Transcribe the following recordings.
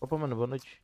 Opa, mano, boa noite.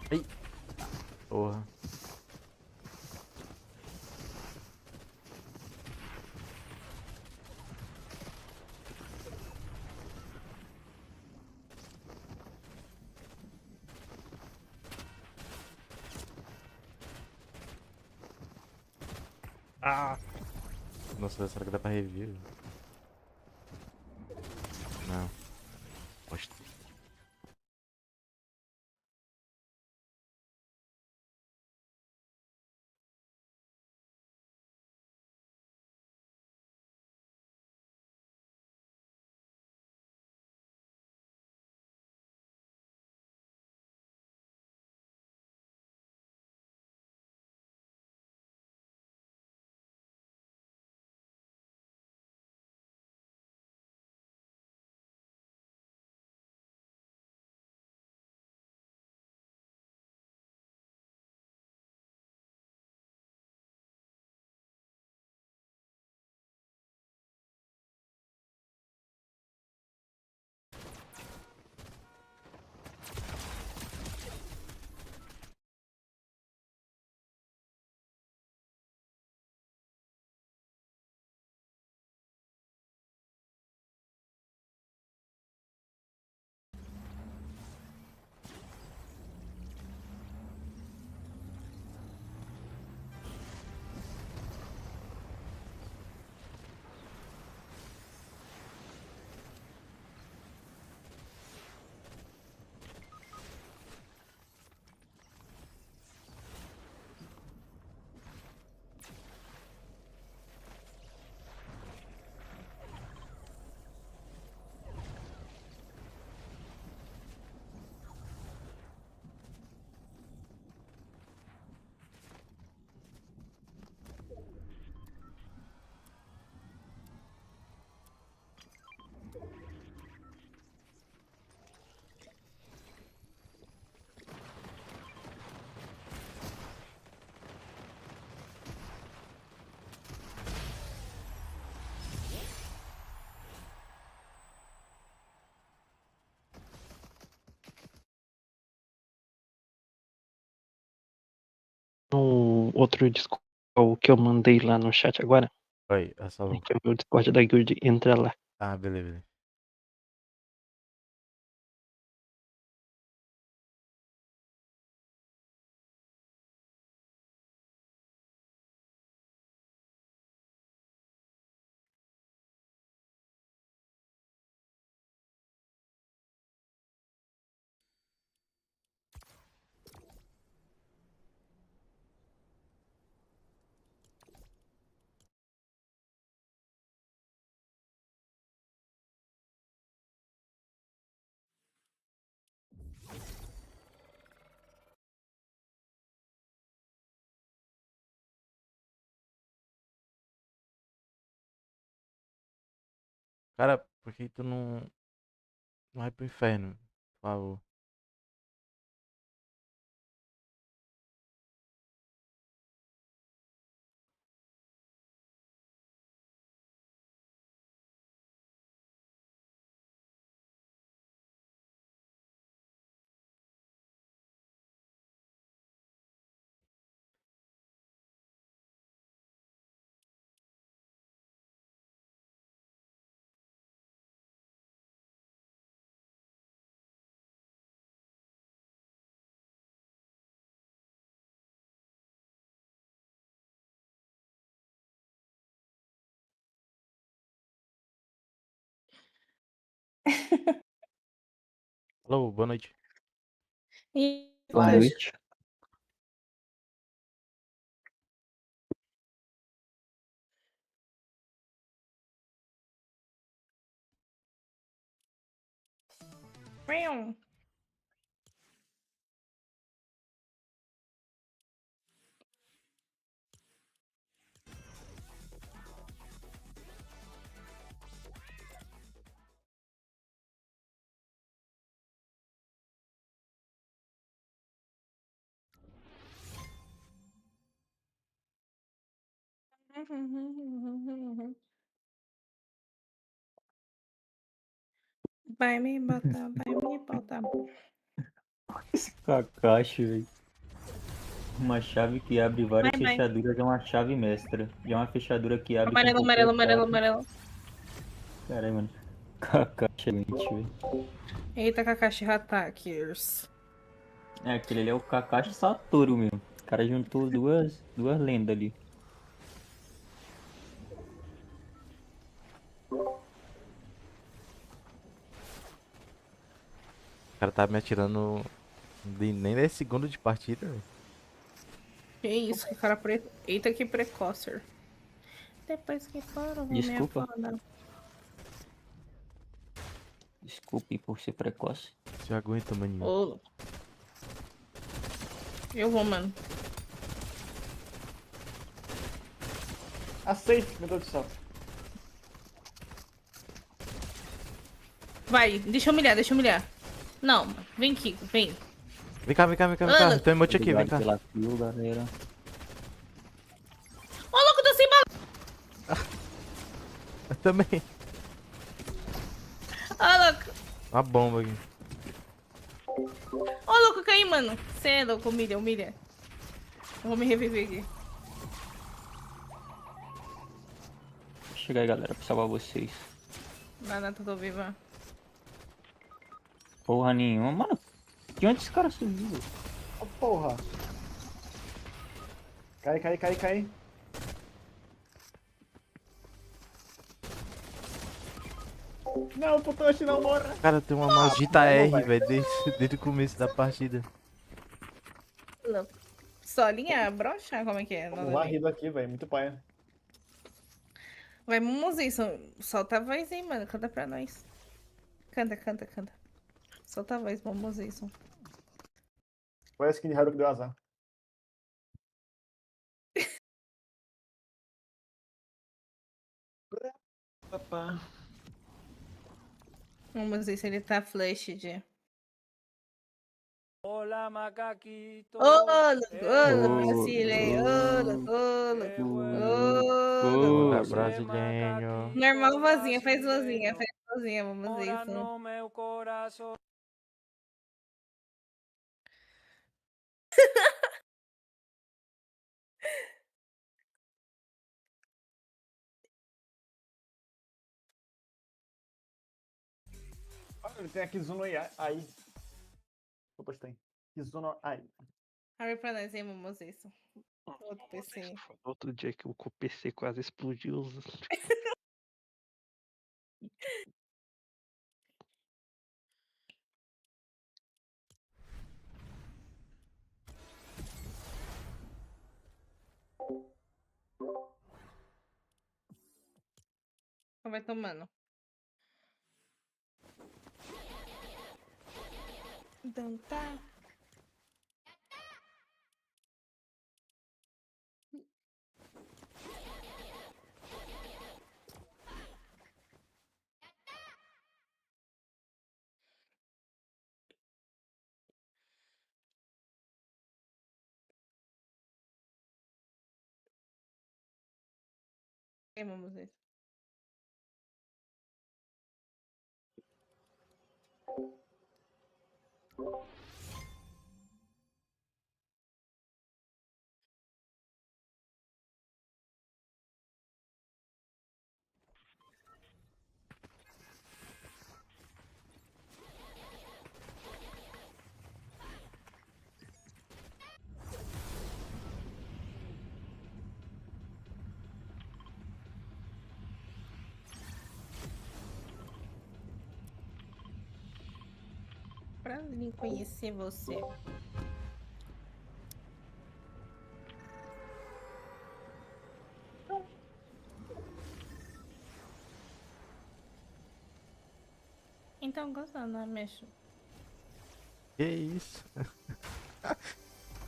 Ai, porra. Ah! Nossa, será que dá pra revir? Não. Poxa. No outro Discord que eu mandei lá no chat agora, Oi, é só um. que é o Discord da guild, entra lá. Ah, beleza. Cara, por que tu não vai pro inferno? Por favor. Alô, boa noite. E Boa Lucas, noite. Meow. Vai me botar. Esse Kakashi, velho. Uma chave que abre várias Vai. fechaduras é uma chave mestra. E é uma fechadura que abre com Amarelo, qualquer amarelo, amarelo, chave. amarelo. Caralho, mano. Kakashi é mente, velho. Eita, Kakashi Attackers. É, aquele ali é o Kakashi Satoru mesmo. O cara juntou duas lendas ali. O cara tá me atirando nem 10 segundos de partida, velho. Que isso, que cara preto. Eita, que precoce. Depois que for, eu vou me Desculpa. afundar. Desculpe por ser precoce. Você aguenta, maninho. Ô, eu vou, mano. Aceite, meu Deus do céu. Vai, deixa eu humilhar. Não, mano. Vem, Kiko, vem. Vem cá, vem cá, vem cá, vem cá. Ana. Tem um emote aqui, vem Obrigado cá. pela kill, galera. Ô, louco, tô sem bala. Eu também. Ô, louco. Uma bomba aqui. Ô, louco, caí, mano. Cê é louco, humilha. Eu vou me reviver aqui. Chega aí, galera, pra salvar vocês. Nada, tô viva. Porra nenhuma. Mano, de onde esse cara subiu? Ô, porra. Cai. Não, Putoshi, não morra. Cara, tem uma maldita vamos, R, velho. velho, desde o começo da partida. Louco. Solinha, brocha? Como é que é? Tô Nada a ver. varrido aqui, velho. Muito paia. Vai, Mumuzinho, solta a voz aí, mano. Canta pra nós. Canta. Solta a voz, Mumuzinho. Foi a skin de Haru que deu azar. Papá. Mumuzinho, ele tá flash de... Hola macaquito. Ô, louco, Ô, vacilei. Ô, louco. Olá, ô, brasileiro. Normal, vozinha, faz vozinha, Mumuzinho. No meu corazón. Ah, ele tem a Kizuno aí. Opa, tem. Kizuno aí. Abre pra nós aí, Mumuzinho. Outro PC. outro dia que o PC quase explodiu. Vai tomando. Então tá. Vamos ver. prazer em conhecer você. Então, gostando, né, mexo? Que isso?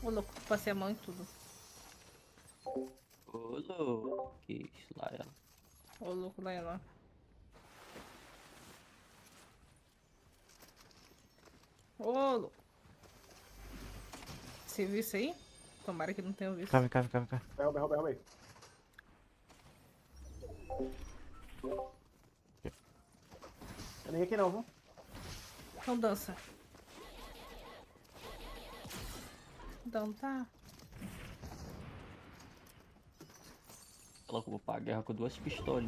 Ô, louco, passei a mão em tudo. Ô, louco. Que isso lá, ela. Ô, louco, lá ela. Ô, louco. Você viu isso aí? Tomara que não tenha visto. Calma, calma, calma, calma. Derrubei, derrubei, derrubei. Tem ninguém aqui não, viu? Então dança. Então tá. Ela vou pra guerra com 2 pistolas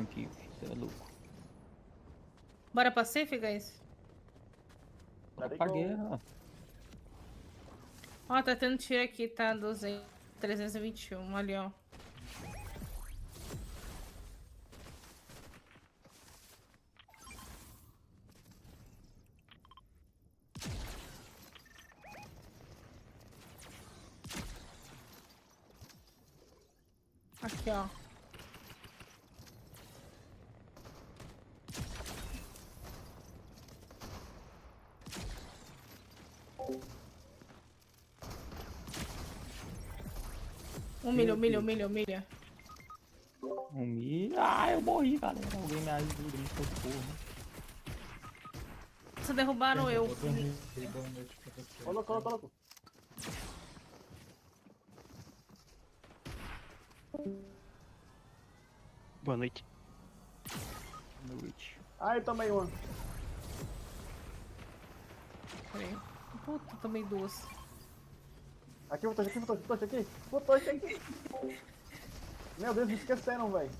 aqui. Você é louco. Bora pra safe, guys? Bora Peraí pra que eu- guerra. Ó, tá tendo tiro aqui, tá? 200, 321, ali, ó. Aqui, ó. Humilha, humilha, humilha, humilha. Ah, eu morri, galera. Alguém me ajuda, me socorro. Vocês derrubaram eu. Ô, louco, ô, louco, ô, louco. Boa noite. Noite. Ai, tomei uma. Peraí. Puta, tomei duas. Aqui, Futoshi, aqui, Futoshi, Futoshi, aqui. Futoshi, aqui. Meu Deus, me esqueceram, velho.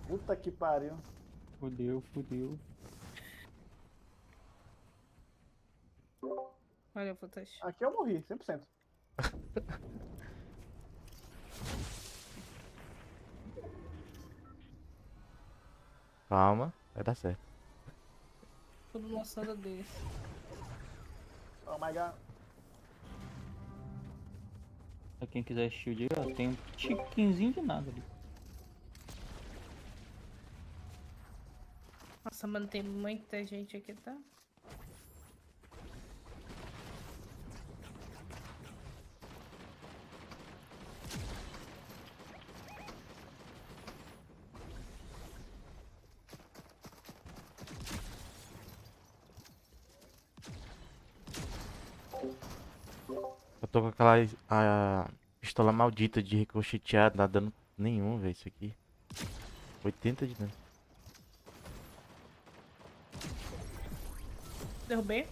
Puta que pariu. Fudeu, fudeu. Valeu, Futoshi. Aqui eu morri, 100%. Calma, vai dar certo. Tudo mostrando deles. Oh my god. Pra quem quiser shield aí, ó, tem um tiquinzinho de nada ali. Nossa, mano, tem muita gente aqui, tá? Eu tô com aquela pistola maldita de ricochetear, não dá dano nenhum, velho, isso aqui. 80 de dano. Derrubei.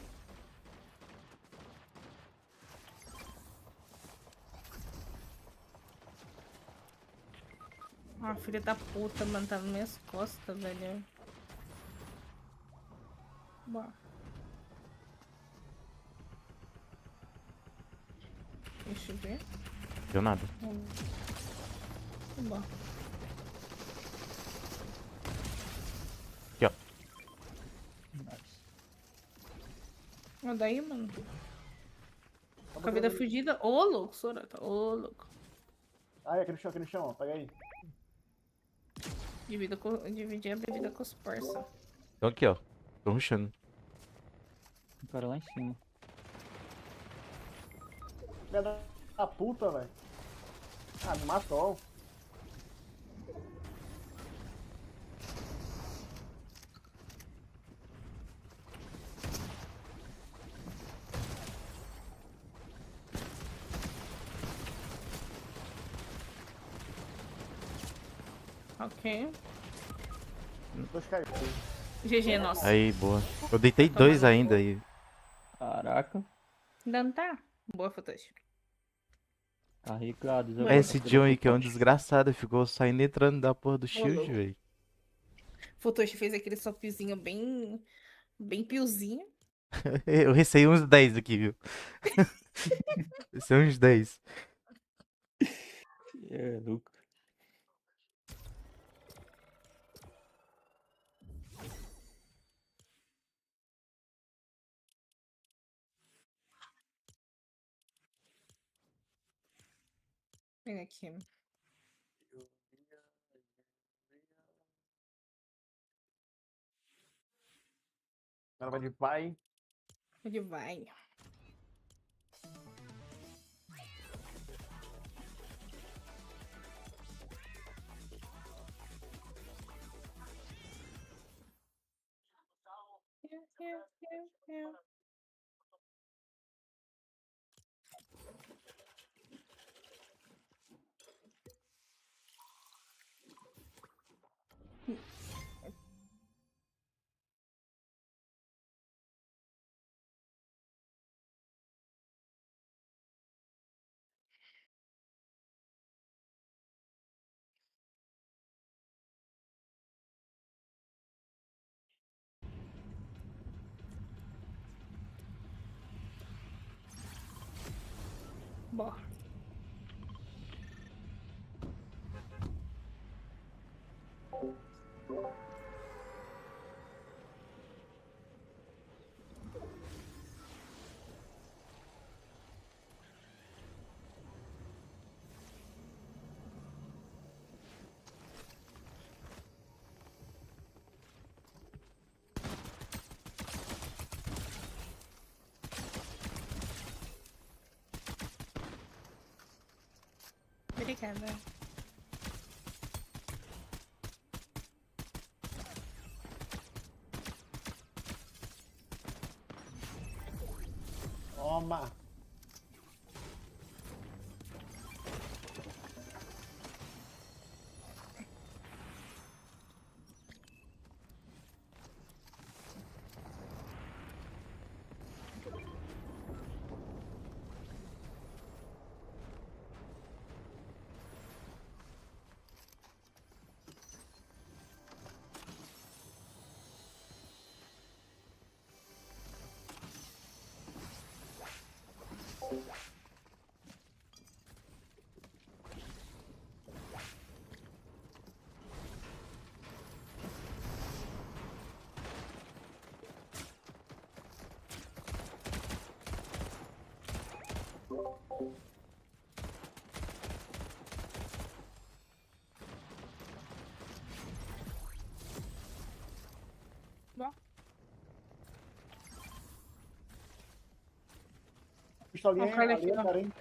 Ah, filha da puta, mano, tá nas minhas costas, velho. Bora. Deixa eu ver. Deu nada. Bora. Aqui, ó. Nice. Olha daí, mano. Com a vida fugida. Ô, louco, Sorata. Ô, louco. Ai, aqui no chão, ó. Pega aí. Dividir a bebida com os parça. Então aqui, ó. Tô rushando. O cara lá em cima. Filha da puta, velho. Ah, me matou. Ok. Dois caiu. GG, nossa. Aí, boa. Eu deitei Toma dois no ainda aí. Caraca. Ainda não tá? Boa, Futoshi. Carregado. Ué, Zé, Esse bota John aí pelo que é um pote. desgraçado, ficou saindo e entrando da porra do shield, louco. velho. Futoshi fez aquele sopizinho bem piozinho. Eu receei uns 10 aqui, viu? Receei uns 10. É, louco. Vem aqui. Ela vai de pai. Onde vai? Bom. Obrigada. Toma. Bom. Pistolinha Ó, o cara ali, aqui, ó. cara, hein?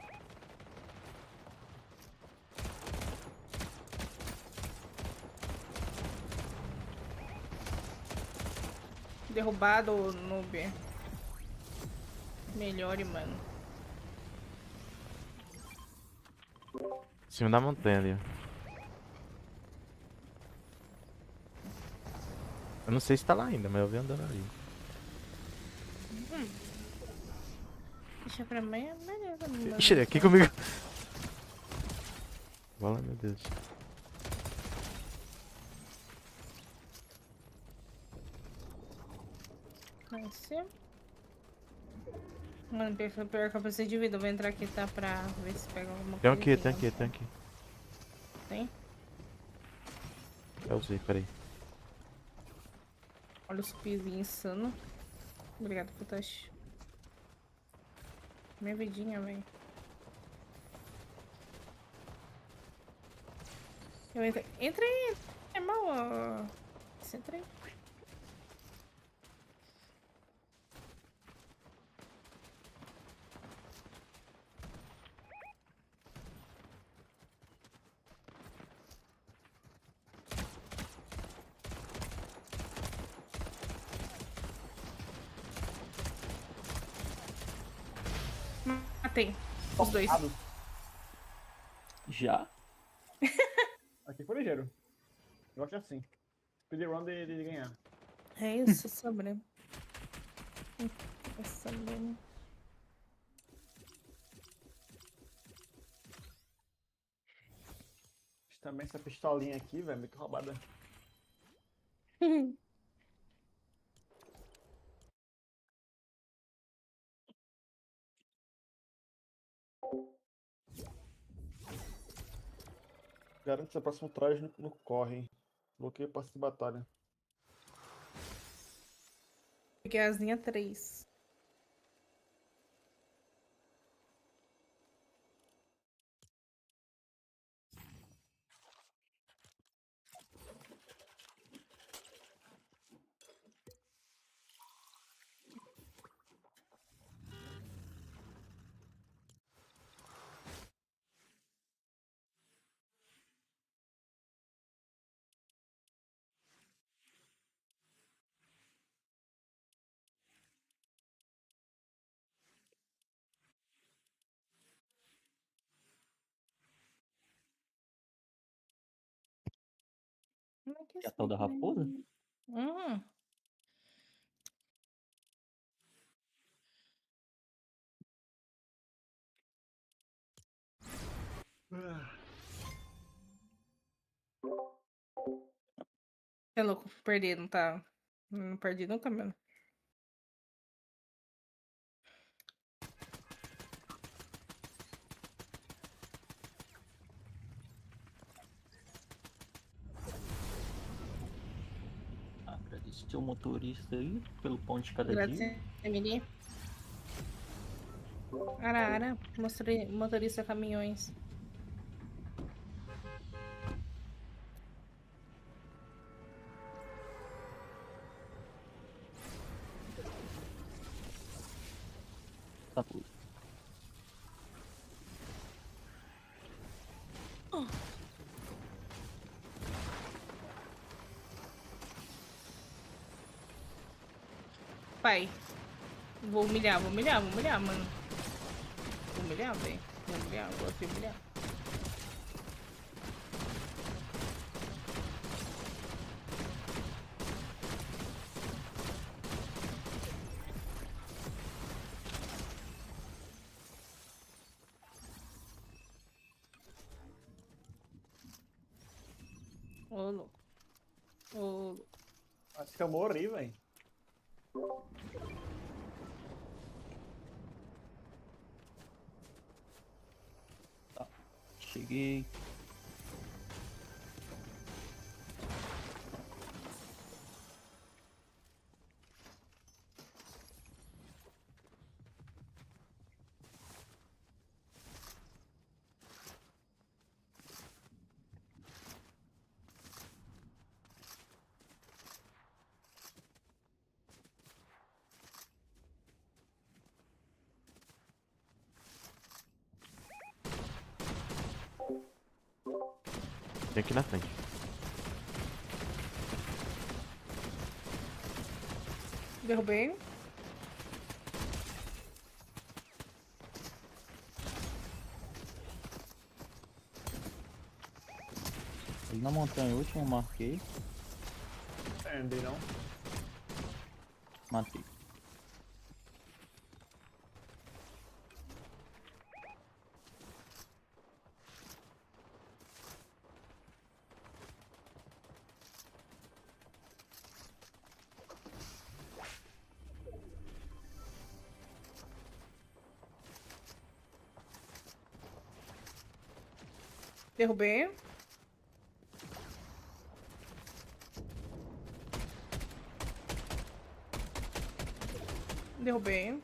Derrubado o noob. Melhore, mano. Em cima da montanha ali, ó. Eu não sei se tá lá ainda, mas eu vi andando ali. Deixa pra mim, beleza. Mano. Ixi, aqui comigo. Bola, meu Deus. Nice. Mano, pior que eu preciso de vida. Eu vou entrar aqui, tá? Pra ver se pega alguma Tem um coisa. aqui, tem aqui, tem aqui. Tem? Eu usei, peraí. Olha os pisos insano. Obrigado, Futashi. Minha vidinha, velho. Eu entrei. Entra aí! É mal, ó. Você entra aí. Matei. Os dois. Tocado. Já? Aqui foi ligeiro. Eu gosto assim. Speedrun de ganhar. É isso, sobre. É sobre. Também essa pistolinha aqui, velho, muito roubada. Garante seu próximo traje no corre. Bloqueio passe de batalha. Peguei as linhas 3. Ai, que Que é a tal da raposa? Hum. É louco, perdi, não tá. Não perdi nunca mesmo. Agradeço seu motorista aí pelo pão de cada dia. Grazie, Emily. Arara, motorista caminhões. Tá tudo. Pai, vou humilhar, mano. Vou humilhar, velho. Vou humilhar, eu gosto de humilhar. Ô, louco. Ô, louco. Acho que eu morri, velho. Cheguei. Tem aqui na frente. Derrubei. Ali na montanha última, marquei. Andei não. Matei. Derrubei. Derrubei.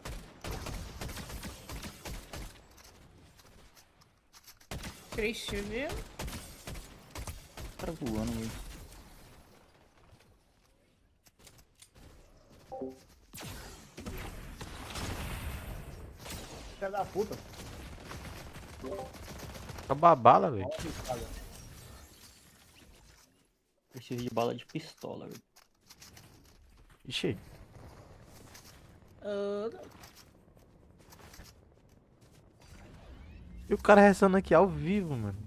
Tirei shield. Cara voando, velho. Filha da puta. Acabou a bala, velho. Olha que caga. Preciso de bala de pistola, velho. Ixi. Ah, E o cara rezando aqui ao vivo, mano.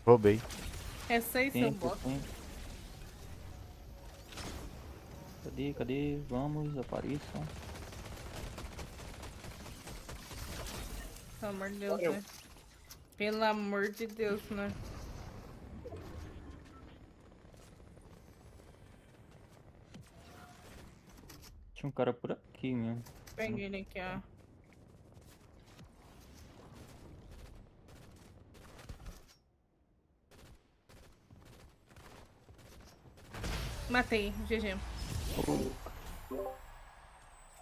Roubei. essa aí, seu Tempo, bosta. tempo. Cadê, cadê? Vamos, apareçam. Pelo amor de Deus, Valeu. né? Pelo amor de Deus, né? Tinha um cara por aqui mesmo. Peguei ele aqui, ó. Matei, GG.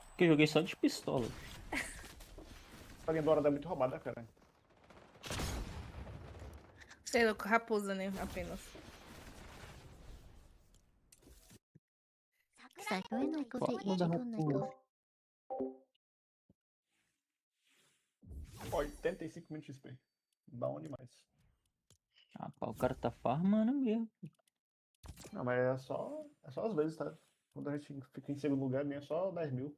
Porque eu joguei só de pistola. Essa linha dourada é muito roubada, cara. Sei lá, com raposa, né? Apenas. 桜への行く手 Fala da 時間ないか raposa. Ó, 85 minutos de XP. Bom demais. Ah, pá, o cara tá farmando mesmo. Não, mas é só às vezes, tá? Quando a gente fica em segundo lugar, nem é só 10 mil.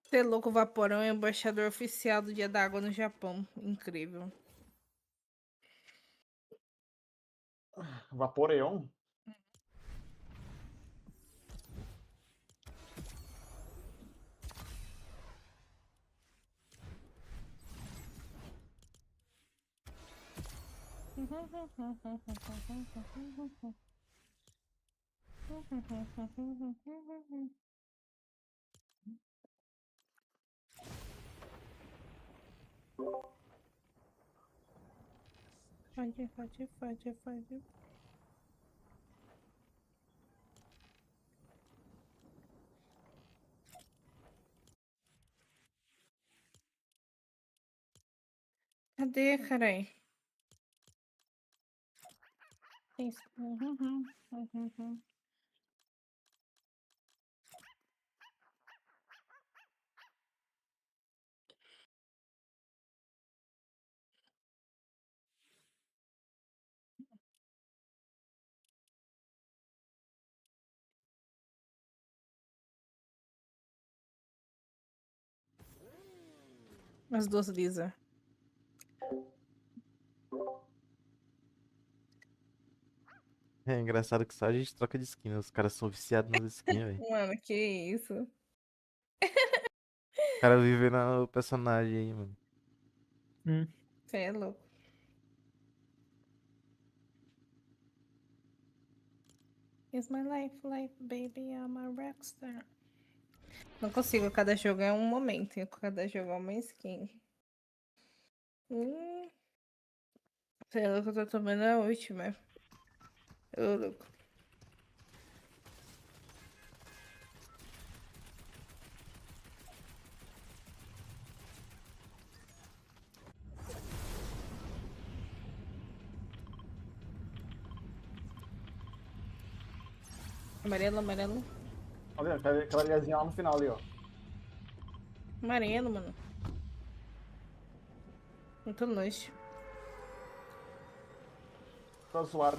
Ser louco, o Vaporão é embaixador oficial do Dia da Água no Japão. Incrível. Vaporeon? Fode. Cadê, carai? Isso. As duas Lisa. É engraçado que só a gente troca de skin, né? Os caras são viciados nas skins, velho. Mano, que isso? O cara vive no personagem aí, mano. Você é louco. It's my life, baby, I'm a rockstar. Não consigo, cada jogo é um momento, e cada jogo é uma skin. Você é louco, eu tô tomando a última. Ô, louco. Amarelo. Olha, aquela ilhazinha lá no final ali, ó. Amarelo, mano. Muito longe. Pra zoar.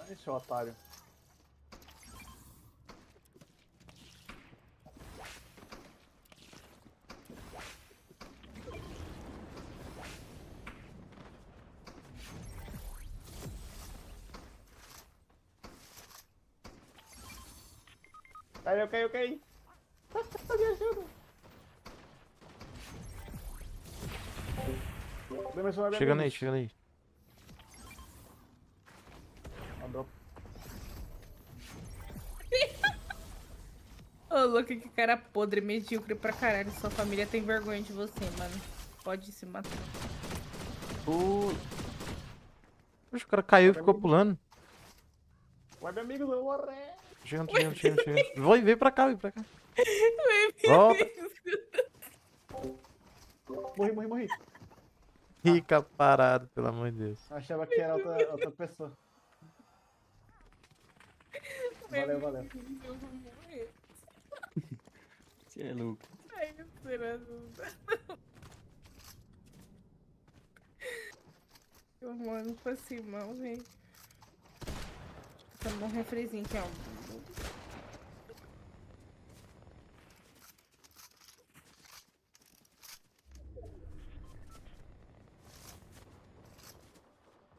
Ai, seu otário. Caiu. Me ajuda. Chegando aí. Andou. Ô, louco, que cara podre, medíocre pra caralho. Sua família tem vergonha de você, mano. Pode se matar. Poxa, o cara caiu e ficou pulando. Web amigos, eu morrer. Chegando. Vem pra cá. Volta. Morri. Fica parado, pelo amor de Deus. Achava que era outra pessoa. Valeu. Eu vou morrer. Você é louco. Ai, esperando. Eu mando pra cima, velho. Tomar um refrezinho aqui, ó.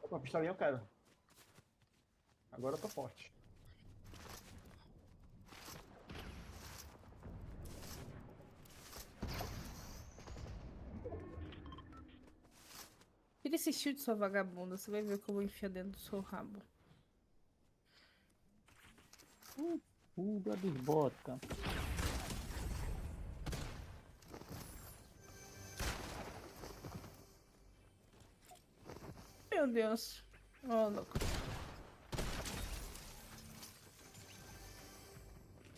Uma pistolinha eu quero. Agora eu tô forte. Tira esse shield, sua vagabunda. Você vai ver o que eu vou enfiar dentro do seu rabo. Fuga dos botas. Meu Deus. Ó, louco.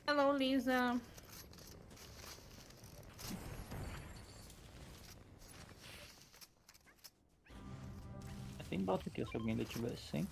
Hello, Lisa. Tem bota aqui, se alguém ainda tiver sem.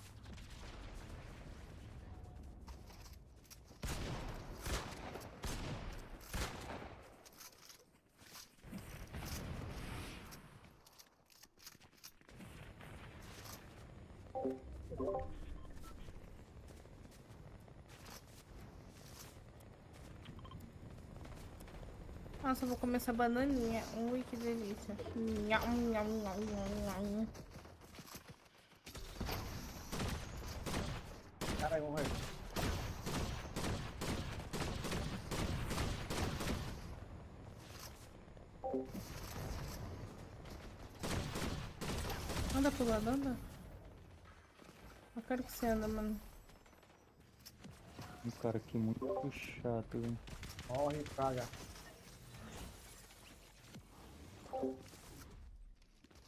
Nossa, eu vou comer essa bananinha. Ui, que delícia. Nham, nham, nham, nham, nham. Caralho, vamos ver. Anda pro lado, anda. Eu quero que você anda, mano. Um cara aqui muito chato, velho. Morre, praga.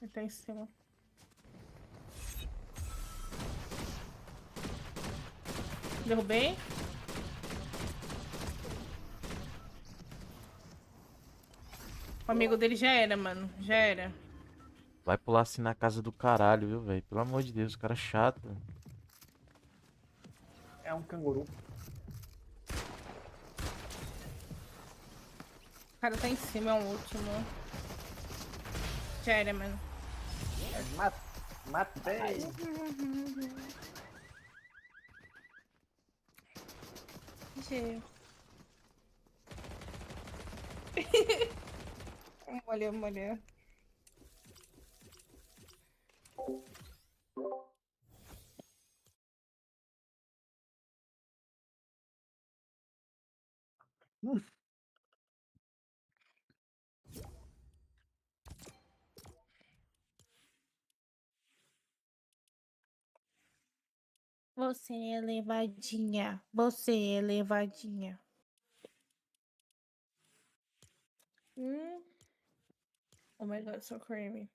Ele tá em cima. Derrubei. O amigo dele já era, mano. Já era. Vai pular assim na casa do caralho, viu, velho? Pelo amor de Deus, o cara é chato. É um canguru. O cara tá em cima, é um último. Já era, mano. Matei. G. Molhou, molhou. Você é levadinha. Você é levadinha. Oh my god, so creamy.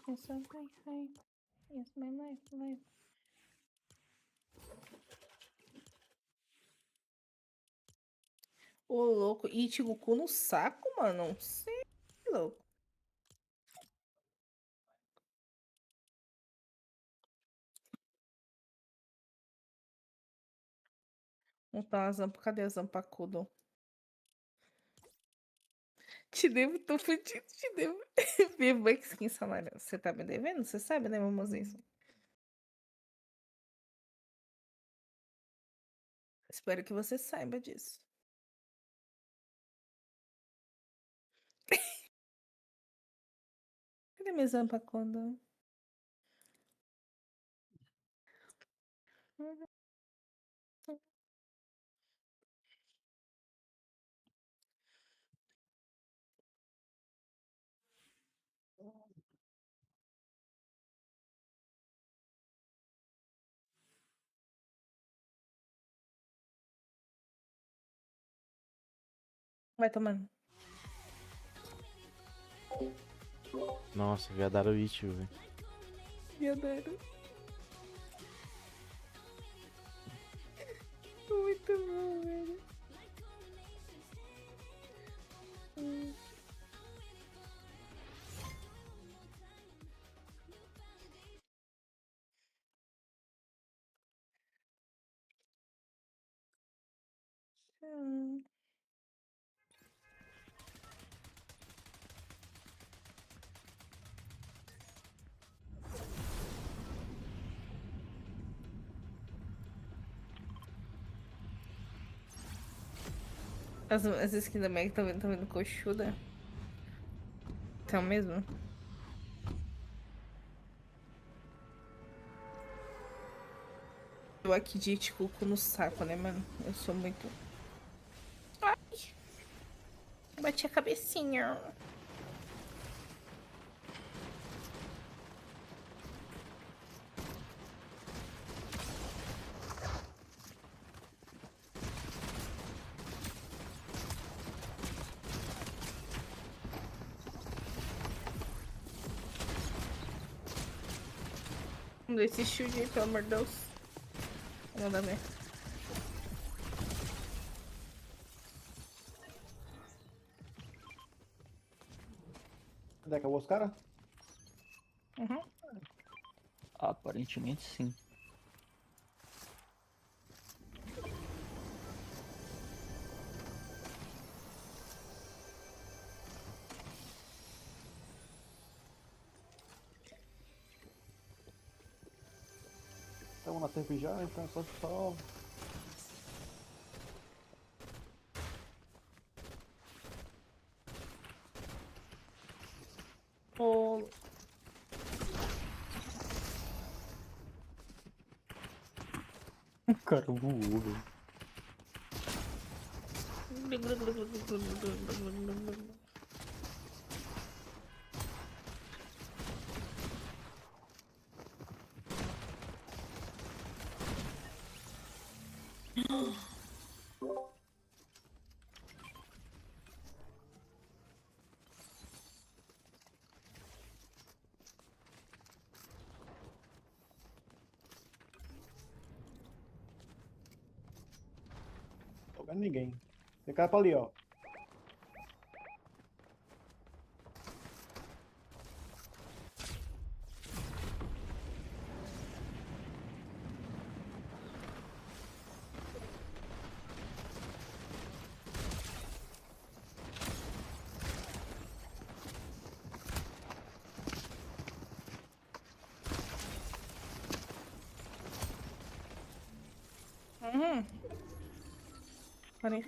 Yes, I'm hi. Yes, my life. Ô, louco. Ichigoku no saco, mano. Cê é louco. Montar uma zampa. Cadê a zampa Kudo? Te devo, tô fudido, te devo. Minha Bucks skin salário. Você tá me devendo? Você sabe, né, mamozinho? Espero que você saiba disso. Cadê minha zampa Kudo? Vai tomando. Nossa, viadaram o Ichigo, velho. Me adoro. Muito bom, velho. Hum. As skins da Meg estão vendo coxuda? Então mesmo? Eu aqui de Ticuco no saco, né, mano? Eu sou muito. Ai, bati a cabecinha. Vamos ver esse shield aí, pelo amor de Deus. Não dá merda. Cadê? Acabou os caras? Uhum. Aparentemente sim. Estamos na tempo já, então é só. Ô, O cara voou, velho. Tô vendo ninguém. Tem cara pra ali, ó. Uhum. Peraí.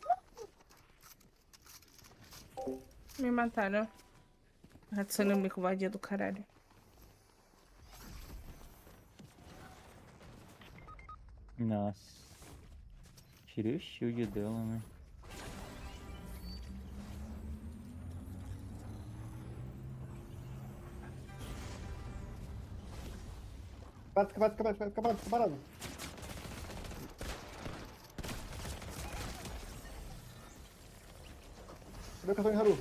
Me mataram. Adicionei covardia do caralho. Nossa. Tirei o shield dela, né? Fica parado. Cadê o cartão de Haru?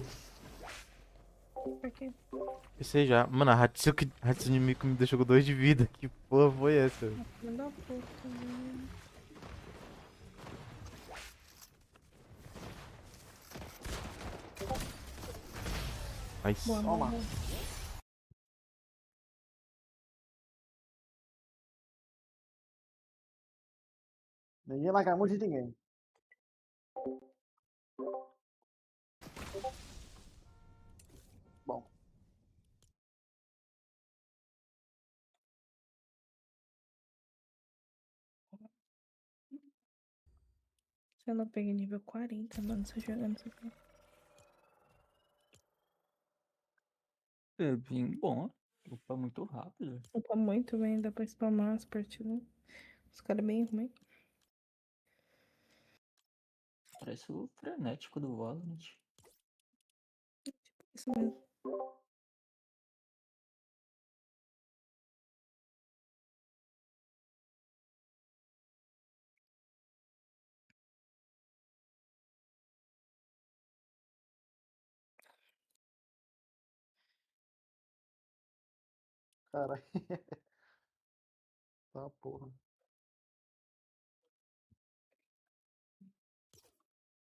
Aqui. Pensei já. Mano, a Hatsune Miku me deixou com 2 de vida. Que porra foi essa? Filho da puta, né? Mas. Boa, Toma. boa. Ninguém vai ganhar muito de ninguém. Bom, Se eu não peguei nível 40, mano, você jogando isso aqui. É bem bom. Opa, muito rápido. Opa, muito bem, dá pra spamar as partidas. Os caras bem ruins. Parece o frenético do Valorant. Isso mesmo. cara. Tá, porra.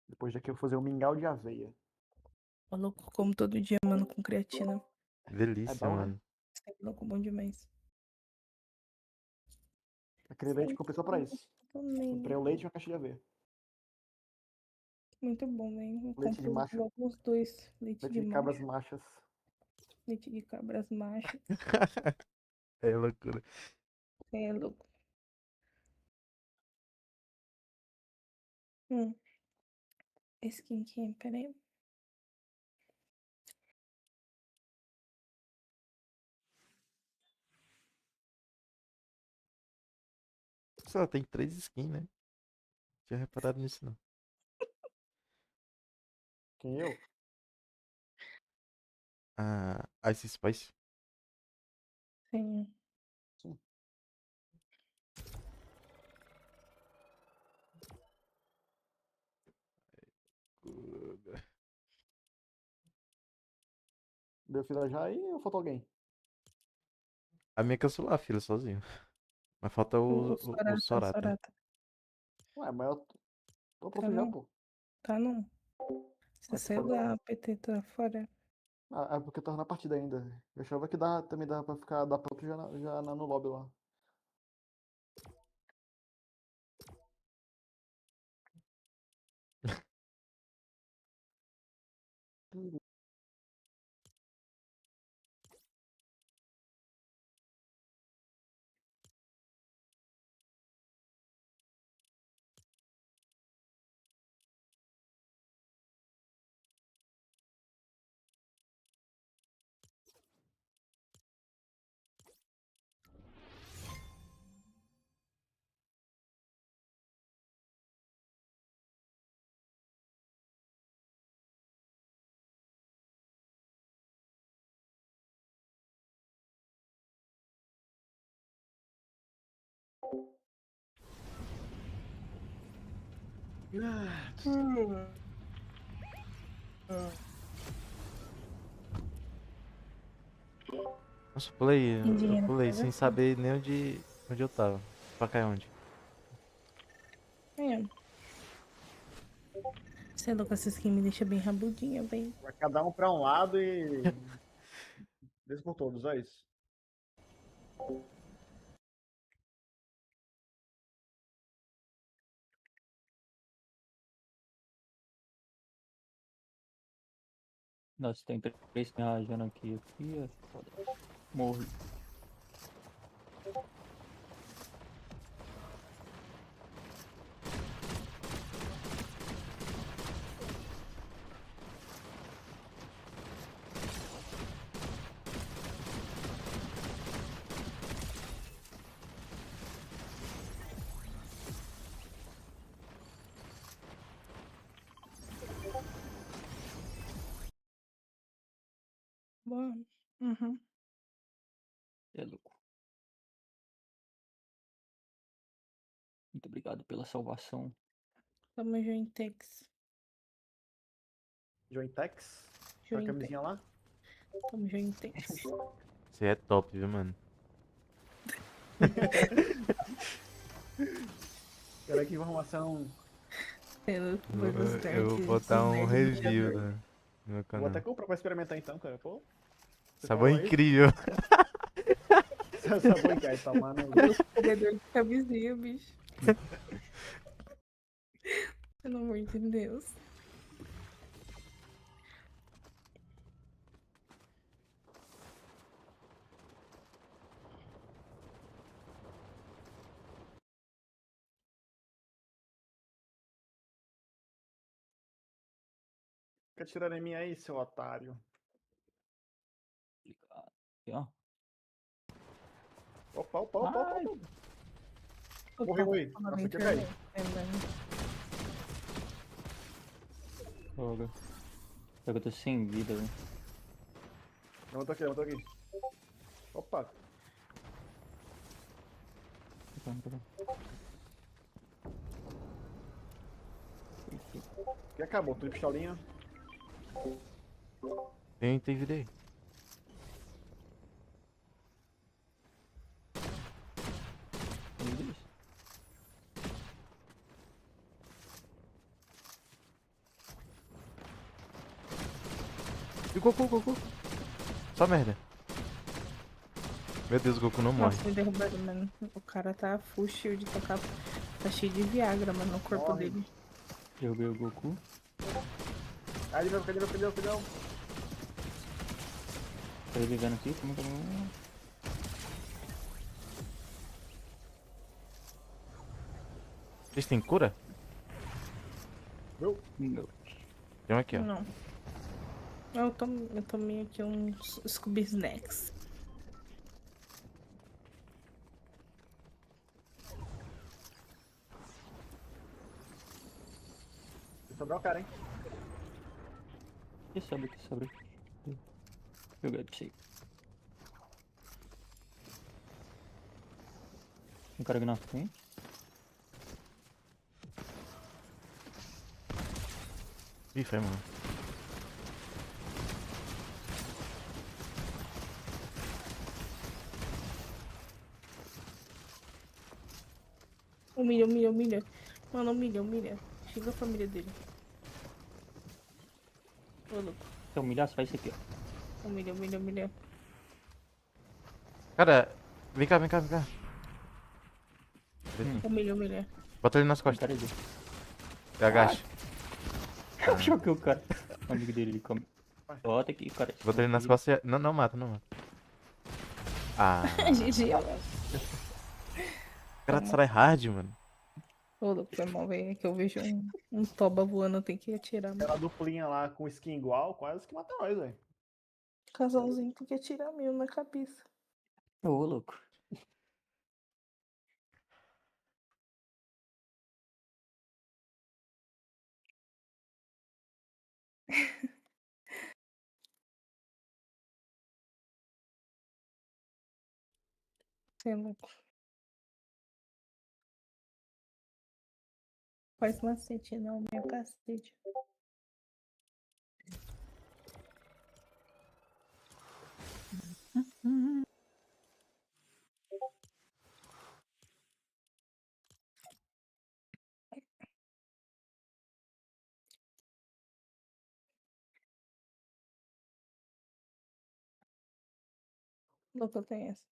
Depois daqui eu vou fazer um mingau de aveia. Ô, louco, como todo dia, mano, com creatina. É Delícia, bom, né? mano. Sempre louco, bom demais. Aquele leite compensou pra isso. Comprei o Também. leite e uma caixa de aveia. Muito bom, hein? Eu Leite de compro macho. logo os dois. Leite Leite de de cabras macho, machas. leite de cabras machas. É loucura. É louco. Hum. Skin aqui, peraí. Só tem 3 skins, né? Não tinha reparado nisso, não. Quem eu? Ah, Ice Spice. Sim. Sim. Deu fila já aí ou faltou alguém? A minha cancelou a fila sozinho. Mas falta o Sorata. Sorata. Ué, mas eu tô Tá pronto já, não, pô. tá não. Você Ué, tu saiu falou. da PT, tá fora. Ah, é porque eu tava na partida ainda. Eu achava que também dava pra ficar dar pronto no lobby lá. Nossa, Tem eu dinheiro pulei pra sem você. saber nem onde eu tava. Pra cair onde? É. Sei lá, com essa skin me deixa bem rabudinha, bem. Vai cada um pra um lado e. Desde por todos, é isso. Nossa, tem 3 me rajando aqui, é foda. Morri. Bom. Uhum. É louco. Muito obrigado pela salvação. Tamo juntex. Jointex. Aquela Juntex. camisinha lá. Tamo juntex. Você é top, viu, mano? Peraí que informação. Pelo Eu vou botar um review no meu Vou até canal. comprar pra experimentar então, cara. Pô, você Sabor falou aí. incrível. Sabor que aí, tomando. Pegador de camisinha, bicho. Pelo amor de Deus. Fica tirando em mim aí, seu otário. Obrigado. Aqui, ó. Opa, opa, opa, opa, Ai, opa. Eu Morri, tô morri. falando Nossa, na aqui é velho. internet, lembrando. droga. Só que eu tô sem vida, velho. Levantou aqui, levantou aqui. Opa, Calma. aqui acabou. Tudo de pistolinha. Tem vida aí. Meu Deus. E o Goku? Só merda. Meu Deus, o Goku não morre. Nossa, me derrubaram, mano. O cara tá full shield, tá cheio de Viagra, mano, no corpo Morre. dele. Derrubei o Goku. Aí ele veio, perdeu. Tô revivendo aqui, como. Vocês têm cura? Viu? Não. Tem um aqui, ó. Não. Eu tomei aqui uns Scooby Snacks. Sobrou o cara, hein? Que sobra, que sobra. Vou jogar pra você. Um cara aqui na frente. Ih, foi, mano. Humilha, humilha, humilha. Mano, humilha, humilha. Xinga a família dele. Ô, louco. Se eu humilhar, você faz isso aqui, ó. Humilha, humilha, humilha. Cara, vem cá, vem cá, vem cá. Humilha, humilha. Bota ele nas Tem um costas. cara ali. E agacha. Eu choquei o cara. O amigo dele, ele come. Bota aqui, cara. Bota ele nas costas e... Não, não mata, não mata. Ah, GG, ó. cara de tryhard, mano. Ô, louco, foi mal, velho. É que eu vejo um toba voando, eu tenho que atirar, mano. Aquela duplinha lá com skin igual, quase que mata nós, velho. Casalzinho tem que atirar mesmo na cabeça. Ô, louco. Você é louco. Faz macete, não, meu cacete. Louco, tem essa.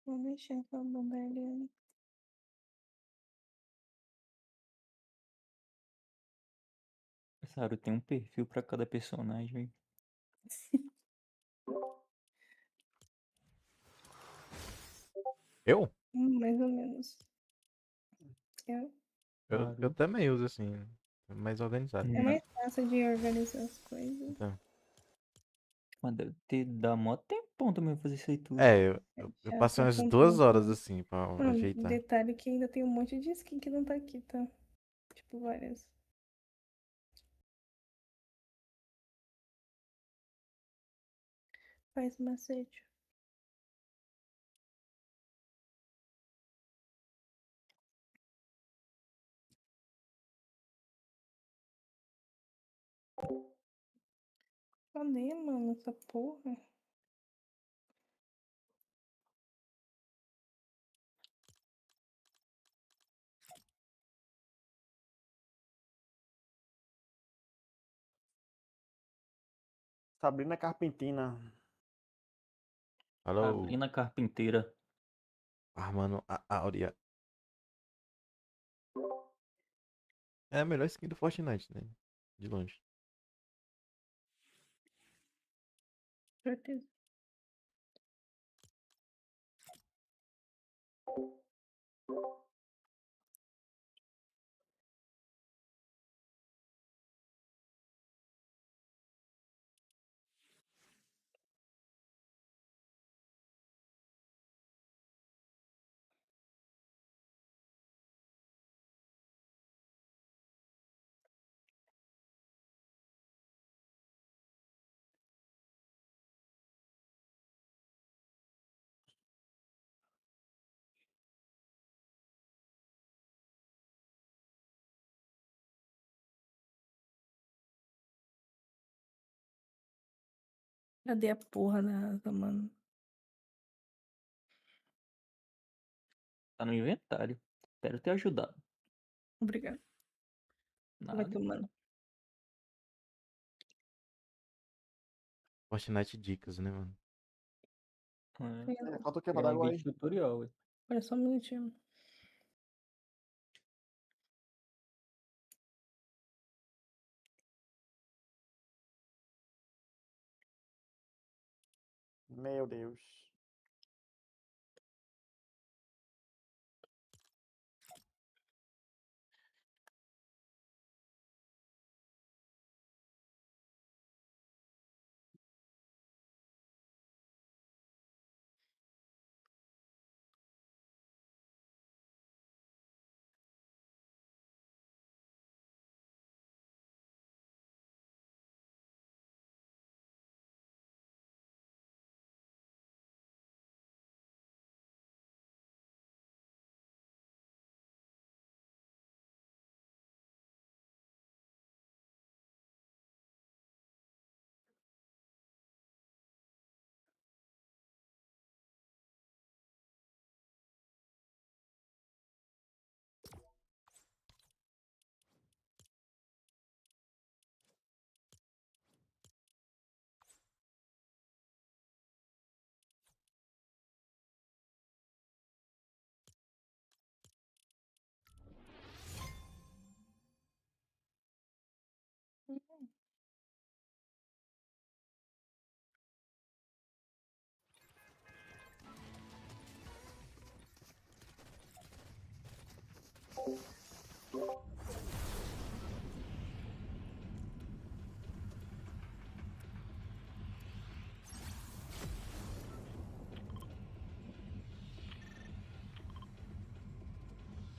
Vou mexer com a bunda ali. Sabe, tem um perfil pra cada personagem. Eu? Mais ou menos. É, Eu também uso assim. Mais organizado. é mais fácil de organizar as coisas. Então. Mas deve ter dá mó tempão também fazer isso aí tudo. É, eu Já passei tá umas com 2 horas tempo. assim pra ajeitar. Detalhe que ainda tem um monte de skin que não tá aqui, tá? Tipo, várias. Faz macete. Cadê, mano, essa porra? Sabrina Carpentina. Alô? Sabrina Carpinteira. Armando a Áurea. É a melhor skin do Fortnite, né? De longe. Certeza. Cadê a porra da asa, mano? Tá no inventário. Espero ter ajudado. Obrigado. Vai Nada. tomando. Fortnite dicas, né, mano? É, Falta o que pra pegar dar um agora vídeo aí? tutorial, ué. Olha só um minutinho. Meu Deus.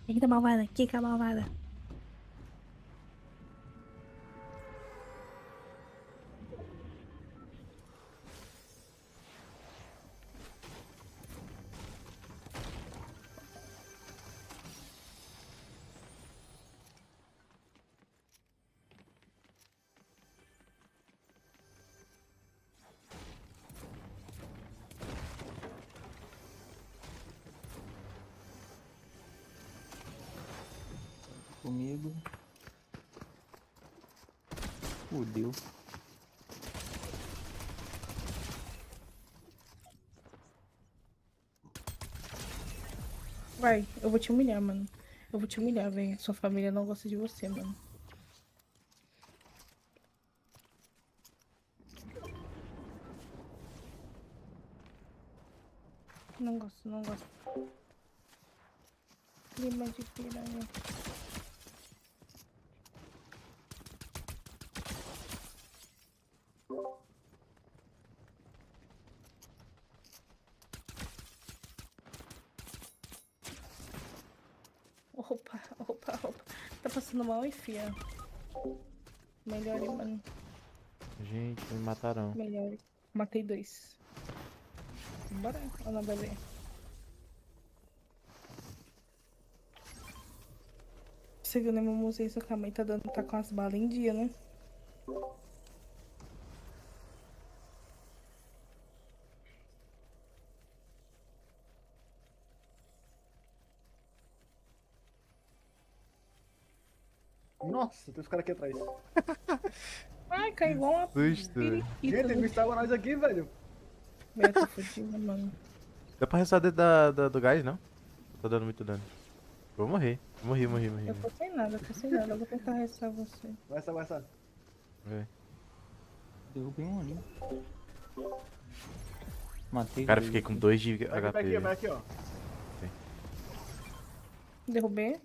Eita, malvada. Kika, malvada. Comigo. Fudeu. Vai, eu vou te humilhar, mano. Eu vou te humilhar, velho. Sua família não gosta de você, mano. Não gosto, não gosto. Clima de piranha. Opa, opa, opa. Tá passando mal, enfia. Melhore, mano. Gente, me mataram. Melhore. Matei 2. Bora, ou não, bebê? Segundo meu museu, isso que a mãe tá dando, tá com as balas em dia, né? Nossa, tem os caras aqui atrás. Ai, caiu igual uma Susto, velho. periquita. Gente, eles estavam nós aqui, velho. Velho, tô fodida, mano. Dá pra restar dentro do gás, não? Tô dando muito dano. Vou morrer. Morri. Eu tô sem nada, tô sem nada. Eu vou tentar restar você. Vai essa, vai essa. É. Derrubei um ali. Matei. Cara, dois fiquei com aqui. 2 de Vai HP. aqui, vai aqui, ó. Derrubei.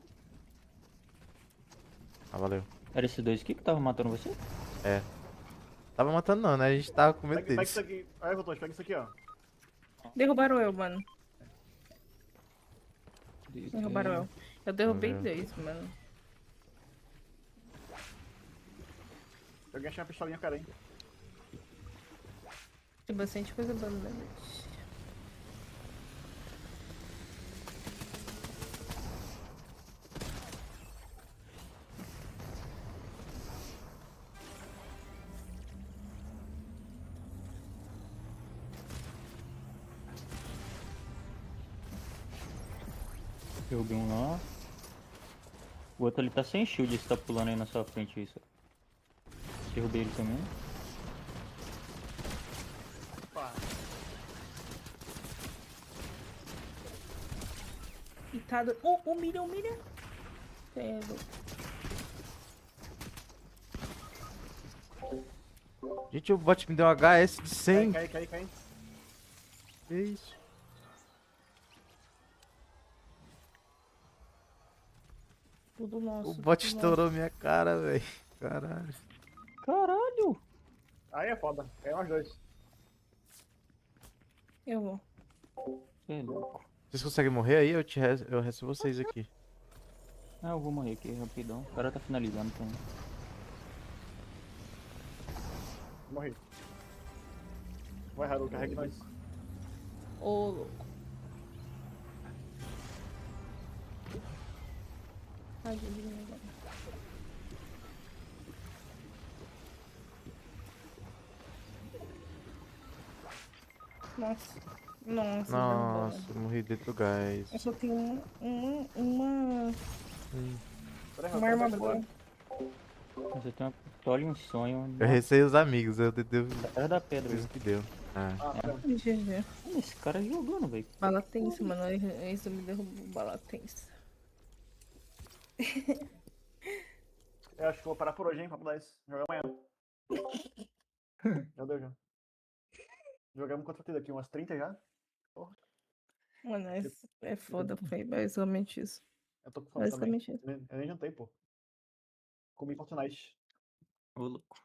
Ah, valeu. Era esses dois aqui que tava matando você? É. Tava matando não, né? A gente tava com medo Pega deles. isso aqui. Olha, Voltões, pega isso aqui, ó. Derrubaram eu, mano. Derrubaram eu. Eu derrubei Valeu. 2, mano. Alguém achou uma pistolinha, cara, hein? Tem bastante coisa boa na noite. Derrubei um lá. O outro ali tá sem shield, esse tá pulando aí na sua frente, isso. Derrubei ele também. Opa. E tá do... Oh, humilha, humilha. Pego. Gente, o bot me deu um HS de 100. Cai. Que isso? Tudo nosso. O bot tudo estourou minha cara, velho. Caralho. Caralho! Aí é foda. É nós dois. nosso. Eu vou. Cê é louco. Vocês conseguem morrer aí? Eu resto vocês aqui. Ah, eu vou morrer aqui rapidão. O cara tá finalizando também. Morri. Vai, Haru, carregue nós. Ô, louco. Ai, Jesus, meu. Nossa. Nossa, Nossa, derrubou. eu morri dentro do gás. Eu só tenho uma Pera aí, Haru, arma vai boa. embora. Você tem uma pistola e um sonho. Eu recei os amigos, eu tentei Atrás da pedra. isso que deu. Ah, Ah, pera. GG. Esse cara jogando, velho. Bala tensa, mano. Isso me derrubou. Bala tensa. Eu acho que vou parar por hoje, hein, pra mudar isso. Jogar amanhã. Já deu, já. Jogamos quantas partidas aqui? Umas 30 já? Mano, é foda, foi basicamente isso. Eu tô com fome também. Basicamente isso. Eu nem jantei, pô. Comi Fortnite. Ô, louco.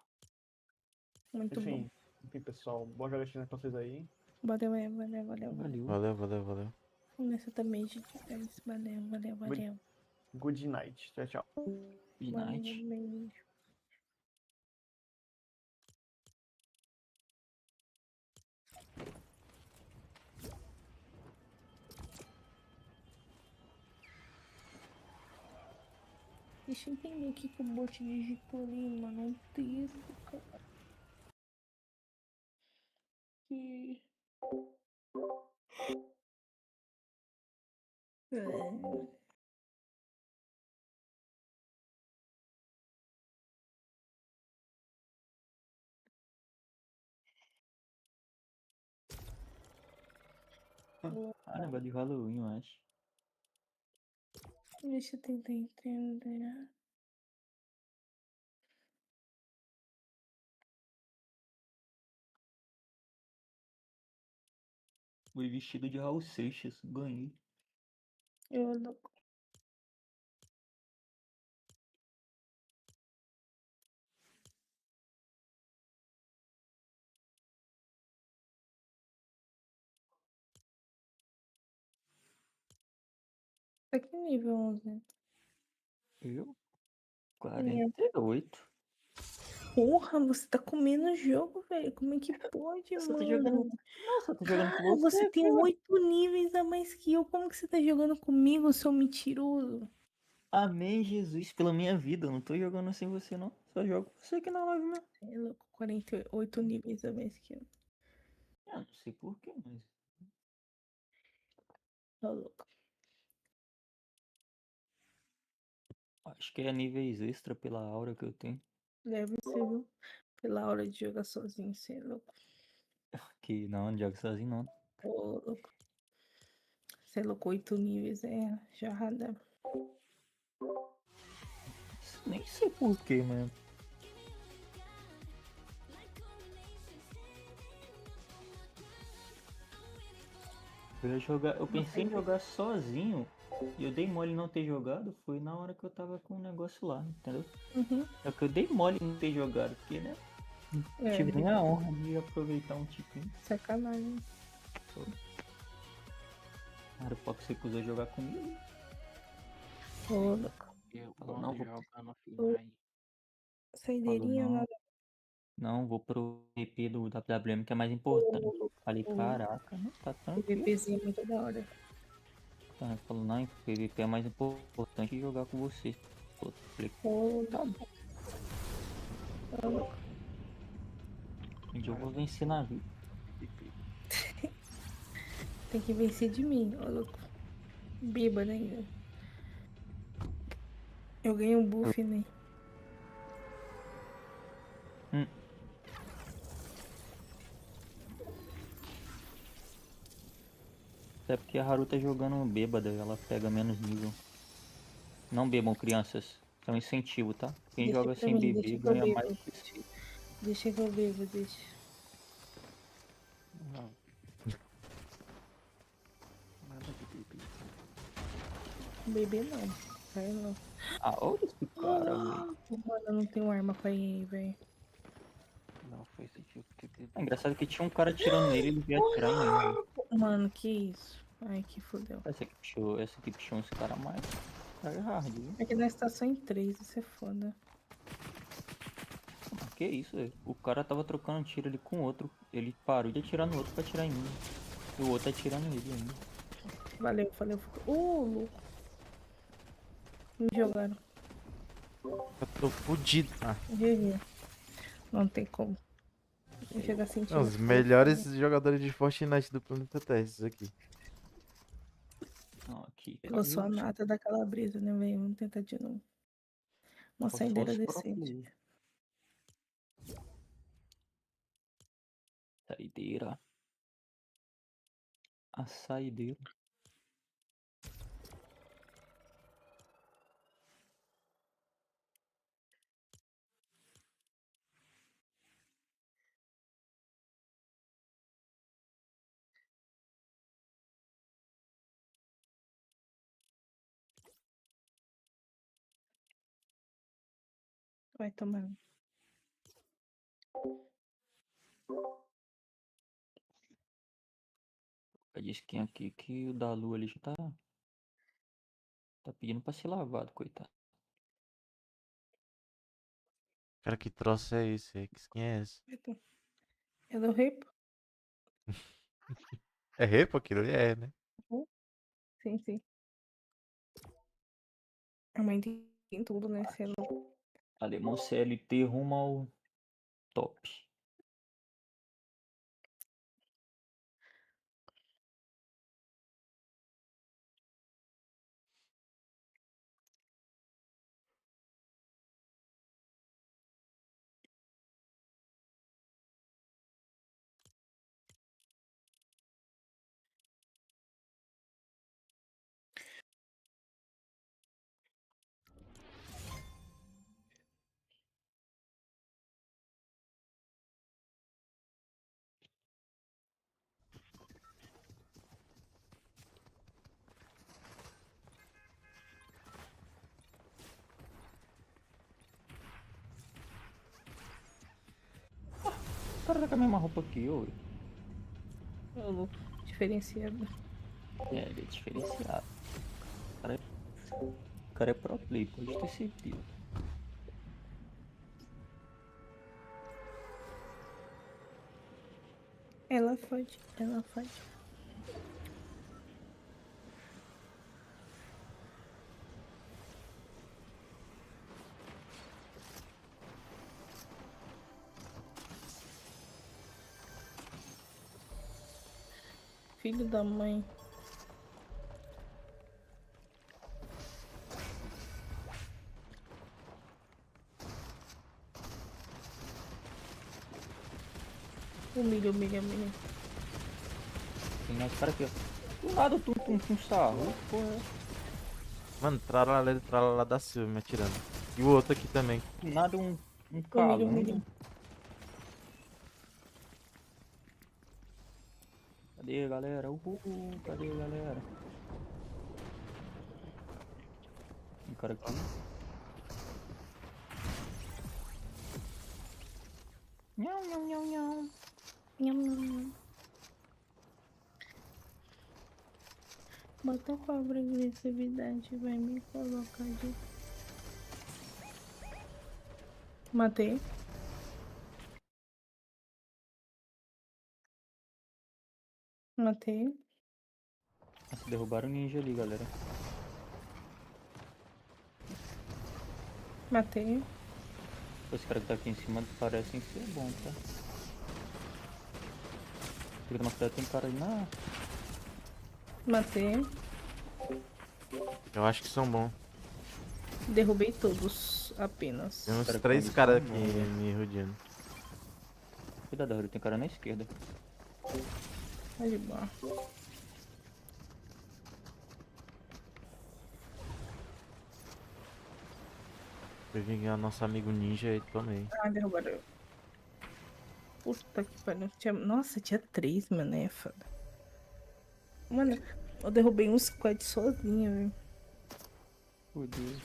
Muito bom. Enfim, pessoal. Boa jogatina pra vocês aí. Valeu, valeu, valeu. Valeu. Valeu, valeu, valeu. Nessa também, gente. Valeu, valeu, valeu. Good night. Tchau, tchau. Good Valeu, night. beijo. Deixa eu entender o que o bot digitou ali, mano. Um texto, cara. Que... É. Ah, negócio de Halloween, eu acho. Deixa eu tentar entender. Fui vestido de Raul Seixas. Ganhei. Eu não... Tá que nível 11? Eu? É. 48. Porra, você tá comendo o jogo, velho. Como é que pode, Eu só tô mano? jogando. Nossa, eu tô jogando com Cara, você você, tem filho. 8 níveis a mais que eu. Como que você tá jogando comigo, seu mentiroso? Amém, Jesus, pela minha vida. Eu não tô jogando sem você, não. Só jogo com você aqui na live, mesmo. É louco, 48 níveis a mais que eu. Ah, não sei porquê, mas. Tá louco. Acho que é níveis extra pela aura que eu tenho. Deve ser, viu? Pela hora de jogar sozinho, você é louco. Que não jogo sozinho, não. Ô, louco. Você é louco, 8 níveis, é jarrada. Nem sei porquê, mano. Eu pensei em jogar sozinho e eu dei mole em não ter jogado. Foi na hora que eu tava com o negócio lá, entendeu? Uhum. É que eu dei mole em não ter jogado, porque, né? É, Tive nem a honra de aproveitar um tipinho. sacanagem. Cara, o Fox recusou jogar comigo. Ô, louco. Eu Falou, gosto não, de vou. jogar no Fortnite. Falou, Saideirinha, não, nada. não, vou pro EP do WM que é mais importante. Ô, Falei, louco. caraca, não tá tranquilo. PVPzinho é muito da hora. Tá, falou, não, PVP é mais importante que jogar com você. Falei, Ô, tá bom, louco. um dia eu vou vencer na vida. Tem que vencer de mim, ô louco. Bêbado ainda. Eu ganhei um buff, né? Hum. Até porque a Haru tá jogando bêbada, ela pega menos nível. Não bebam, crianças. Isso é um incentivo, tá? Quem Deixa joga pra sem mim, beber deixa que eu ganha mais bebo. que você. Deixa que eu bebo, deixa. Não. Nada de bebê. Beber não. Vai não. Ah, olha esse cara, velho. Mano, eu não tenho arma pra ir, velho. Não foi esse tipo de bebê. É engraçado que tinha um cara atirando nele e ele veio atirar em mim, velho. Mano, que isso? Ai, que fodeu. Essa aqui puxou uns caras mais. É hard, viu? É que nós tá só em 3, isso é foda. Que isso, velho? O cara tava trocando tiro ali com o outro. Ele parou de atirar no outro pra atirar em mim. E o outro atirando nele ainda. Valeu, valeu. Louco. Me jogaram. Eu tô fudido. Ah, GG. Não tem como. Vou chegar sentindo. os melhores jogadores de Fortnite do planeta Terra, esses aqui. Não, aqui Eu sou a caiu. nata da calabresa, né, velho? Vamos tentar de novo. Uma Só saideira os decente. próprios. Saideira. A saideira. Vai tomar. De skin aqui que o da lua ali já tá pedindo pra ser lavado, coitado. Cara, que troço é esse aí? Que skin é essa? É do rei, pô. É repo aquilo ali? É, né? Sim, sim. A mãe tem tudo, né? Cê é louco. Alemão CLT rumo ao top. O cara tá com a mesma roupa que eu. Ô, louco. Diferenciado. É, ele é diferenciado. O cara é pro play, pode ter certeza. Ela fode, ela fode. Filho da mãe. Humilha, humilha, humilha. Tem mais cara aqui, ó. Do nada, tum, sarro. Porra, é essa? Mano, tralala da Silva me atirando. E o outro aqui também. Do nada um Humilha, humilha. calango. Cadê, galera? Uhul, cadê, galera? Tem cara aqui. Nhau, nhau, nhau, nhau. Nham, nham, nham. Bota com a agressividade, vai me colocar de. Matei. Matei. Nossa, derrubaram o ninja ali, galera. Matei. Esse cara que tá aqui em cima parece ser bom, tá? Fica numa cidade tem cara aí na. Matei. Eu acho que são bons. Derrubei todos apenas. Tem uns Cara, 3 quando caras são aqui bons, velho. me rodeando. Cuidado, tem cara na esquerda. Tá de boa. Eu vingar nosso amigo ninja e tomei. Ah, derrubaram eu. Puta que pariu. Nossa, tinha 3, mano. É foda. Mano, eu derrubei um squad sozinho, velho. Fudeu.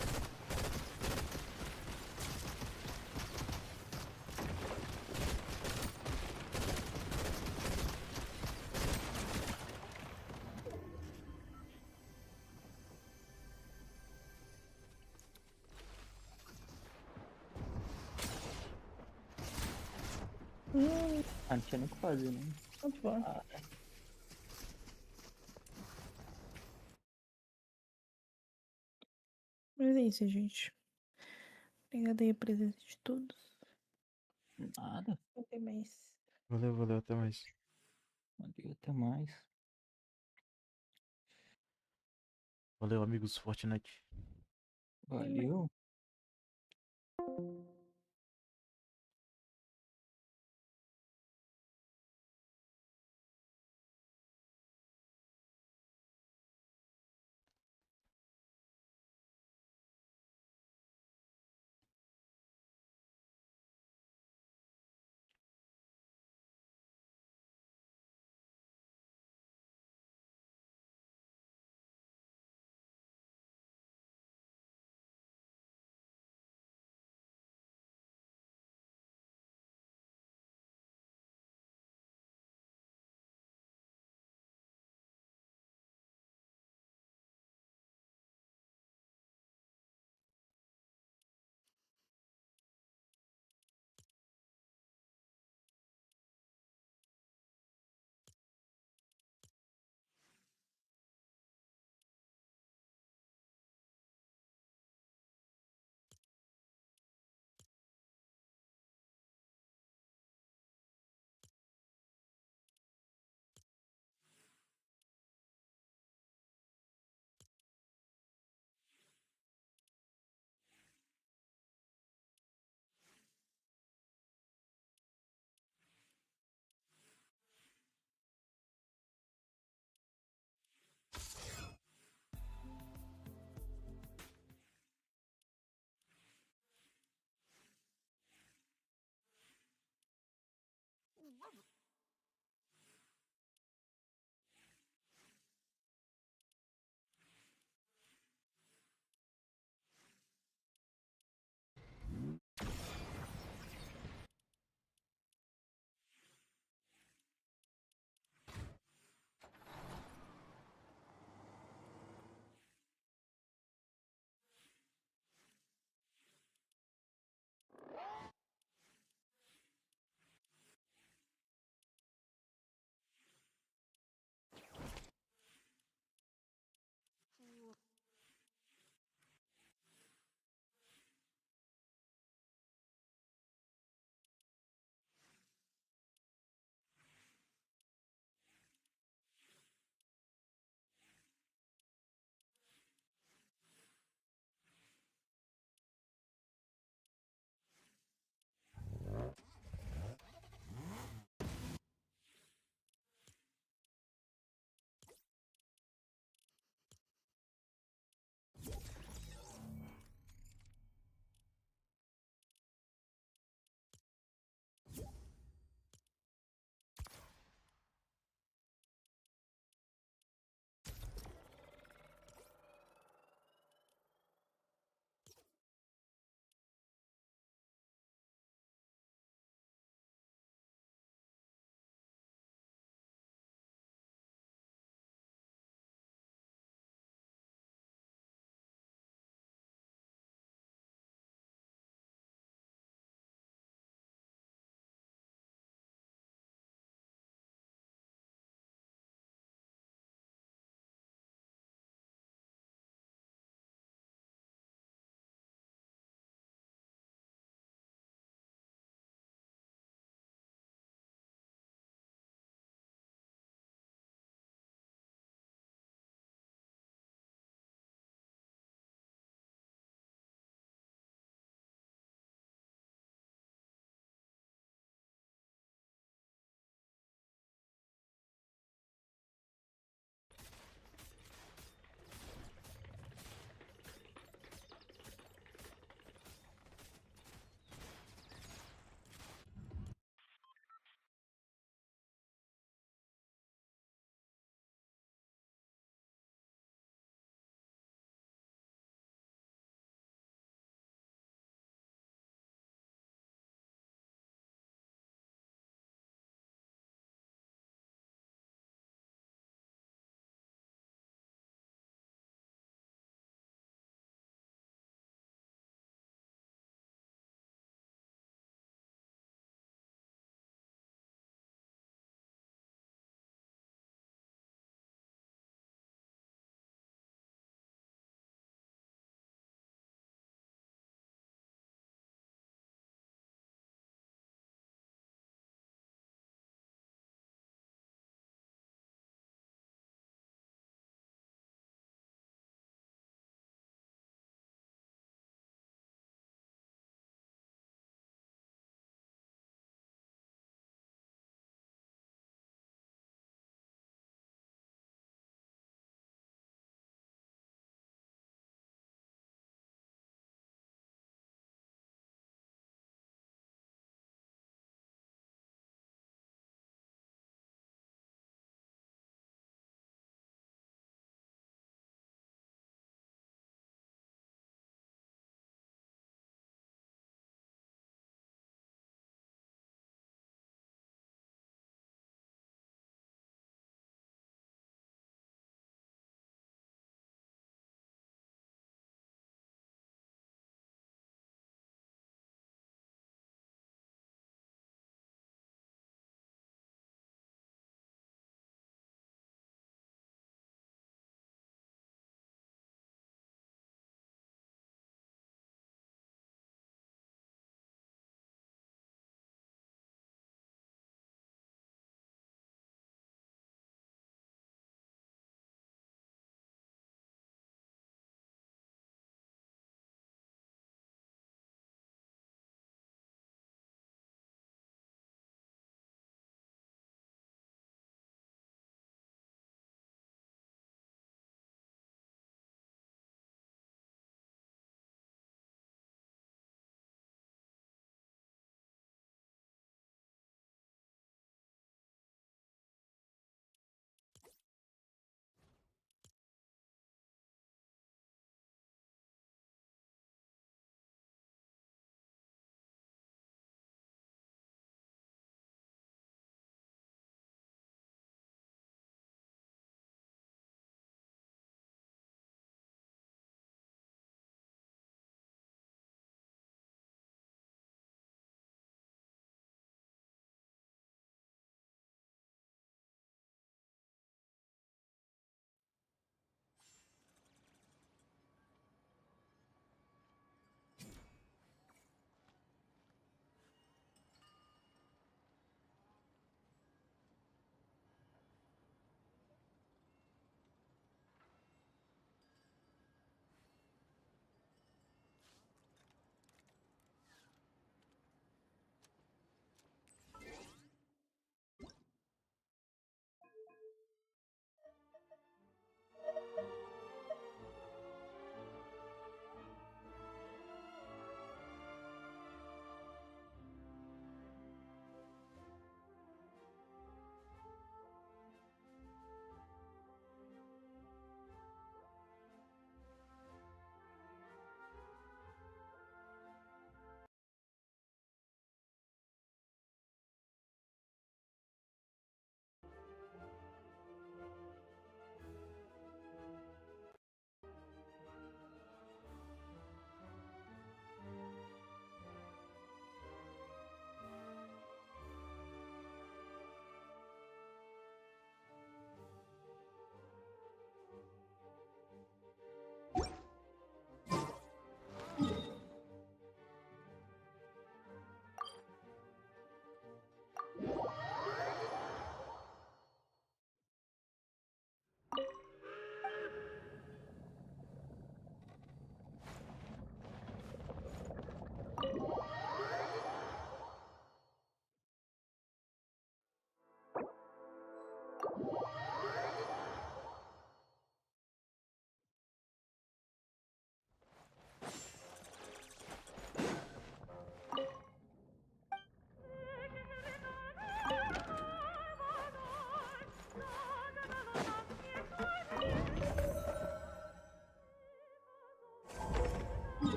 Ah, não tinha nem o que fazer, né? Tá bom. Mas é isso, gente. Obrigada aí a presença de todos. Nada. Até mais. Valeu, até mais. Valeu, até mais. Valeu, amigos Fortnite. Valeu.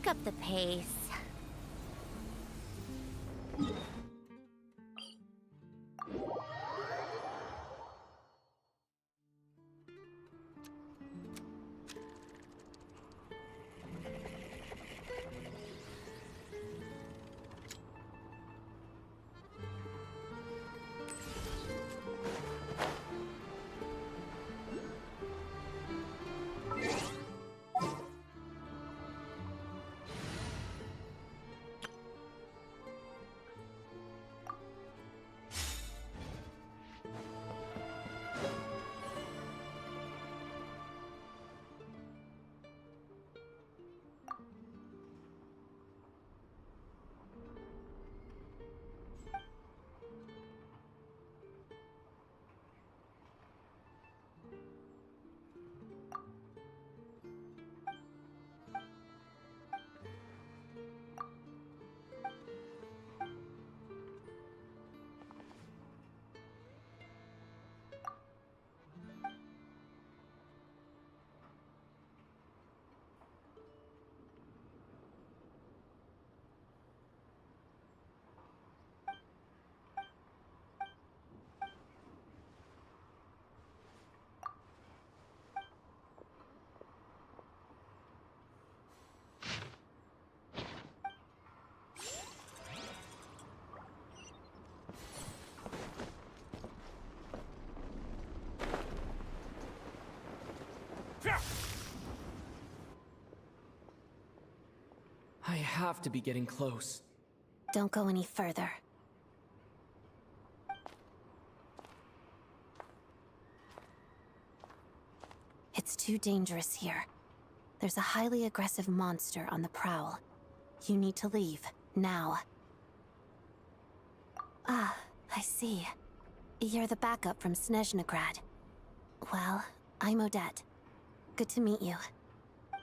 pick up the pace. I have to be getting close. Don't go any further. It's too dangerous here. There's a highly aggressive monster on the prowl. You need to leave, now. Ah, I see. You're the backup from Snezhnegrad. Well, I'm Odette. Good to meet you.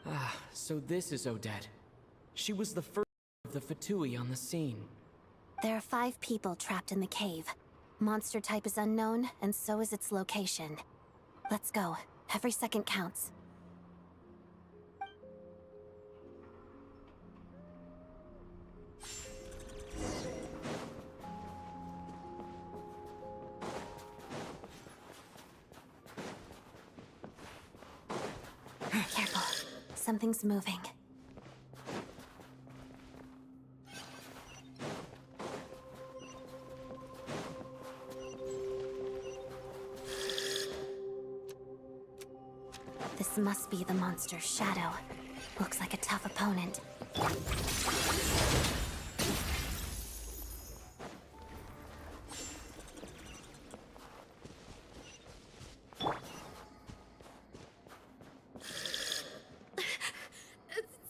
Ah, so this is Odette. She was the first of the Fatui on the scene. There are 5 people trapped in the cave. Monster type is unknown, and so is its location. Let's go. Every second counts. Careful. Something's moving. This must be the monster's shadow. Looks like a tough opponent.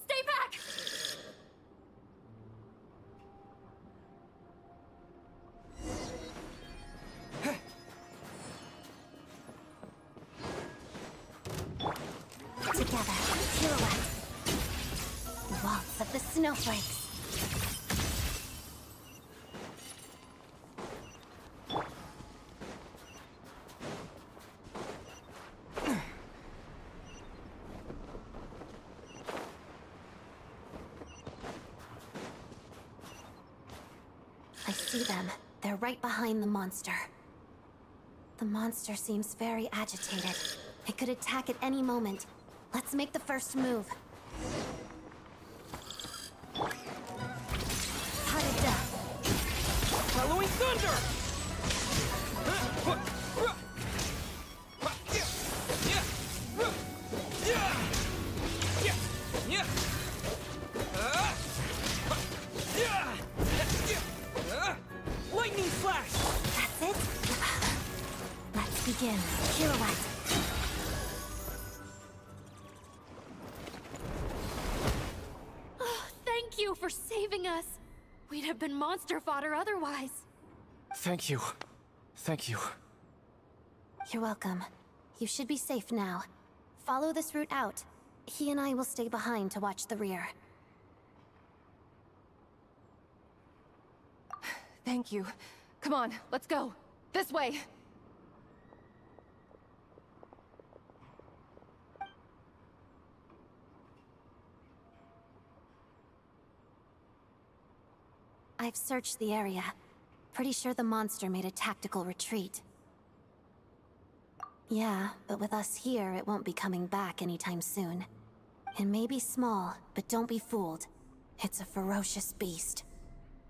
Stay back! Together, pirouette. Waltz of the snowflakes. I see them. They're right behind the monster. The monster seems very agitated. It could attack at any moment. Let's make the first move. Potted death. Halloween Thunder! Lightning Slash! That's it? Let's begin. Pirouette. Thank you for saving us. We'd have been monster fodder otherwise. Thank you. Thank you. You're welcome. You should be safe now. Follow this route out. He and I will stay behind to watch the rear. Thank you. Come on, let's go. This way. I've searched the area. Pretty sure the monster made a tactical retreat. Yeah, but with us here, it won't be coming back anytime soon. It may be small, but don't be fooled. It's a ferocious beast.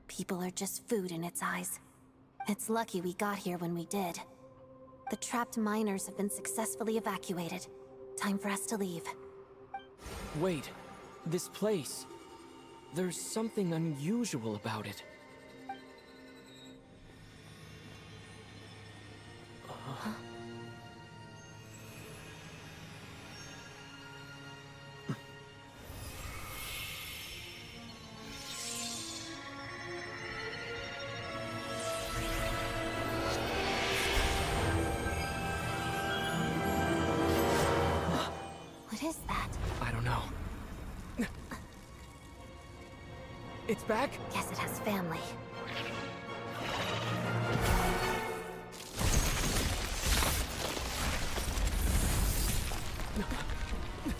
People are just food in its eyes. It's lucky we got here when we did. The trapped miners have been successfully evacuated. Time for us to leave. Wait, this place. There's something unusual about it. What is that? I don't know. It's back? Guess it has family.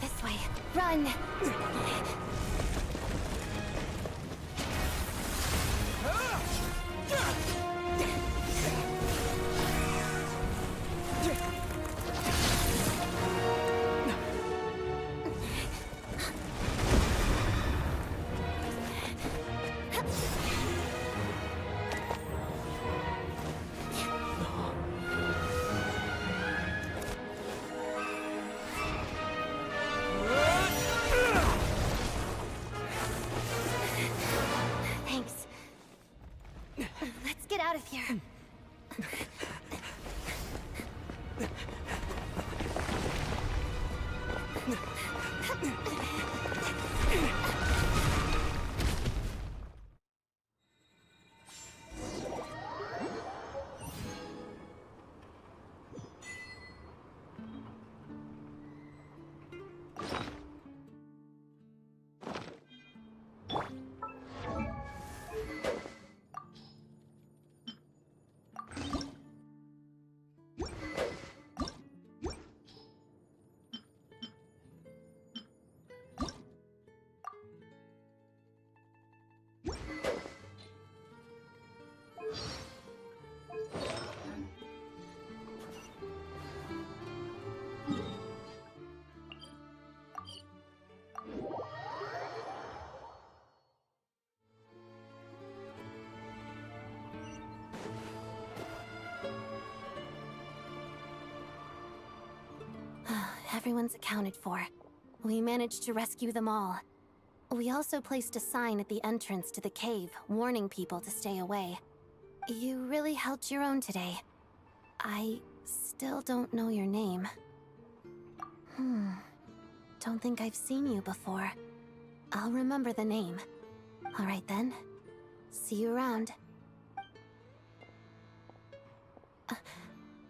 This way. Run! Thanks. Let's get out of here. Everyone's accounted for. We managed to rescue them all. We also placed a sign at the entrance to the cave, warning people to stay away. You really held your own today. I still don't know your name. Don't think I've seen you before. I'll remember the name. All right then. See you around.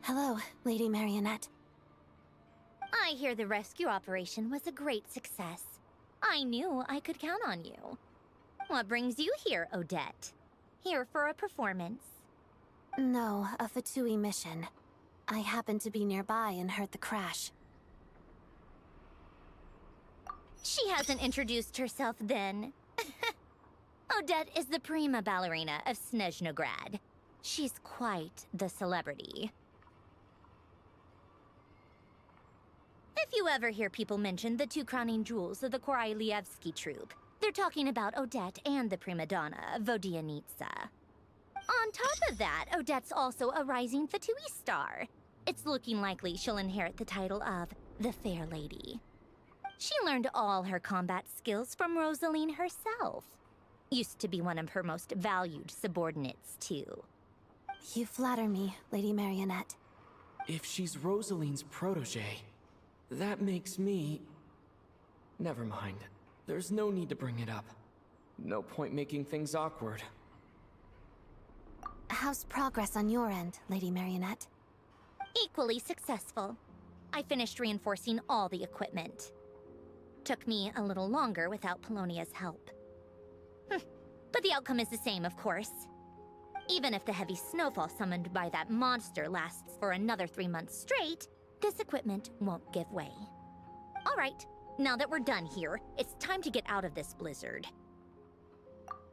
Hello, Lady Marionette. I hear the rescue operation was a great success. I knew I could count on you. What brings you here, Odette? Here for a performance? No, a Fatui mission. I happened to be nearby and heard the crash. She hasn't introduced herself then. Odette is the prima ballerina of Snezhnograd. She's quite the celebrity. If you ever hear people mention the two crowning jewels of the Korailievsky troupe, they're talking about Odette and the prima donna, Vodianitsa. On top of that, Odette's also a rising Fatui star. It's looking likely she'll inherit the title of the Fair Lady. She learned all her combat skills from Rosaline herself. Used to be one of her most valued subordinates, too. You flatter me, Lady Marionette. If she's Rosaline's protege, that makes me... Never mind. There's no need to bring it up. No point making things awkward. How's progress on your end, Lady Marionette? Equally successful. I finished reinforcing all the equipment. Took me a little longer without Polonia's help. But the outcome is the same, of course. Even if the heavy snowfall summoned by that monster lasts for another 3 months straight, this equipment won't give way. All right, now that we're done here, it's time to get out of this blizzard.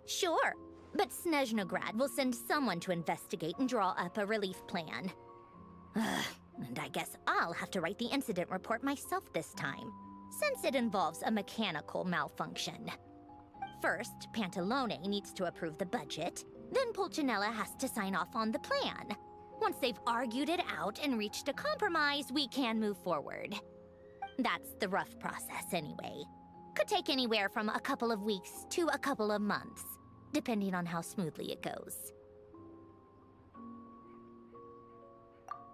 Sure, But Snezhnograd will send someone to investigate and draw up a relief plan. Ugh, and I guess I'll have to write the incident report myself this time, since it involves a mechanical malfunction. First, Pantalone needs to approve the budget, then Pulcinella has to sign off on the plan. Once they've argued it out and reached a compromise, we can move forward. That's the rough process anyway. Could take anywhere from a couple of weeks to a couple of months, depending on how smoothly it goes.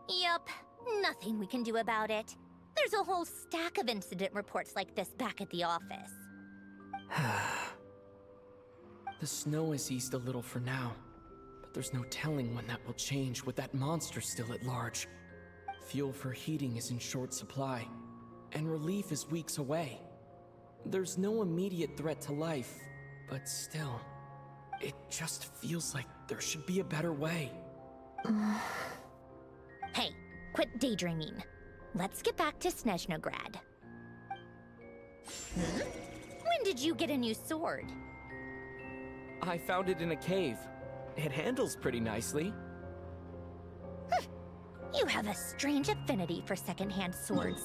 Yup, nothing we can do about it. There's a whole stack of incident reports like this back at the office. The snow has eased a little for now, but there's no telling when that will change with that monster still at large. Fuel for heating is in short supply, and relief is weeks away. There's no immediate threat to life, but still, it just feels like there should be a better way. Hey, quit daydreaming. Let's get back to Snezhnograd. When did you get a new sword? I found it in a cave. It handles pretty nicely. You have a strange affinity for secondhand swords.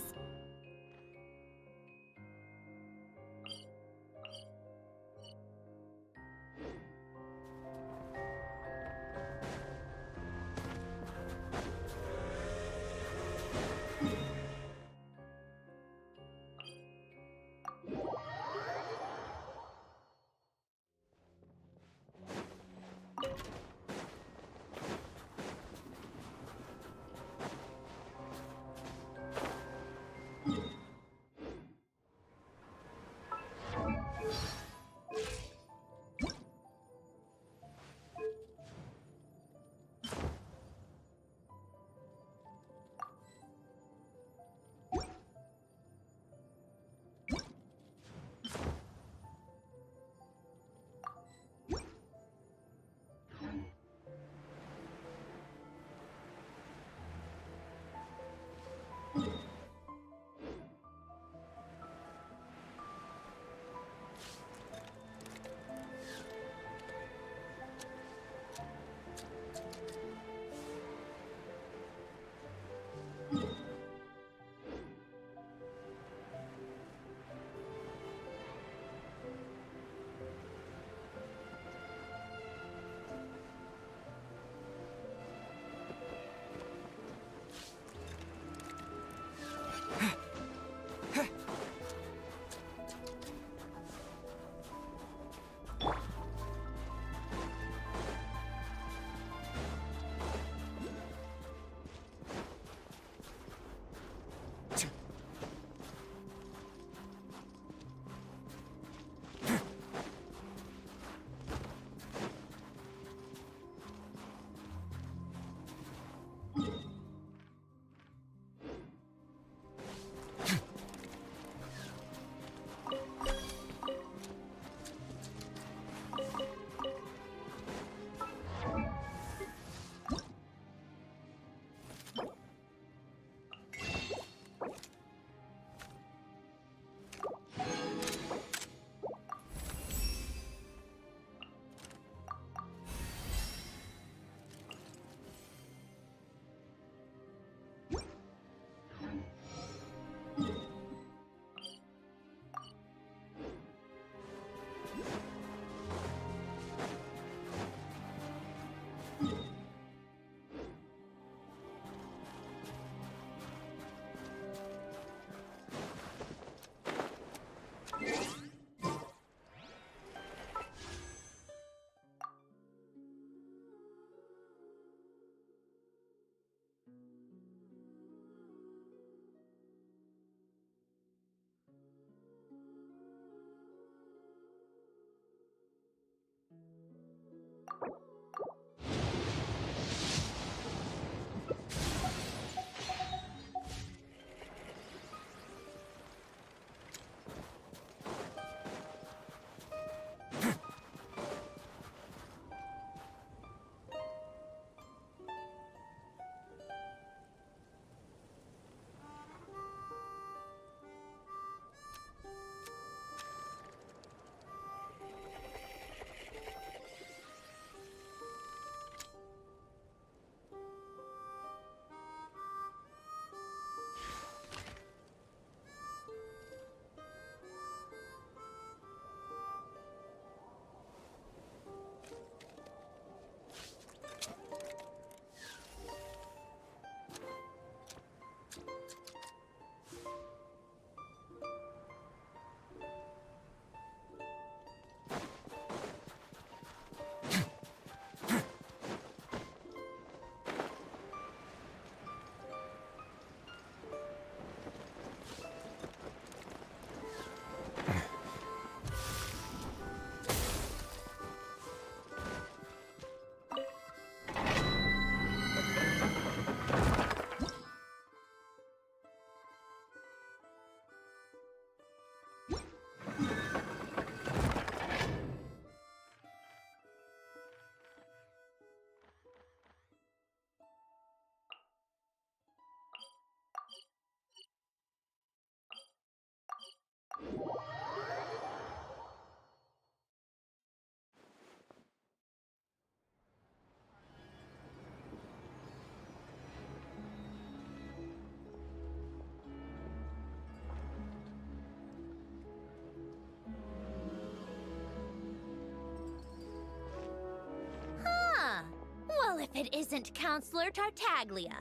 it isn't Counselor Tartaglia,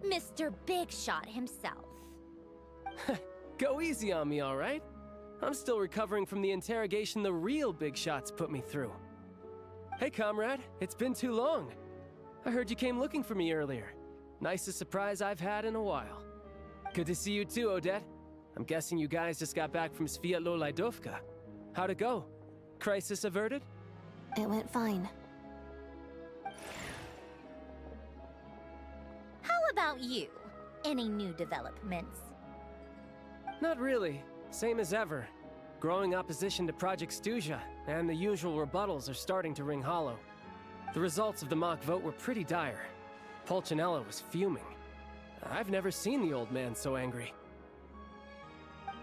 Mr. Big Shot himself. Go easy on me, all right? I'm still recovering from the interrogation the real Big Shots put me through. Hey, comrade, it's been too long. I heard you came looking for me earlier. Nicest surprise I've had in a while. Good to see you too, Odette. I'm guessing you guys just got back from Sviatlo-Lajdovka. How'd it go? Crisis averted? It went fine. How about you? Any new developments? Not really. Same as ever. Growing opposition to Project Stuja, and the usual rebuttals are starting to ring hollow. The results of the mock vote were pretty dire. Pulcinella was fuming. I've never seen the old man so angry.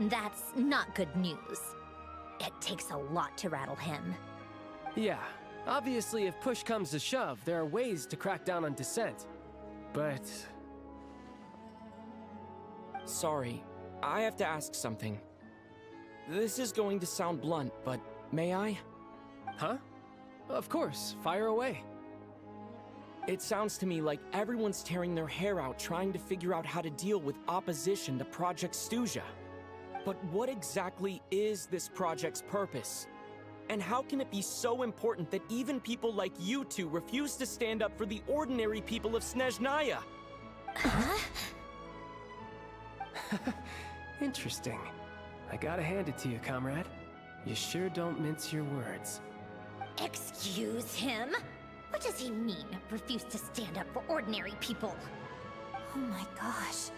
That's not good news. It takes a lot to rattle him. Yeah, obviously if push comes to shove, there are ways to crack down on dissent. But... Sorry, I have to ask something. This is going to sound blunt, but may I? Huh? Of course, fire away. It sounds to me like everyone's tearing their hair out trying to figure out how to deal with opposition to Project Stuja. But what exactly is this project's purpose? And how can it be so important that even people like you two refuse to stand up for the ordinary people of Snezhnaya? Interesting. I gotta hand it to you, comrade. You sure don't mince your words. Excuse him? What does he mean, refuse to stand up for ordinary people? Oh my gosh.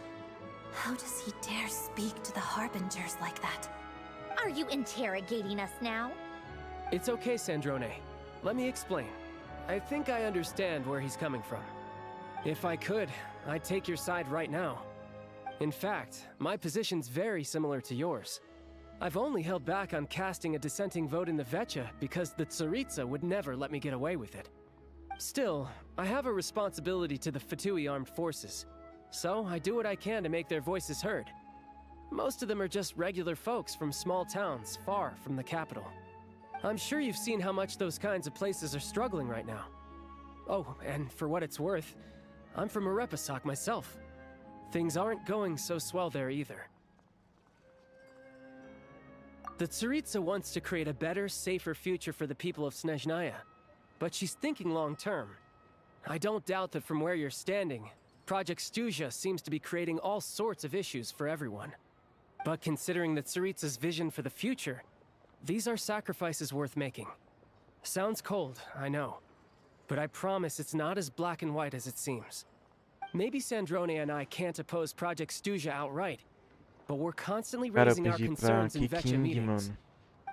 How does he dare speak to the Harbingers like that? Are you interrogating us now? It's okay, Sandrone. Let me explain. I think I understand where he's coming from. If I could, I'd take your side right now. In fact, my position's very similar to yours. I've only held back on casting a dissenting vote in the Vecha because the Tsaritsa would never let me get away with it. Still, I have a responsibility to the Fatui armed forces, so I do what I can to make their voices heard. Most of them are just regular folks from small towns far from the capital. I'm sure you've seen how much those kinds of places are struggling right now. Oh, and for what it's worth, I'm from Arepasak myself. Things aren't going so swell there either. The Tsaritsa wants to create a better, safer future for the people of Snezhnaya, but she's thinking long-term. I don't doubt that from where you're standing, Project Stuja seems to be creating all sorts of issues for everyone. But considering the Tsaritsa's vision for the future, these are sacrifices worth making. Sounds cold, I know, but I promise it's not as black and white as it seems. Maybe Sandrone and I can't oppose Project Stuja outright, but we're constantly raising our concerns in Vecha meetings.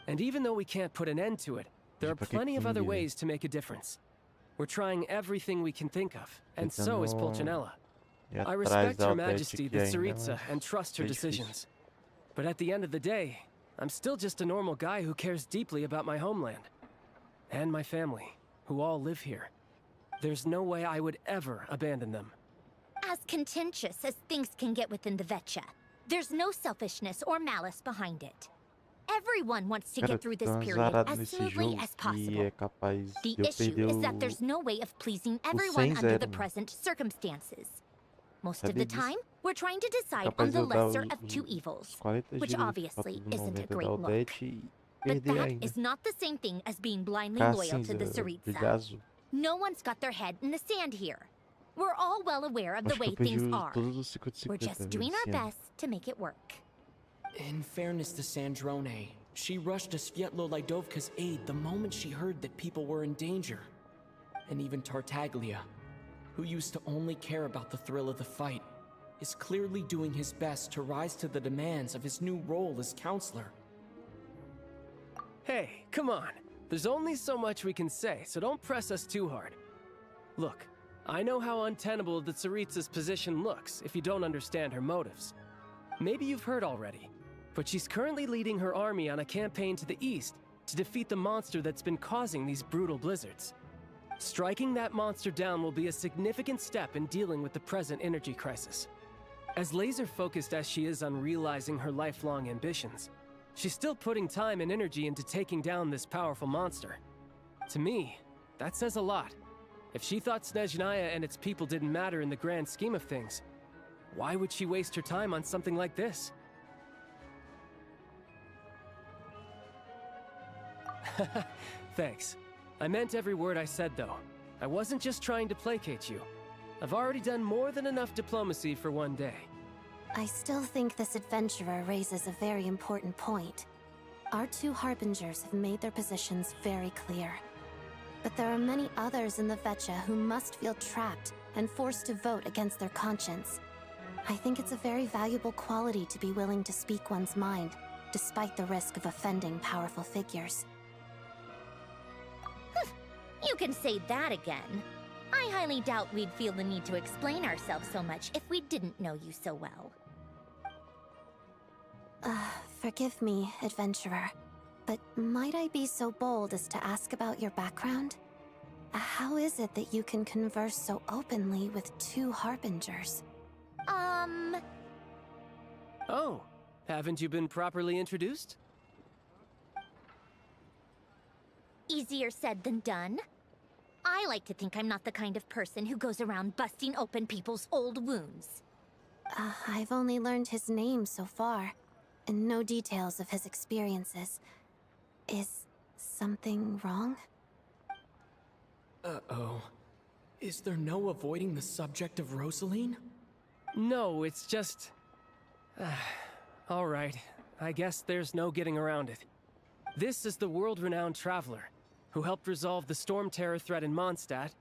And even though we can't put an end to it, there are plenty of other ways to make a difference. We're trying everything we can think of, and so is Pulcinella. I respect Her Majesty, the Tsaritsa, and trust her decisions. But at the end of the day, I'm still just a normal guy who cares deeply about my homeland. And my family, who all live here. There's no way I would ever abandon them. As contentious as things can get within the Vecha, there's no selfishness or malice behind it. Everyone wants to get through this period as smoothly as possible. The issue is that there's no way of pleasing everyone under the present circumstances. Most of the time, we're trying to decide on the lesser of two evils, which obviously isn't a great look. But that is not the same thing as being blindly loyal to the Tsaritsa. No one's got their head in the sand here. We're all well aware of the way things are. We're just doing our best to make it work. In fairness to Sandrone, she rushed to Sviatlo-Lajdovka's aid the moment she heard that people were in danger. And even Tartaglia, who used to only care about the thrill of the fight, is clearly doing his best to rise to the demands of his new role as counselor. Hey, come on. There's only so much we can say, so don't press us too hard. Look, I know how untenable the Tsaritsa's position looks if you don't understand her motives. Maybe you've heard already, but she's currently leading her army on a campaign to the east to defeat the monster that's been causing these brutal blizzards. Striking that monster down will be a significant step in dealing with the present energy crisis. As laser-focused as she is on realizing her lifelong ambitions, she's still putting time and energy into taking down this powerful monster. To me, that says a lot. If she thought Snezhnaya and its people didn't matter in the grand scheme of things, why would she waste her time on something like this? Thanks. I meant every word I said, though. I wasn't just trying to placate you. I've already done more than enough diplomacy for one day. I still think this adventurer raises a very important point. Our two harbingers have made their positions very clear. But there are many others in the Vetcha who must feel trapped and forced to vote against their conscience. I think it's a very valuable quality to be willing to speak one's mind, despite the risk of offending powerful figures. You can say that again. I highly doubt we'd feel the need to explain ourselves so much if we didn't know you so well. Forgive me, adventurer, but might I be so bold as to ask about your background? How is it that you can converse so openly with two harbingers? Oh, haven't you been properly introduced? Easier said than done. I like to think I'm not the kind of person who goes around busting open people's old wounds. I've only learned his name so far, and no details of his experiences. Is something wrong? Uh-oh. Is there no avoiding the subject of Rosaline? No, it's just... all right. I guess there's no getting around it. This is the world-renowned traveler, who helped resolve the storm terror threat in Mondstadt,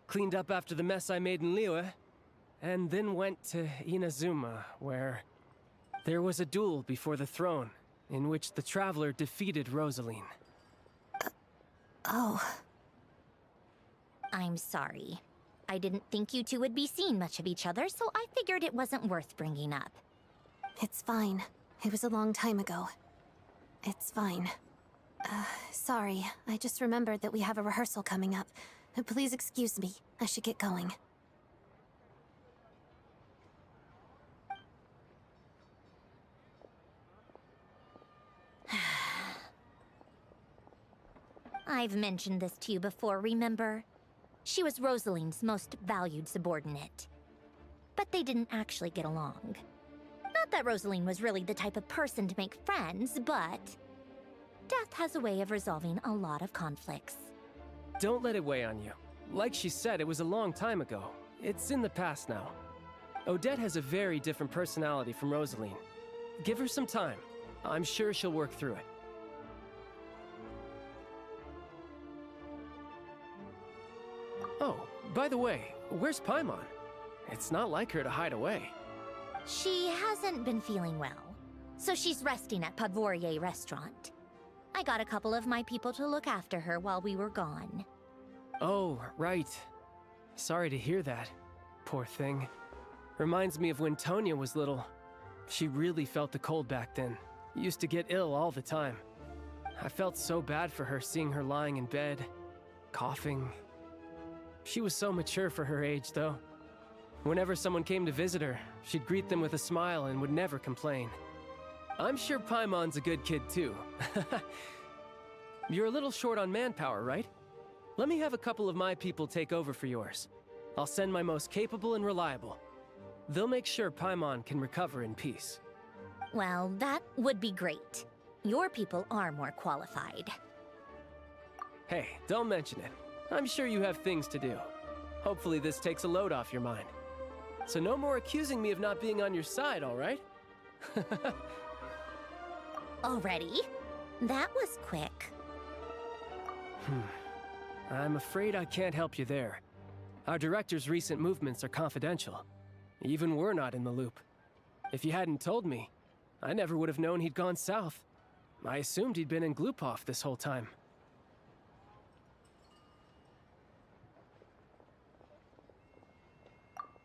cleaned up after the mess I made in Liyue, and then went to Inazuma, where there was a duel before the throne, in which the traveler defeated Rosaline. Oh. I'm sorry. I didn't think you two would be seeing much of each other, so I figured it wasn't worth bringing up. It's fine. It was a long time ago. It's fine. Sorry. I just remembered that we have a rehearsal coming up. Please excuse me. I should get going. I've mentioned this to you before, remember? She was Rosaline's most valued subordinate. But they didn't actually get along. Not that Rosaline was really the type of person to make friends, but death has a way of resolving a lot of conflicts. Don't let it weigh on you. Like she said, it was a long time ago. It's in the past now. Odette has a very different personality from Rosaline. Give her some time. I'm sure she'll work through it. Oh, by the way, where's Paimon? It's not like her to hide away. She hasn't been feeling well, so she's resting at Podvorier restaurant. I got a couple of my people to look after her while we were gone. Oh, right. Sorry to hear that. Poor thing. Reminds me of when Tonya was little. She really felt the cold back then. Used to get ill all the time. I felt so bad for her seeing her lying in bed, coughing. She was so mature for her age, though. Whenever someone came to visit her, she'd greet them with a smile and would never complain. I'm sure Paimon's a good kid, too. You're a little short on manpower, right? Let me have a couple of my people take over for yours. I'll send my most capable and reliable. They'll make sure Paimon can recover in peace. Well, that would be great. Your people are more qualified. Hey, don't mention it. I'm sure you have things to do. Hopefully this takes a load off your mind. So no more accusing me of not being on your side, all right? Already? That was quick. I'm afraid I can't help you there. Our director's recent movements are confidential. Even we're not in the loop. If you hadn't told me, I never would have known he'd gone south. I assumed he'd been in Glupov this whole time.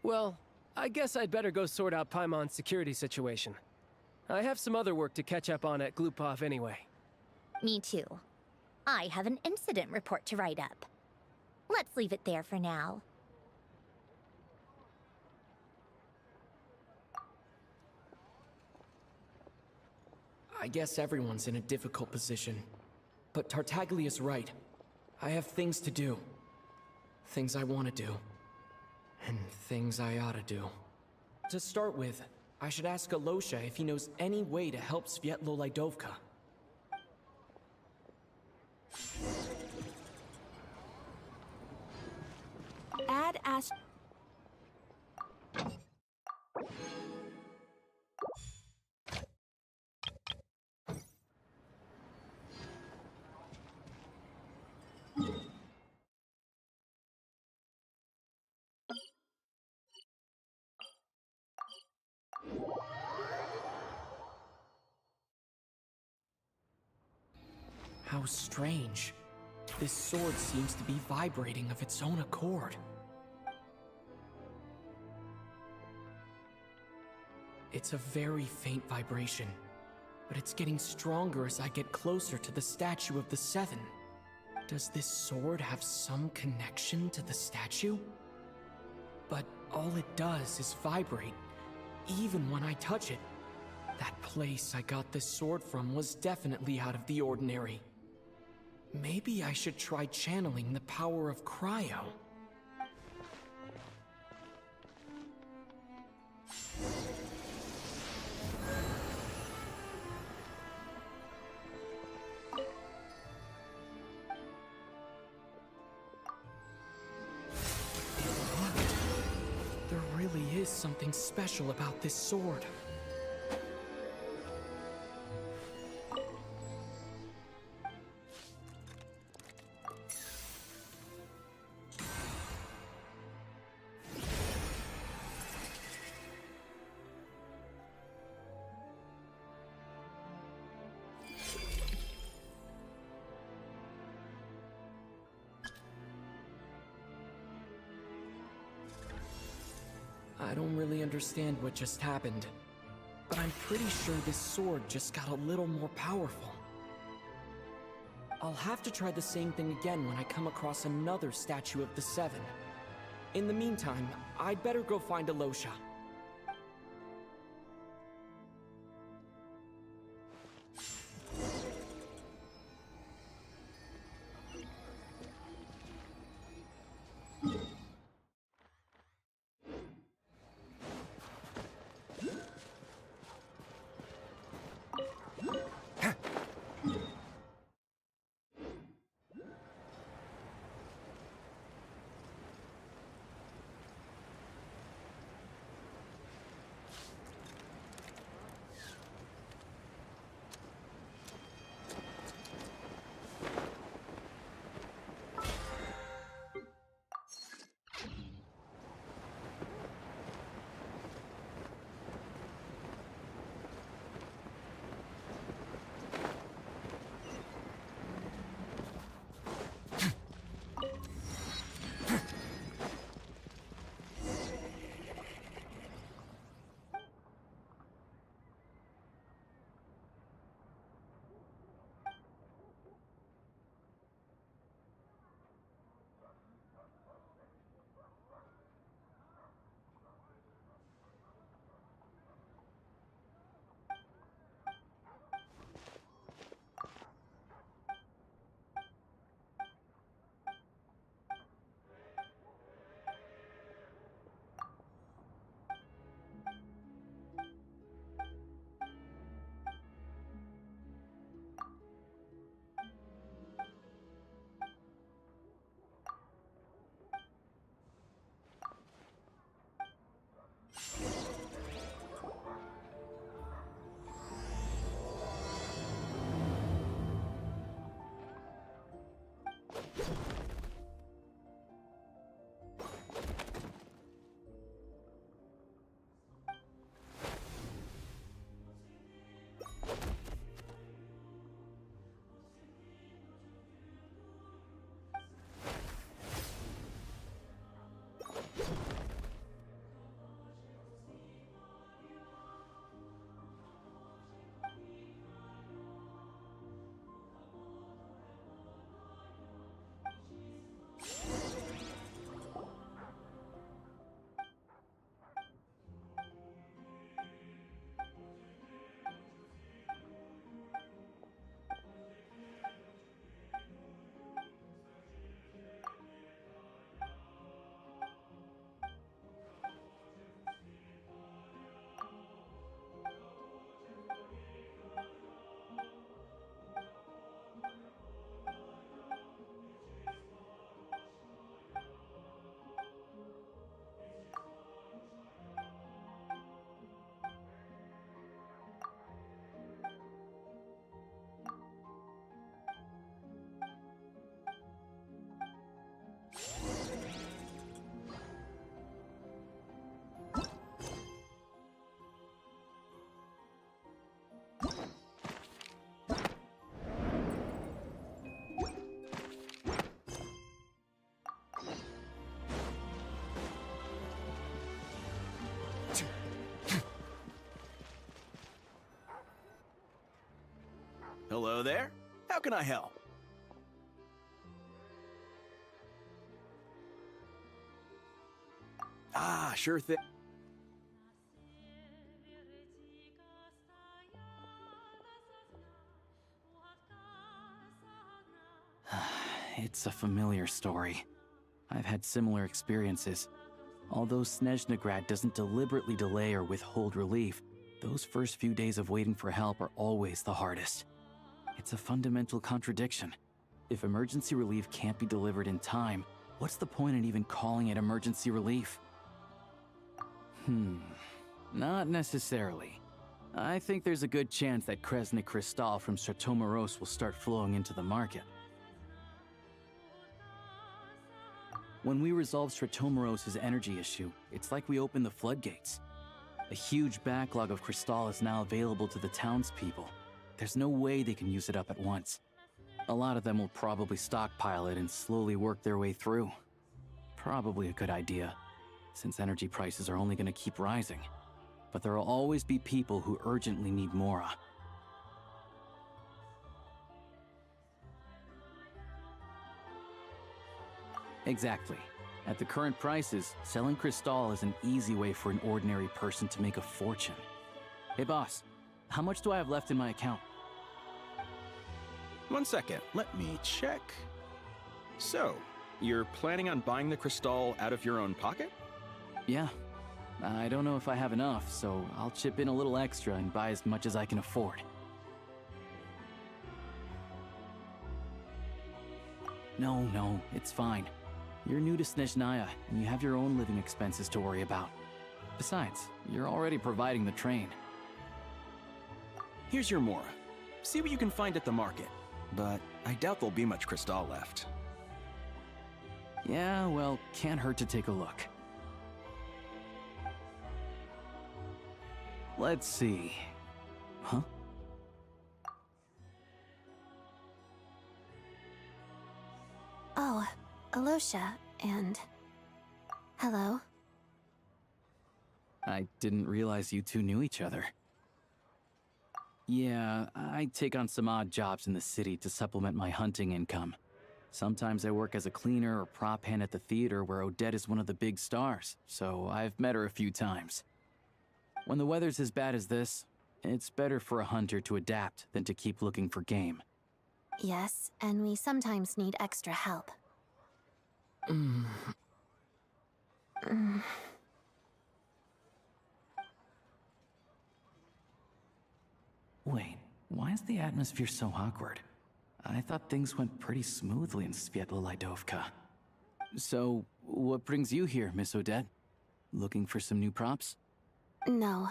Well, I guess I'd better go sort out Paimon's security situation. I have some other work to catch up on at Glupov anyway. Me too. I have an incident report to write up. Let's leave it there for now. I guess everyone's in a difficult position. But Tartaglia's right. I have things to do. things I want to do, and things I ought to do. To start with, I should ask Alosha if he knows any way to help Svietlo Lydovka. Add Ash. How strange. This sword seems to be vibrating of its own accord. It's a very faint vibration, but it's getting stronger as I get closer to the statue of the Seven. Does this sword have some connection to the statue? But all it does is vibrate, even when I touch it. That place I got this sword from was definitely out of the ordinary. Maybe I should try channeling the power of cryo. There really is something special about this sword. I don't really understand what just happened, but I'm pretty sure this sword just got a little more powerful. I'll have to try the same thing again when I come across another statue of the Seven. In the meantime, I'd better go find Alosha. Hello there. How can I help? Ah, sure thing. It's a familiar story. I've had similar experiences. Although Snezhnegrad doesn't deliberately delay or withhold relief, those first few days of waiting for help are always the hardest. It's a fundamental contradiction. If emergency relief can't be delivered in time, what's the point in even calling it emergency relief? Not necessarily. I think there's a good chance that Kresny Crystal from Stratomoros will start flowing into the market. When we resolve Stratomoros' energy issue, it's like we open the floodgates. A huge backlog of crystal is now available to the townspeople. There's no way they can use it up at once. A lot of them will probably stockpile it and slowly work their way through. Probably a good idea, since energy prices are only going to keep rising. But there will always be people who urgently need Mora. Exactly. At the current prices, selling crystal is an easy way for an ordinary person to make a fortune. Hey boss, how much do I have left in my account? 1 second, let me check. So, you're planning on buying the crystal out of your own pocket? Yeah. I don't know if I have enough, so I'll chip in a little extra and buy as much as I can afford. No, it's fine. You're new to Snezhnaya, and you have your own living expenses to worry about. Besides, you're already providing the train. Here's your Mora. See what you can find at the market. But I doubt there'll be much crystal left. Yeah, well, can't hurt to take a look. Let's see. Huh? Oh, Alosha, and... Hello? I didn't realize you two knew each other. Yeah, I take on some odd jobs in the city to supplement my hunting income. Sometimes I work as a cleaner or prop hand at the theater where Odette is one of the big stars, so I've met her a few times. When the weather's as bad as this, it's better for a hunter to adapt than to keep looking for game. Yes, and we sometimes need extra help. Wait, why is the atmosphere so awkward? I thought things went pretty smoothly in Sviatlo-Lidovka. So, what brings you here, Miss Odette? Looking for some new props? No.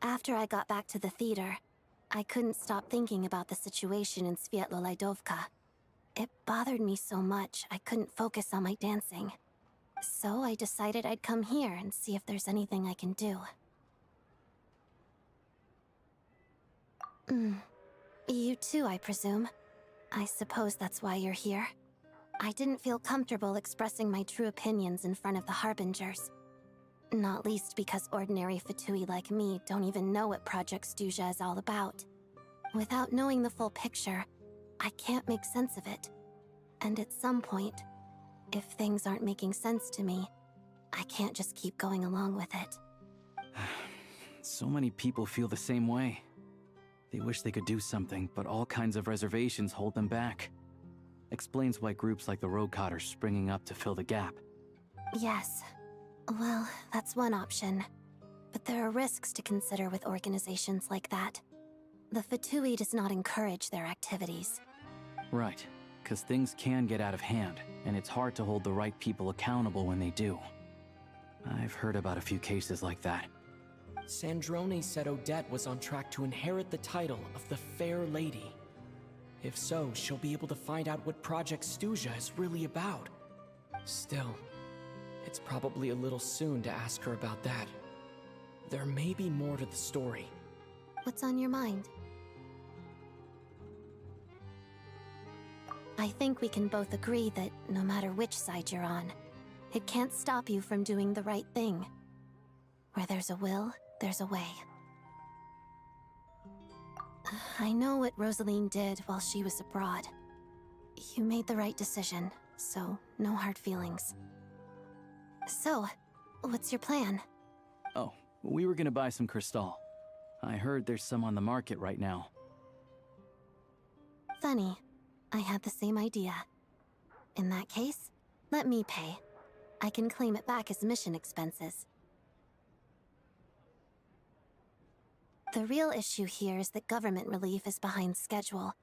After I got back to the theater, I couldn't stop thinking about the situation in Sviatlo-Lidovka. It bothered me so much, I couldn't focus on my dancing. So I decided I'd come here and see if there's anything I can do. You too, I presume. I suppose that's why you're here. I didn't feel comfortable expressing my true opinions in front of the Harbingers. Not least because ordinary Fatui like me don't even know what Project Stuja is all about. Without knowing the full picture, I can't make sense of it. And at some point, if things aren't making sense to me, I can't just keep going along with it. So many people feel the same way. They wish they could do something, but all kinds of reservations hold them back. Explains why groups like the Rokot are springing up to fill the gap. Yes. Well, that's one option. But there are risks to consider with organizations like that. The Fatui does not encourage their activities. Right, because things can get out of hand, and it's hard to hold the right people accountable when they do. I've heard about a few cases like that. Sandrone said Odette was on track to inherit the title of the Fair Lady. If so, she'll be able to find out what Project Stuja is really about. Still, it's probably a little soon to ask her about that. There may be more to the story. What's on your mind? I think we can both agree that no matter which side you're on, it can't stop you from doing the right thing. Where there's a will, there's a way. I know what Rosaline did while she was abroad. You made the right decision, so no hard feelings. So, what's your plan? Oh, we were gonna buy some crystal. I heard there's some on the market right now. Funny. I had the same idea. In that case, let me pay. I can claim it back as mission expenses. The real issue here is that government relief is behind schedule.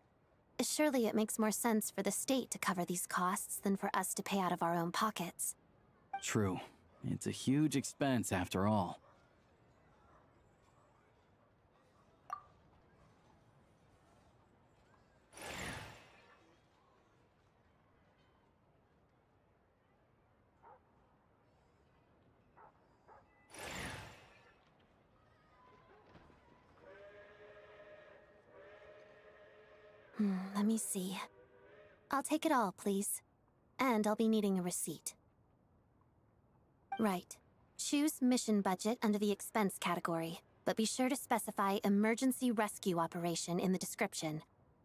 Surely it makes more sense for the state to cover these costs than for us to pay out of our own pockets. True. It's a huge expense after all. Let me see. I'll take it all, please. And I'll be needing a receipt. Right. Choose mission budget under the expense category, but be sure to specify emergency rescue operation in the description.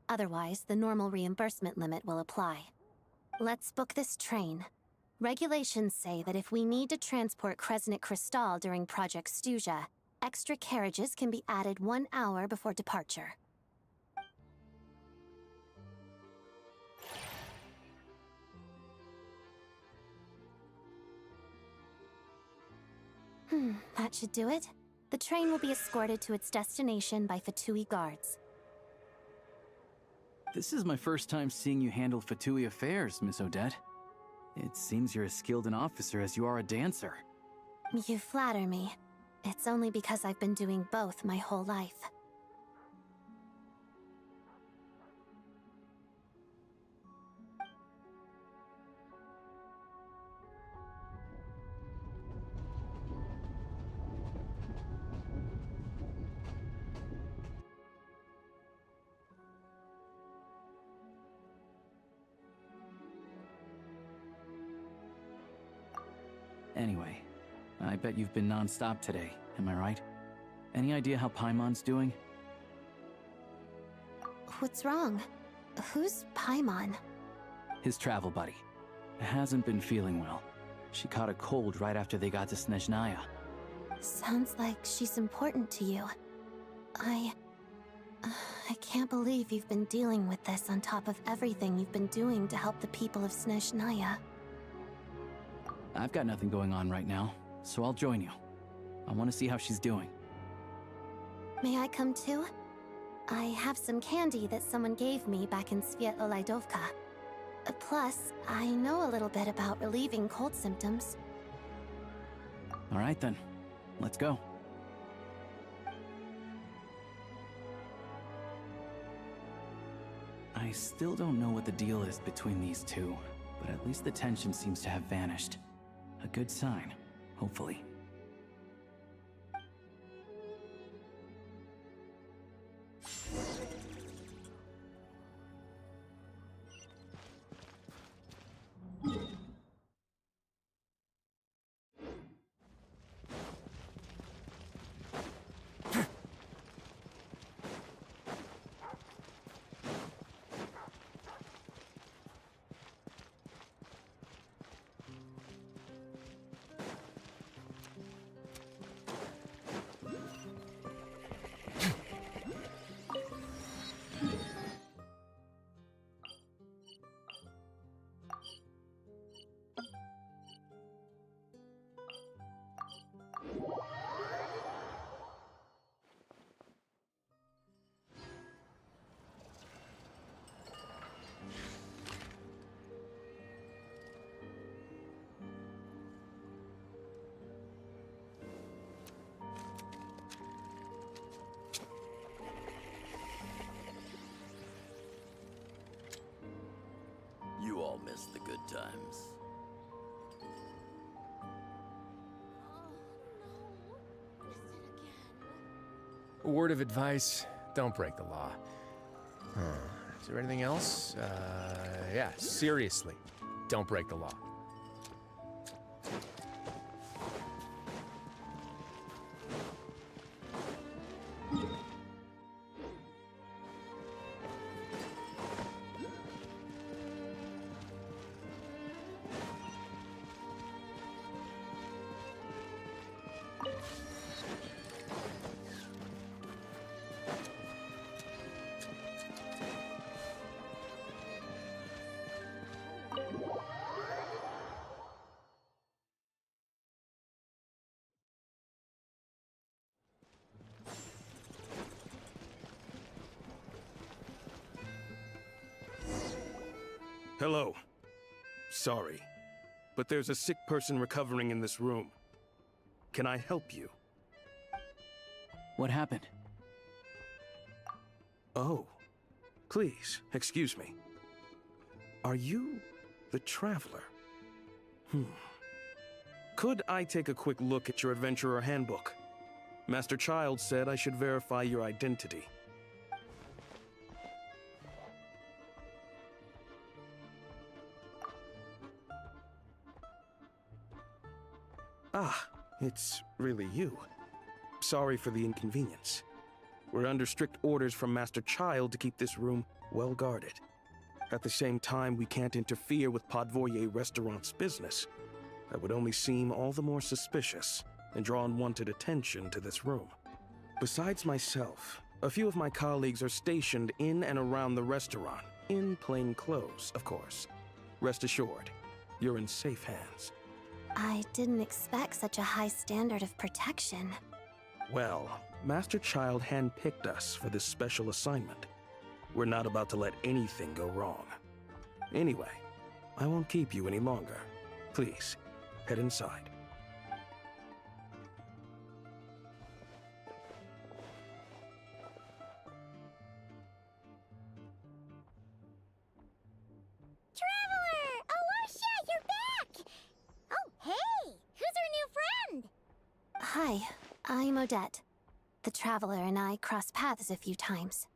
Otherwise, the normal reimbursement limit will apply. Let's book this train. Regulations say that if we need to transport Kresnik Crystal during Project Stuja, extra carriages can be added 1 hour before departure. That should do it. The train will be escorted to its destination by Fatui guards. This is my first time seeing you handle Fatui affairs, Miss Odette. It seems you're as skilled an officer as you are a dancer. You flatter me. It's only because I've been doing both my whole life. Anyway, I bet you've been non-stop today, am I right? Any idea how Paimon's doing? What's wrong? Who's Paimon? His travel buddy. Hasn't been feeling well. She caught a cold right after they got to Snezhnaya. Sounds like she's important to you. I can't believe you've been dealing with this on top of everything you've been doing to help the people of Snezhnaya. I've got nothing going on right now, so I'll join you. I want to see how she's doing. May I come too? I have some candy that someone gave me back in Svietlo-Lidovka. Plus, I know a little bit about relieving cold symptoms. All right then, let's go. I still don't know what the deal is between these two, but at least the tension seems to have vanished. A good sign, hopefully. You all miss the good times. A word of advice, don't break the law. Is there anything else? Yeah, seriously, don't break the law. Hello. Sorry, but there's a sick person recovering in this room. Can I help you? What happened? Oh. Please, excuse me. Are you the Traveler? Could I take a quick look at your Adventurer Handbook? Master Child said I should verify your identity. Ah, it's really you. Sorry for the inconvenience. We're under strict orders from Master Child to keep this room well guarded. At the same time, we can't interfere with Podvoye Restaurant's business. That would only seem all the more suspicious and draw unwanted attention to this room. Besides myself, a few of my colleagues are stationed in and around the restaurant, in plain clothes, of course. Rest assured, you're in safe hands. I didn't expect such a high standard of protection. Well, Master Child handpicked us for this special assignment. We're not about to let anything go wrong. Anyway, I won't keep you any longer. Please, head inside. Traveler! Alasha, you're back! Oh, hey! Who's our new friend? Hi, I'm Odette. The Traveler and I crossed paths a few times.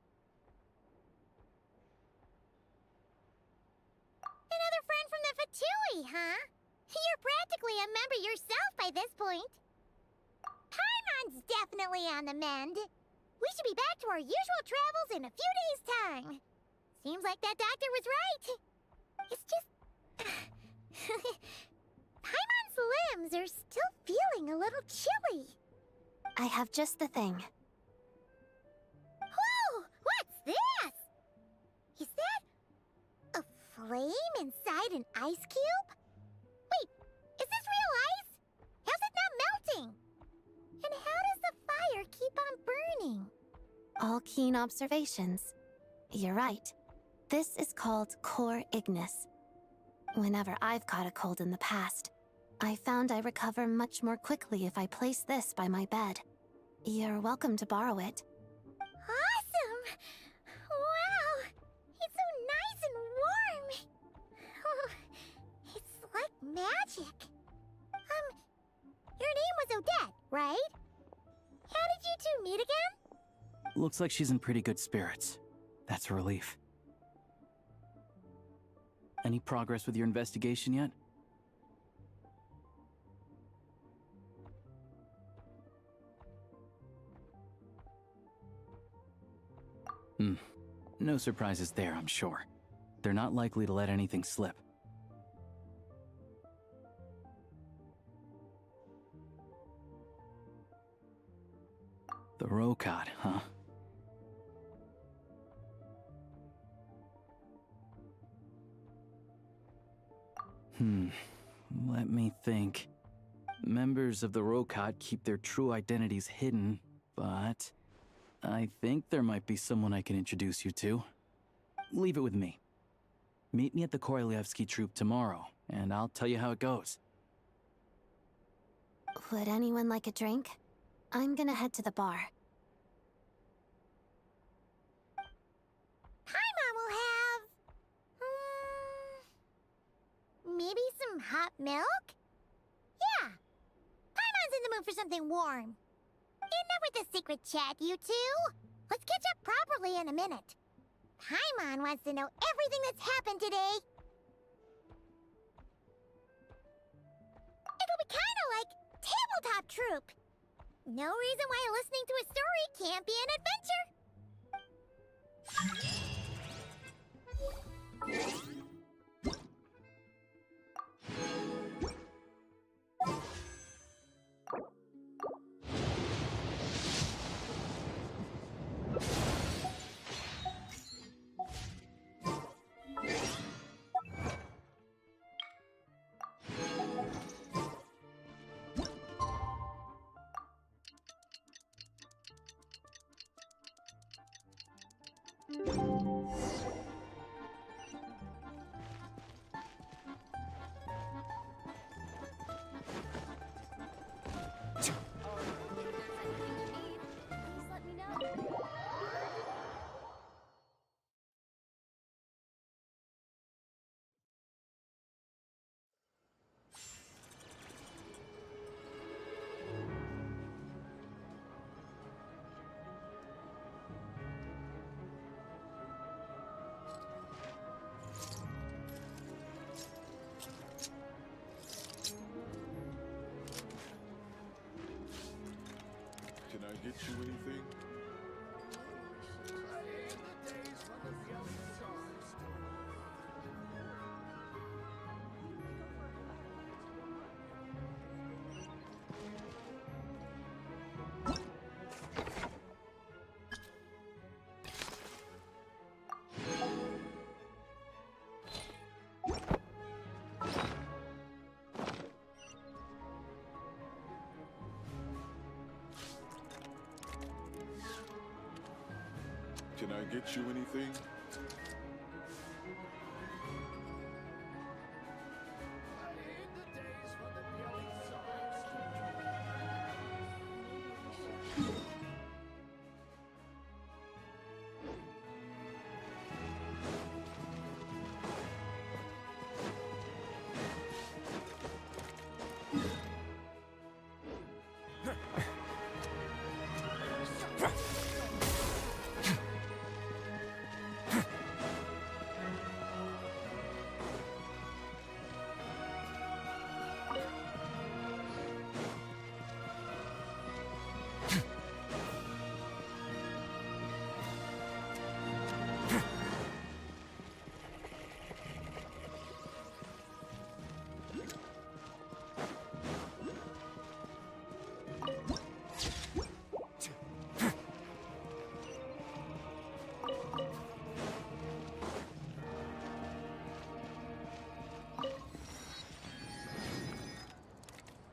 Another friend from the Fatui, huh? You're practically a member yourself by this point. Paimon's definitely on the mend. We should be back to our usual travels in a few days' time. Seems like that doctor was right. It's just... Paimon's limbs are still feeling a little chilly. I have just the thing. Whoa! What's this? Is that a flame inside an ice cube? Wait, is this real ice? How's it not melting? And how does the fire keep on burning? All keen observations. You're right. This is called core ignis. Whenever I've caught a cold in the past, I found I recover much more quickly if I place this by my bed. You're welcome to borrow it. Awesome! Wow! It's so nice and warm! Oh, it's like magic. Your name was Odette, right? How did you two meet again? Looks like she's in pretty good spirits. That's a relief. Any progress with your investigation yet? No surprises there, I'm sure. They're not likely to let anything slip. The Rokad, huh? Let me think. Members of the Rokad keep their true identities hidden, but I think there might be someone I can introduce you to. Leave it with me. Meet me at the Korolyevsky Troop tomorrow, and I'll tell you how it goes. Would anyone like a drink? I'm gonna head to the bar. Paimon will have... maybe some hot milk? Yeah. Paimon's in the mood for something warm. Enough with the secret chat, you two. Let's catch up properly in a minute. Paimon wants to know everything that's happened today. It'll be kind of like tabletop troop. No reason why listening to a story can't be an adventure. get you anything? Can I get you anything?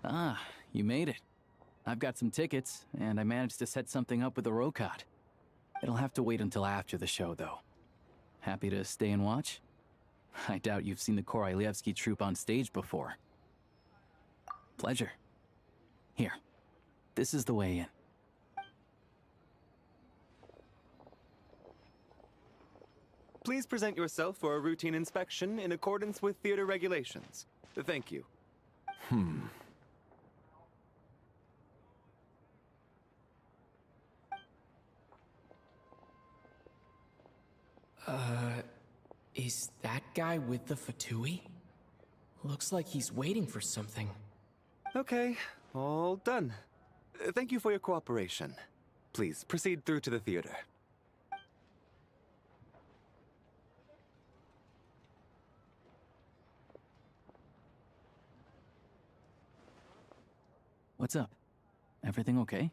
Ah, you made it. I've got some tickets, and I managed to set something up with the Rokot. It'll have to wait until after the show, though. Happy to stay and watch? I doubt you've seen the Korolyevsky troupe on stage before. Pleasure. Here, this is the way in. Please present yourself for a routine inspection in accordance with theater regulations. Thank you. Is that guy with the Fatui? Looks like he's waiting for something. Okay, all done. Thank you for your cooperation. Please proceed through to the theater. What's up? Everything okay?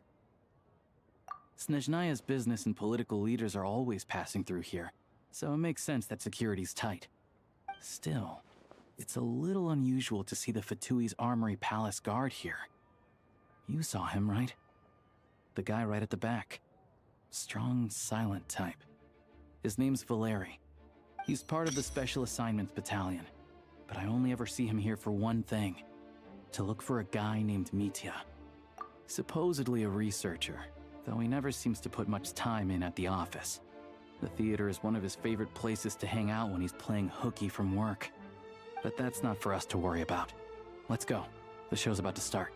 Snezhnaya's business and political leaders are always passing through here, so it makes sense that security's tight. Still, it's a little unusual to see the Fatui's Armory Palace guard here. You saw him, right? The guy right at the back. Strong, silent type. His name's Valeri. He's part of the Special Assignments Battalion, but I only ever see him here for one thing. To look for a guy named Mitya. Supposedly a researcher, though he never seems to put much time in at the office. The theater is one of his favorite places to hang out when he's playing hooky from work. But that's not for us to worry about. Let's go. The show's about to start.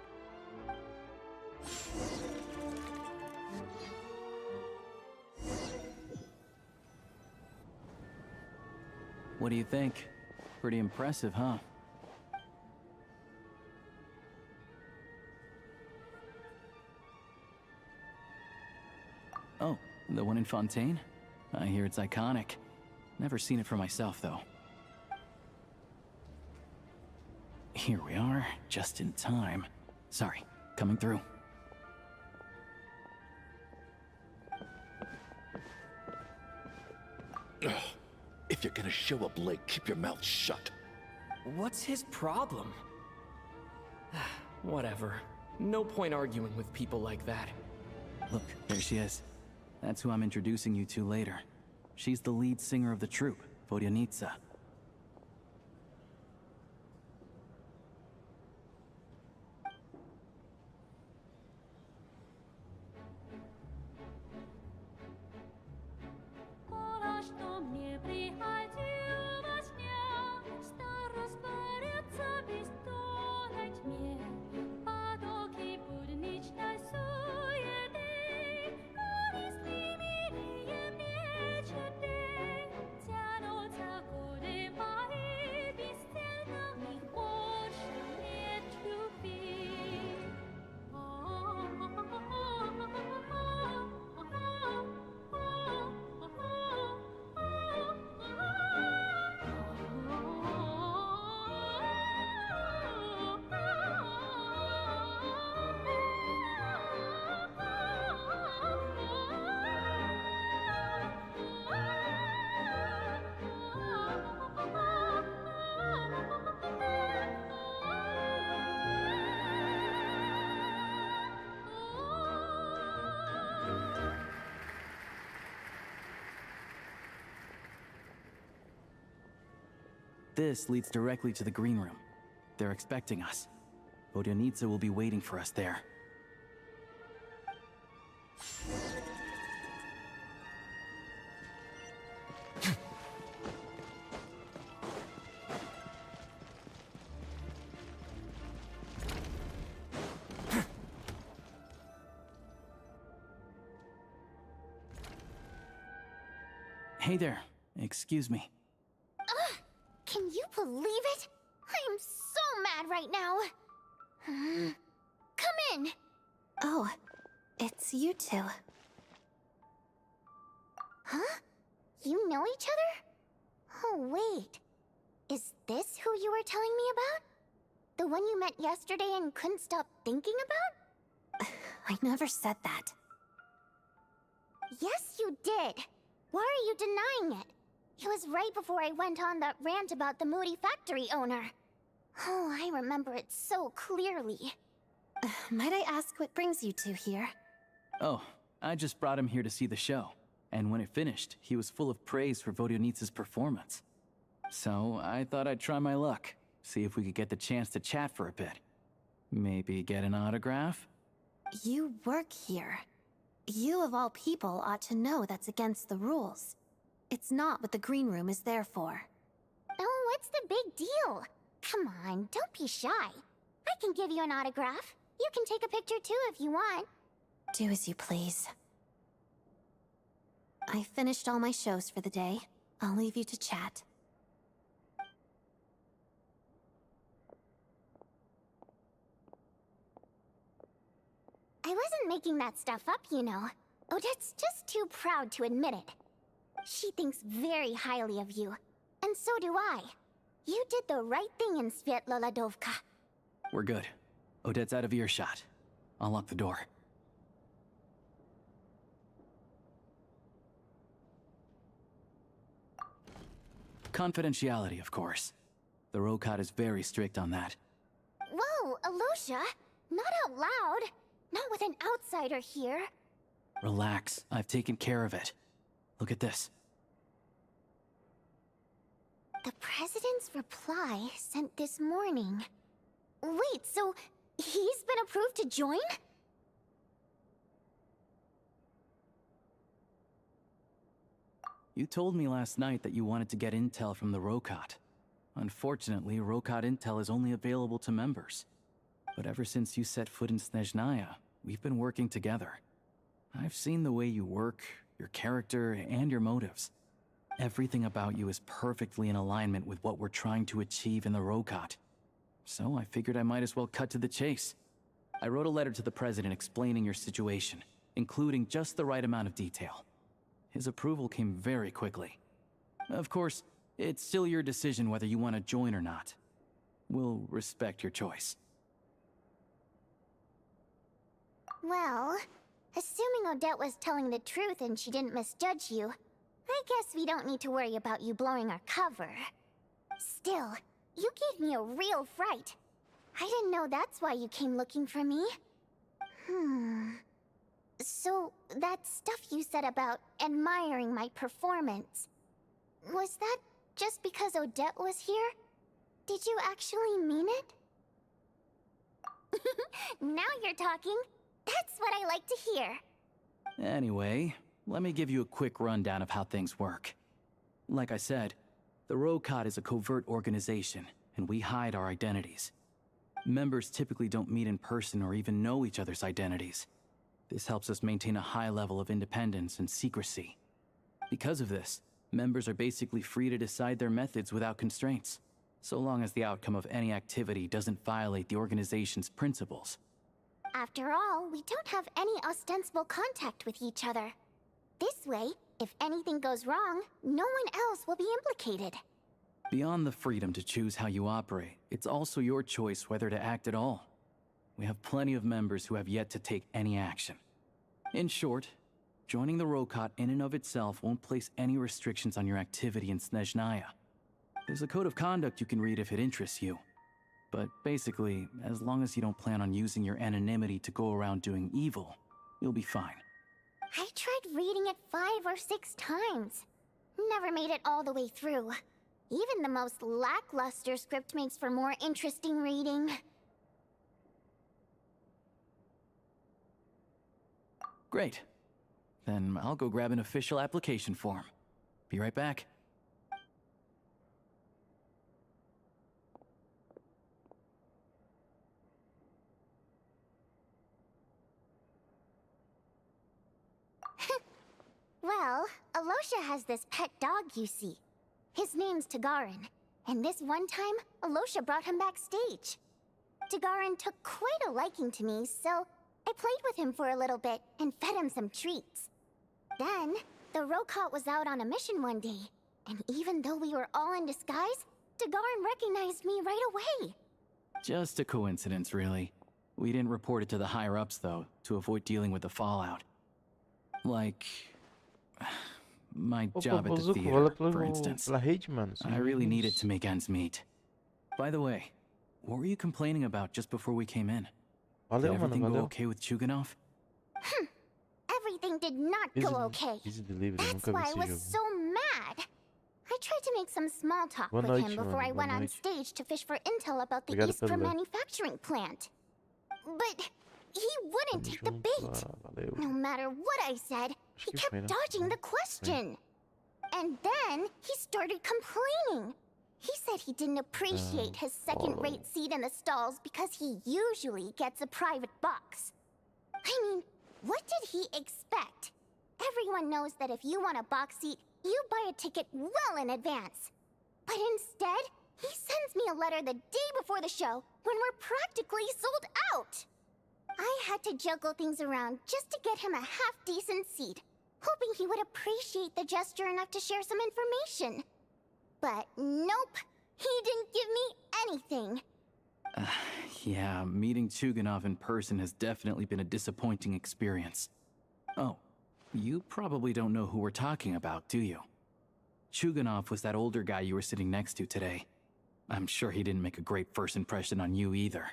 What do you think? Pretty impressive, huh? Oh, the one in Fontaine? I hear it's iconic. Never seen it for myself, though. Here we are, just in time. Sorry, coming through. If you're gonna show up late, keep your mouth shut. What's his problem? Whatever. No point arguing with people like that. Look, there she is. That's who I'm introducing you to later. She's the lead singer of the troupe, Vodyanitsa. this leads directly to the green room. They're expecting us. Vodyanitsa will be waiting for us there. Hey there. Excuse me. Ugh! Can you believe it? I'm so mad right now. Come in. Oh, it's you two. Huh? You know each other? Oh, wait. Is this who you were telling me about? The one you met yesterday and couldn't stop thinking about? I never said that. Yes, you did. Why are you denying it? It was right before I went on that rant about the moody factory owner. Oh, I remember it so clearly. Might I ask what brings you two here? Oh, I just brought him here to see the show. And when it finished, he was full of praise for Vodyanitsa's performance. So I thought I'd try my luck, see if we could get the chance to chat for a bit. Maybe get an autograph? You work here. You of all people ought to know that's against the rules. It's not what the green room is there for. Oh, what's the big deal? Come on, don't be shy. I can give you an autograph. You can take a picture too if you want. Do as you please. I finished all my shows for the day. I'll leave you to chat. I wasn't making that stuff up, you know. Odette's just too proud to admit it. She thinks very highly of you. And so do I. You did the right thing in Svietloladovka. We're good. Odette's out of earshot. I'll lock the door. Confidentiality, of course. The Rokot is very strict on that. Whoa, Alosha! Not out loud! Not with an outsider here. Relax, I've taken care of it. Look at this. The President's reply sent this morning. Wait, so he's been approved to join? You told me last night that you wanted to get intel from the Rokot. Unfortunately, Rokot intel is only available to members. But ever since you set foot in Snezhnaya, we've been working together. I've seen the way you work, your character, and your motives. Everything about you is perfectly in alignment with what we're trying to achieve in the Rokot. So I figured I might as well cut to the chase. I wrote a letter to the President explaining your situation, including just the right amount of detail. His approval came very quickly. Of course, it's still your decision whether you want to join or not. We'll respect your choice. Well, assuming Odette was telling the truth and she didn't misjudge you, I guess we don't need to worry about you blowing our cover. Still, you gave me a real fright. I didn't know that's why you came looking for me. So, that stuff you said about admiring my performance, was that just because Odette was here? Did you actually mean it? Now you're talking. That's what I like to hear. Anyway, let me give you a quick rundown of how things work. Like I said, the Rokot is a covert organization, and we hide our identities. Members typically don't meet in person or even know each other's identities. This helps us maintain a high level of independence and secrecy. Because of this, members are basically free to decide their methods without constraints, so long as the outcome of any activity doesn't violate the organization's principles. After all, we don't have any ostensible contact with each other. This way, if anything goes wrong, no one else will be implicated. Beyond the freedom to choose how you operate, it's also your choice whether to act at all. We have plenty of members who have yet to take any action. In short, joining the Rokot in and of itself won't place any restrictions on your activity in Snezhnaya. There's a code of conduct you can read if it interests you. But basically, as long as you don't plan on using your anonymity to go around doing evil, you'll be fine. I tried reading it 5 or 6 times. Never made it all the way through. Even the most lackluster script makes for more interesting reading. Great. Then I'll go grab an official application form. Be right back. Well, Alosha has this pet dog, you see. His name's Tagarin, and this one time, Alosha brought him backstage. Tagarin took quite a liking to me, so I played with him for a little bit and fed him some treats. Then, the Rokot was out on a mission one day, and even though we were all in disguise, Tagarin recognized me right away. Just a coincidence, really. We didn't report it to the higher-ups, though, to avoid dealing with the fallout. Like... my job at the theater, for instance. I really need it to make ends meet. By the way, what were you complaining about just before we came in? Did everything go okay with Chuganov? Everything did not go okay. That's why I was so mad. I tried to make some small talk with him before I went on stage to fish for intel about the Iskra manufacturing plant. But he wouldn't take the bait. No matter what I said, he kept dodging the question. And then he started complaining. He said he didn't appreciate his second-rate seat in the stalls because he usually gets a private box. I mean, what did he expect? Everyone knows that if you want a box seat, you buy a ticket well in advance. But instead, he sends me a letter the day before the show when we're practically sold out. I had to juggle things around just to get him a half-decent seat, hoping he would appreciate the gesture enough to share some information. But nope, he didn't give me anything. Yeah, meeting Chuganov in person has definitely been a disappointing experience. Oh, you probably don't know who we're talking about, do you? Chuganov was that older guy you were sitting next to today. I'm sure he didn't make a great first impression on you either.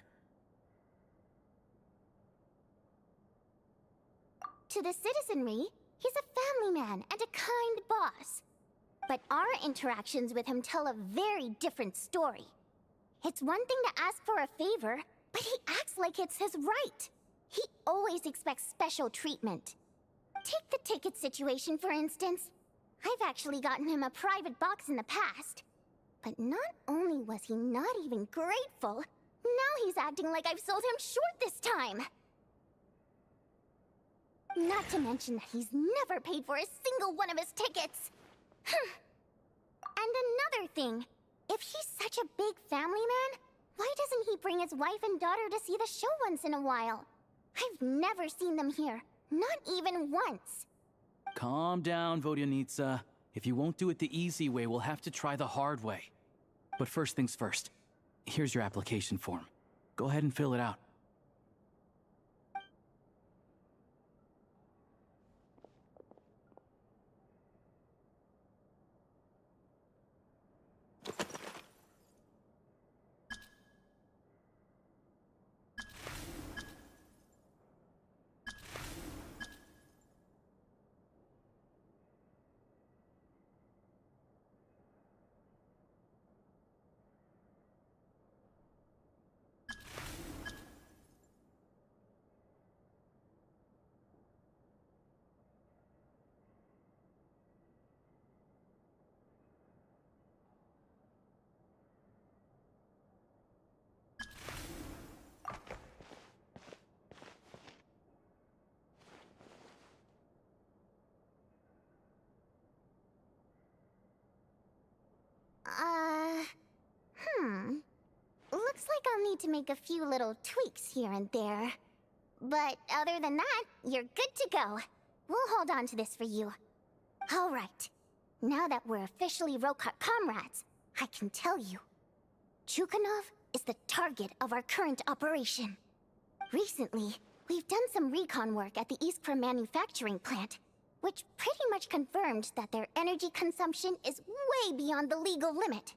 To the citizenry, he's a family man and a kind boss. But our interactions with him tell a very different story. It's one thing to ask for a favor, but he acts like it's his right. He always expects special treatment. Take the ticket situation, for instance. I've actually gotten him a private box in the past. But not only was he not even grateful, now he's acting like I've sold him short this time. Not to mention that he's never paid for a single one of his tickets. And another thing, if he's such a big family man, why doesn't he bring his wife and daughter to see the show once in a while? I've never seen them here, not even once. Calm down, Vodyanitsa. If you won't do it the easy way, we'll have to try the hard way. But first things first. Here's your application form. Go ahead and fill it out. Looks like I'll need to make a few little tweaks here and there. But other than that, you're good to go. We'll hold on to this for you. Alright. Now that we're officially Rokot comrades, I can tell you. Chuganov is the target of our current operation. Recently, we've done some recon work at the Iskra manufacturing plant, which pretty much confirmed that their energy consumption is way beyond the legal limit.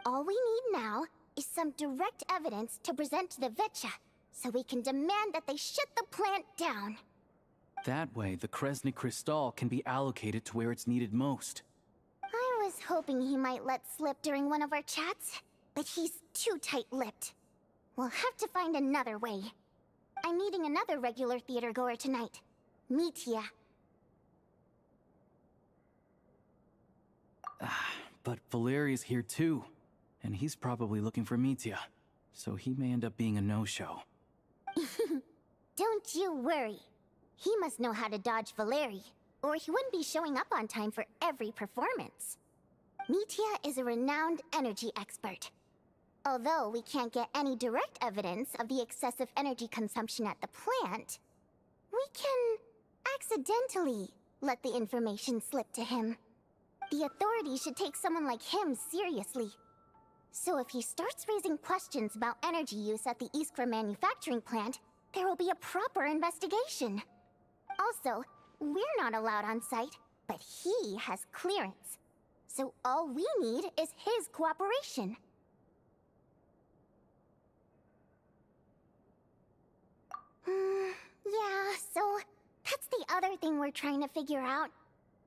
All we need now is some direct evidence to present to the Vetcha, so we can demand that they shut the plant down. That way, the Kresny Crystal can be allocated to where it's needed most. I was hoping he might let slip during one of our chats, but he's too tight-lipped. We'll have to find another way. I'm meeting another regular theater goer tonight, Mitya. But Valeri's here too, and he's probably looking for Mitya, so he may end up being a no-show. Don't you worry. He must know how to dodge Valeri, or he wouldn't be showing up on time for every performance. Mitya is a renowned energy expert. Although we can't get any direct evidence of the excessive energy consumption at the plant, we can accidentally let the information slip to him. The authorities should take someone like him seriously. So if he starts raising questions about energy use at the Iskra manufacturing plant, there will be a proper investigation. Also, we're not allowed on site, but he has clearance. So all we need is his cooperation. Yeah, so that's the other thing we're trying to figure out.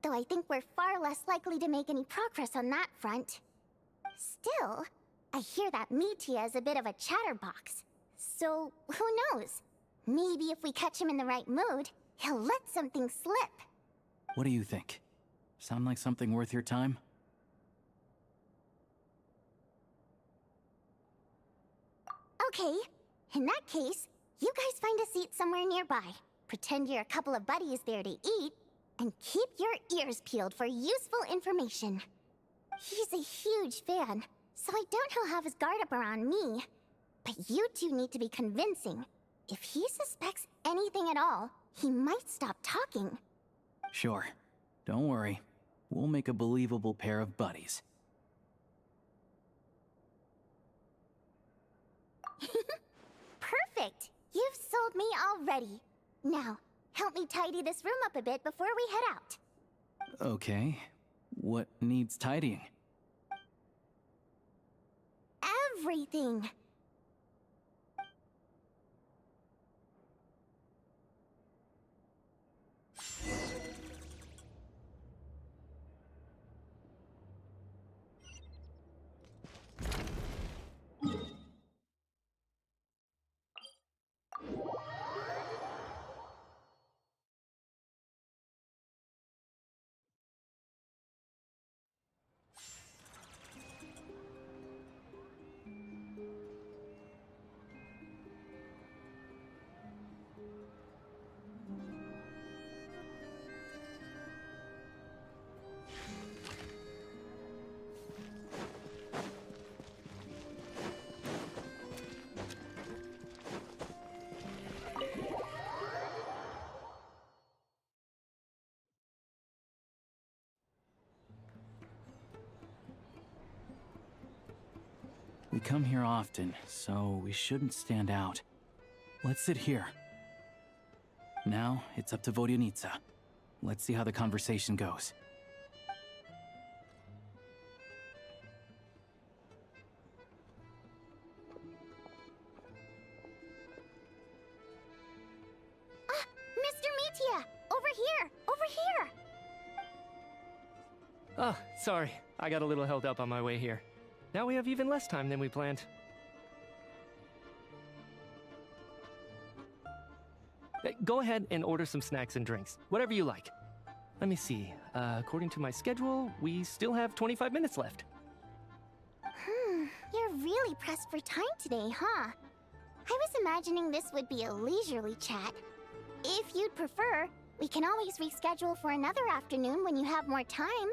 Though I think we're far less likely to make any progress on that front. Still, I hear that Mitya is a bit of a chatterbox. So, who knows? Maybe if we catch him in the right mood, he'll let something slip. What do you think? Sound like something worth your time? Okay, in that case, you guys find a seat somewhere nearby. Pretend you're a couple of buddies there to eat, and keep your ears peeled for useful information. He's a huge fan, so I doubt he'll have his guard up around me. But you two need to be convincing. If he suspects anything at all, he might stop talking. Sure. Don't worry. We'll make a believable pair of buddies. Perfect! You've sold me already. Now, help me tidy this room up a bit before we head out. Okay. What needs tidying? Everything! We come here often, so we shouldn't stand out. Let's sit here. Now, it's up to Vodyanitsa. Let's see how the conversation goes. Mr. Mitya! Over here! Over here! Oh, sorry. I got a little held up on my way here. Now we have even less time than we planned. Go ahead and order some snacks and drinks. Whatever you like. Let me see. According to my schedule, we still have 25 minutes left. You're really pressed for time today, huh? I was imagining this would be a leisurely chat. If you'd prefer, we can always reschedule for another afternoon when you have more time.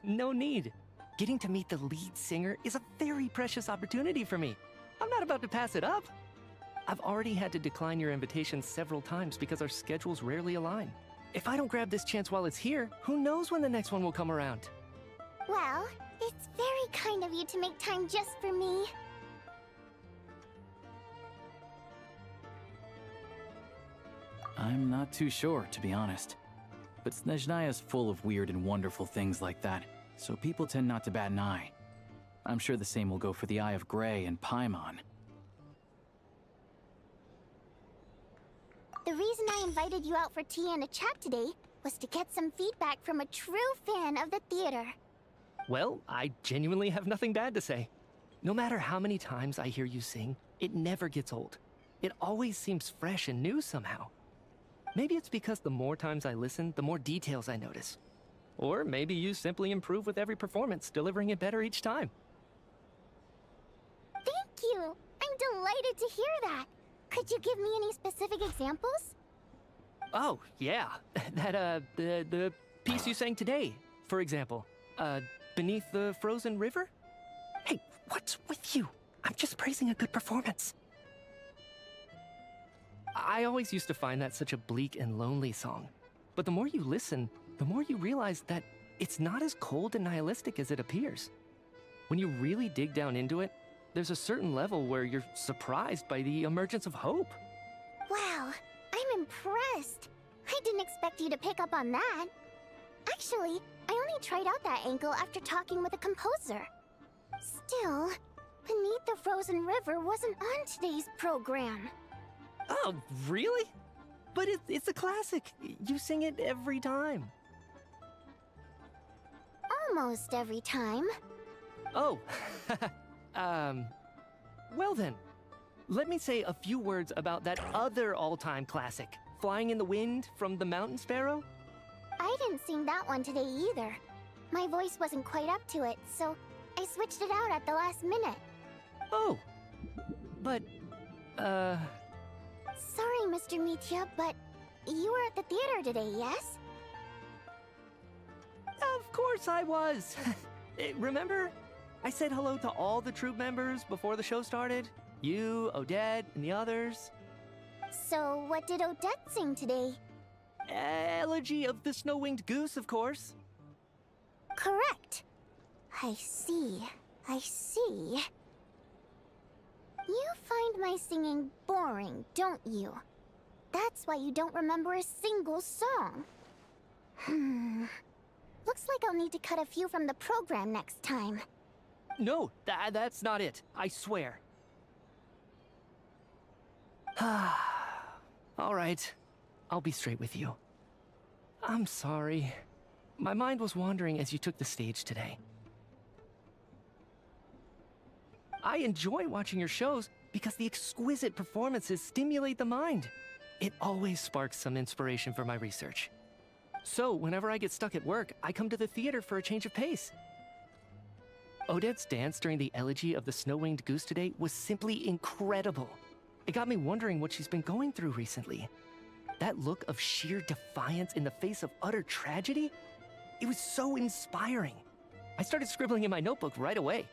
No need. Getting to meet the lead singer is a very precious opportunity for me. I'm not about to pass it up. I've already had to decline your invitation several times because our schedules rarely align. If I don't grab this chance while it's here, who knows when the next one will come around? Well, it's very kind of you to make time just for me. I'm not too sure, to be honest. But Snezhnaya is full of weird and wonderful things like that, so people tend not to bat an eye. I'm sure the same will go for the Eye of Grey and Paimon. The reason I invited you out for tea and a chat today was to get some feedback from a true fan of the theater. Well, I genuinely have nothing bad to say. No matter how many times I hear you sing, it never gets old. It always seems fresh and new somehow. Maybe it's because the more times I listen, the more details I notice. Or maybe you simply improve with every performance, delivering it better each time. Thank you! I'm delighted to hear that. Could you give me any specific examples? Oh, yeah. The piece you sang today, for example. Beneath the Frozen River? Hey, what's with you? I'm just praising a good performance. I always used to find that such a bleak and lonely song. But the more you listen, the more you realize that it's not as cold and nihilistic as it appears. When you really dig down into it, there's a certain level where you're surprised by the emergence of hope. Wow, I'm impressed. I didn't expect you to pick up on that. Actually, I only tried out that angle after talking with a composer. Still, Beneath the Frozen River wasn't on today's program. Oh, really? But it's a classic. You sing it every time. Almost every time. Oh, well then, let me say a few words about that other all-time classic, Flying in the Wind from the Mountain Sparrow. I didn't sing that one today either. My voice wasn't quite up to it, so I switched it out at the last minute. Oh, but, Sorry, Mr. Mitya, but you were at the theater today, yes? Of course I was. Remember? I said hello to all the troupe members before the show started. You, Odette, and the others. So what did Odette sing today? Elegy of the Snow-Winged Goose, of course. Correct. I see. I see. You find my singing boring, don't you? That's why you don't remember a single song. Looks like I'll need to cut a few from the program next time. No, that's not it. I swear. All right. I'll be straight with you. I'm sorry. My mind was wandering as you took the stage today. I enjoy watching your shows because the exquisite performances stimulate the mind. It always sparks some inspiration for my research. So, whenever I get stuck at work, I come to the theater for a change of pace. Odette's dance during the elegy of the Snow-Winged Goose today was simply incredible. It got me wondering what she's been going through recently. That look of sheer defiance in the face of utter tragedy? It was so inspiring. I started scribbling in my notebook right away.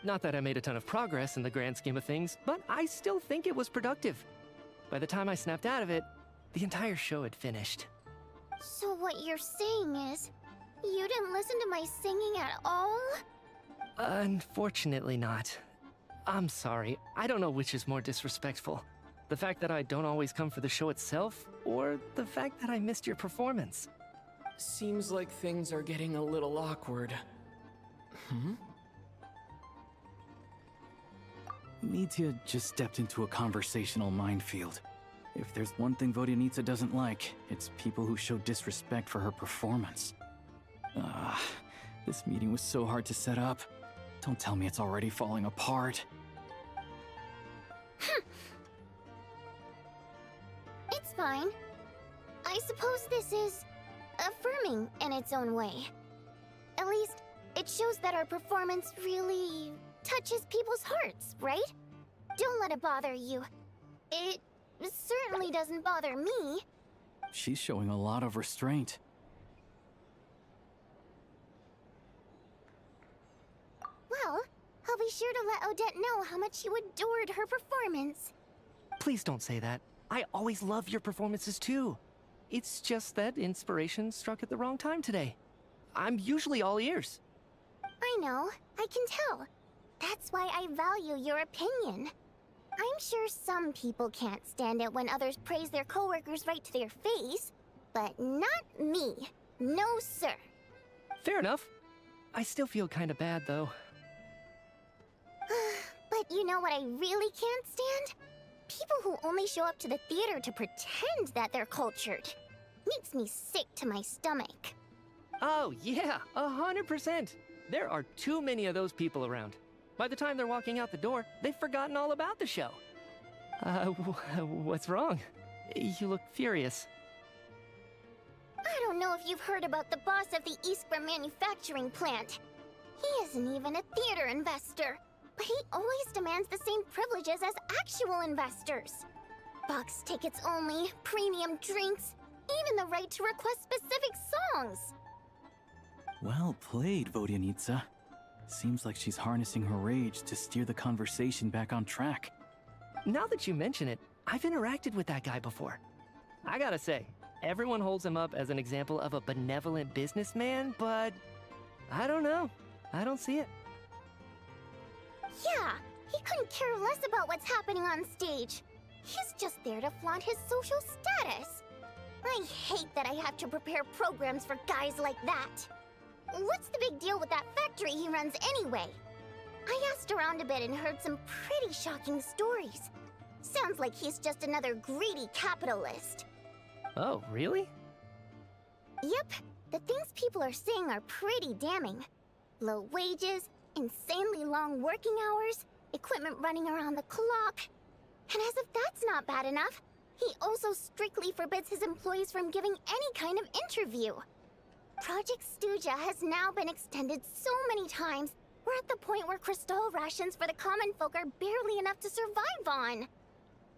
Not that I made a ton of progress in the grand scheme of things, but I still think it was productive. By the time I snapped out of it, the entire show had finished. So what you're saying is, you didn't listen to my singing at all? Unfortunately not. I'm sorry, I don't know which is more disrespectful. The fact that I don't always come for the show itself, or the fact that I missed your performance. Seems like things are getting a little awkward. Mitya just stepped into a conversational minefield. If there's one thing Vodyanitsa doesn't like, it's people who show disrespect for her performance. This meeting was so hard to set up. Don't tell me it's already falling apart. It's fine. I suppose this is affirming in its own way. At least, it shows that our performance really touches people's hearts, right? Don't let it bother you. It certainly doesn't bother me. She's showing a lot of restraint. Well, I'll be sure to let Odette know how much you adored her performance. Please don't say that. I always love your performances too. It's just that inspiration struck at the wrong time today. I'm usually all ears. I know, I can tell. That's why I value your opinion. I'm sure some people can't stand it when others praise their coworkers right to their face, but not me. No, sir. Fair enough. I still feel kinda bad though. But you know what I really can't stand? People who only show up to the theater to pretend that they're cultured. Makes me sick to my stomach. Oh yeah, 100%. There are too many of those people around. By the time they're walking out the door, they've forgotten all about the show. What's wrong? You look furious. I don't know if you've heard about the boss of the Iskra manufacturing plant. He isn't even a theater investor, but he always demands the same privileges as actual investors. Box tickets only, premium drinks, even the right to request specific songs. Well played, Vodyanitsa. Seems like she's harnessing her rage to steer the conversation back on track. Now that you mention it, I've interacted with that guy before. I gotta say, everyone holds him up as an example of a benevolent businessman, but I don't know. I don't see it. Yeah, he couldn't care less about what's happening on stage. He's just there to flaunt his social status. I hate that I have to prepare programs for guys like that. What's the big deal with that factory he runs anyway? I asked around a bit and heard some pretty shocking stories. Sounds like he's just another greedy capitalist. Oh, really? Yep, the things people are saying are pretty damning. Low wages, insanely long working hours, equipment running around the clock. And as if that's not bad enough, he also strictly forbids his employees from giving any kind of interview. Project Stuja has now been extended so many times, we're at the point where crystal rations for the common folk are barely enough to survive on.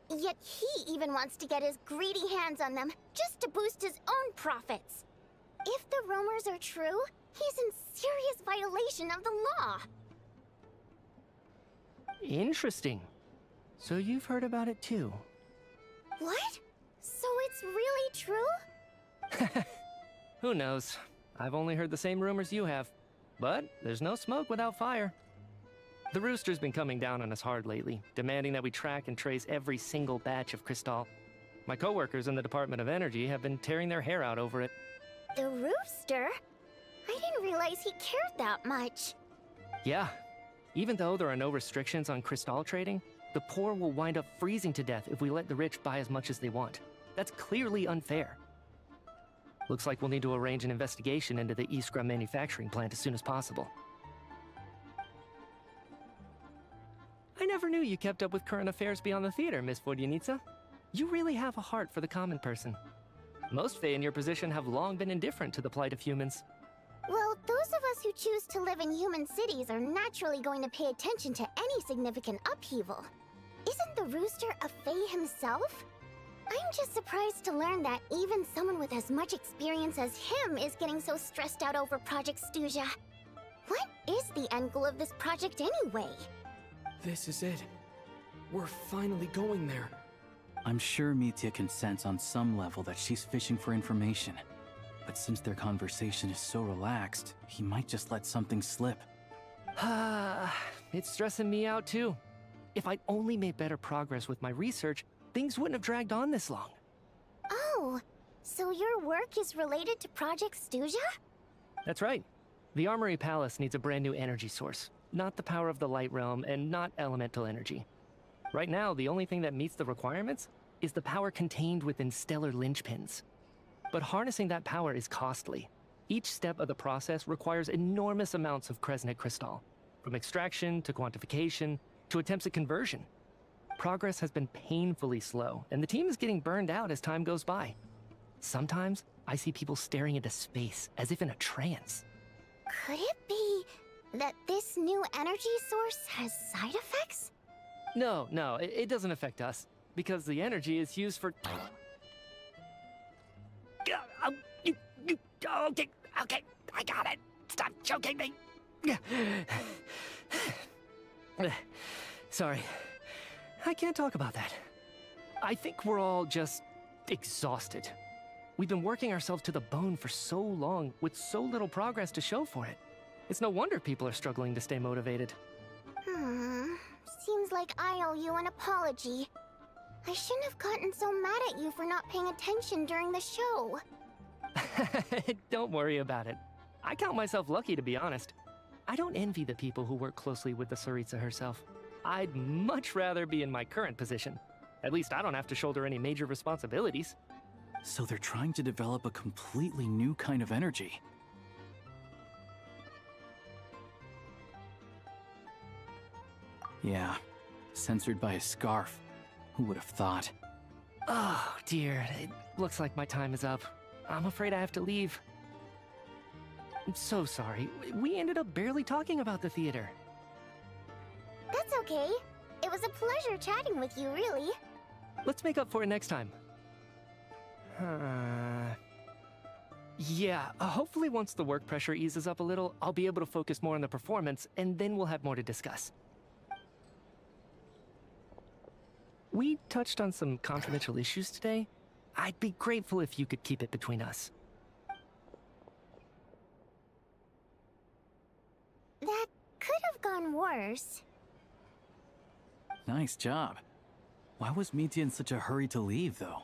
Yet he even wants to get his greedy hands on them just to boost his own profits. If the rumors are true, he's in serious violation of the law. Interesting. So you've heard about it too? What? So it's really true? Who knows? I've only heard the same rumors you have. But there's no smoke without fire. The Rooster's been coming down on us hard lately, demanding that we track and trace every single batch of Crystal. My coworkers in the Department of Energy have been tearing their hair out over it. The Rooster? I didn't realize he cared that much. Yeah. Even though there are no restrictions on Crystal trading, the poor will wind up freezing to death if we let the rich buy as much as they want. That's clearly unfair. Looks like we'll need to arrange an investigation into the Iskra manufacturing plant as soon as possible. I never knew you kept up with current affairs beyond the theater, Miss Vodyanitsa. You really have a heart for the common person. Most Fae in your position have long been indifferent to the plight of humans. Well, those of us who choose to live in human cities are naturally going to pay attention to any significant upheaval. Isn't the Rooster a Fae himself? I'm just surprised to learn that even someone with as much experience as him is getting so stressed out over Project Stuja. What is the end goal of this project anyway? This is it. We're finally going there. I'm sure Mitya can sense on some level that she's fishing for information. But since their conversation is so relaxed, he might just let something slip. It's stressing me out too. If I'd only made better progress with my research, things wouldn't have dragged on this long. Oh, so your work is related to Project Stuja? That's right. The Armory Palace needs a brand new energy source. Not the power of the Light Realm, and not elemental energy. Right now, the only thing that meets the requirements is the power contained within stellar linchpins. But harnessing that power is costly. Each step of the process requires enormous amounts of Kresnik crystal, from extraction to quantification to attempts at conversion. Progress has been painfully slow, and the team is getting burned out as time goes by. Sometimes, I see people staring into space as if in a trance. Could it be that this new energy source has side effects? No, it doesn't affect us, because the energy is used for... Okay, I got it. Stop choking me. Sorry, I can't talk about that. I think we're all just exhausted. We've been working ourselves to the bone for so long with so little progress to show for it. It's no wonder people are struggling to stay motivated. Seems like I owe you an apology. I shouldn't have gotten so mad at you for not paying attention during the show. Don't worry about it. I count myself lucky, to be honest. I don't envy the people who work closely with the Tsaritsa herself. I'd much rather be in my current position. At least I don't have to shoulder any major responsibilities. So they're trying to develop a completely new kind of energy. Yeah, censored by a scarf. Who would have thought? Oh, dear. It looks like my time is up. I'm afraid I have to leave. I'm so sorry. We ended up barely talking about the theater. That's okay. It was a pleasure chatting with you, really. Let's make up for it next time. Yeah, hopefully once the work pressure eases up a little, I'll be able to focus more on the performance, and then we'll have more to discuss. We touched on some confidential issues today. I'd be grateful if you could keep it between us. That could have gone worse. Nice job. Why was Mitya in such a hurry to leave, though?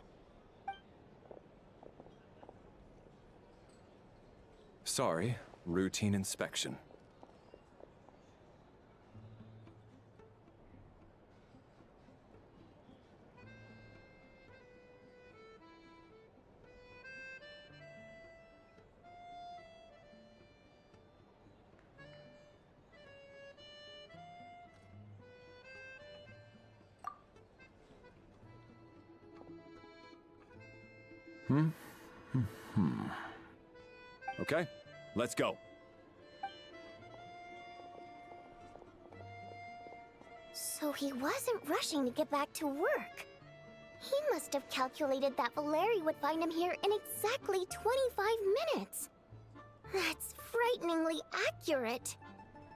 Sorry, routine inspection. Okay, let's go. So he wasn't rushing to get back to work. He must have calculated that Valeri would find him here in exactly 25 minutes. That's frighteningly accurate.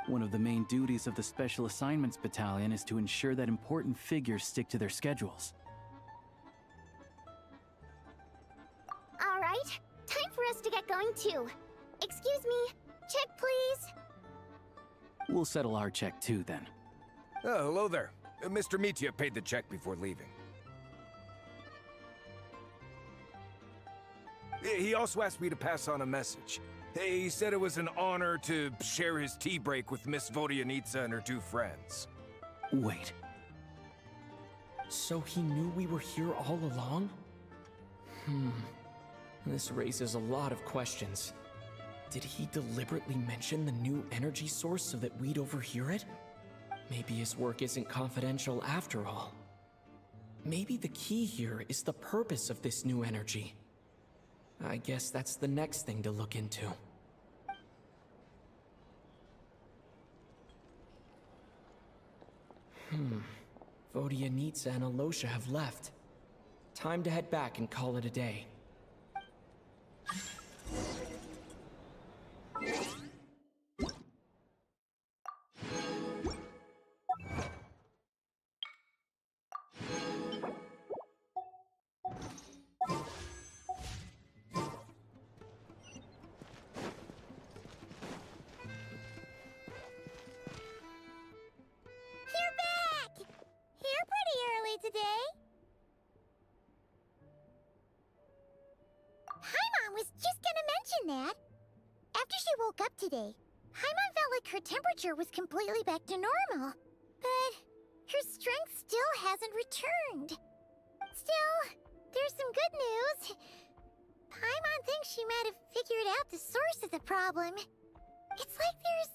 One of the main duties of the Special Assignments Battalion is to ensure that important figures stick to their schedules. All right, time for us to get going too. Excuse me, check please. We'll settle our check too, then. Oh, hello there. Mr. Mitya paid the check before leaving. He also asked me to pass on a message. He said it was an honor to share his tea break with Miss Vodyanitsa and her two friends. Wait. So he knew we were here all along? This raises a lot of questions. Did he deliberately mention the new energy source so that we'd overhear it? Maybe his work isn't confidential after all. Maybe the key here is the purpose of this new energy. I guess that's the next thing to look into. Vodyanitsa and Alosha have left. Time to head back and call it a day. You're back! Here pretty early today. Paimon was just gonna mention that. After she woke up today, Paimon felt like her temperature was completely back to normal. But her strength still hasn't returned. Still, there's some good news. Paimon thinks she might have figured out the source of the problem. It's like there's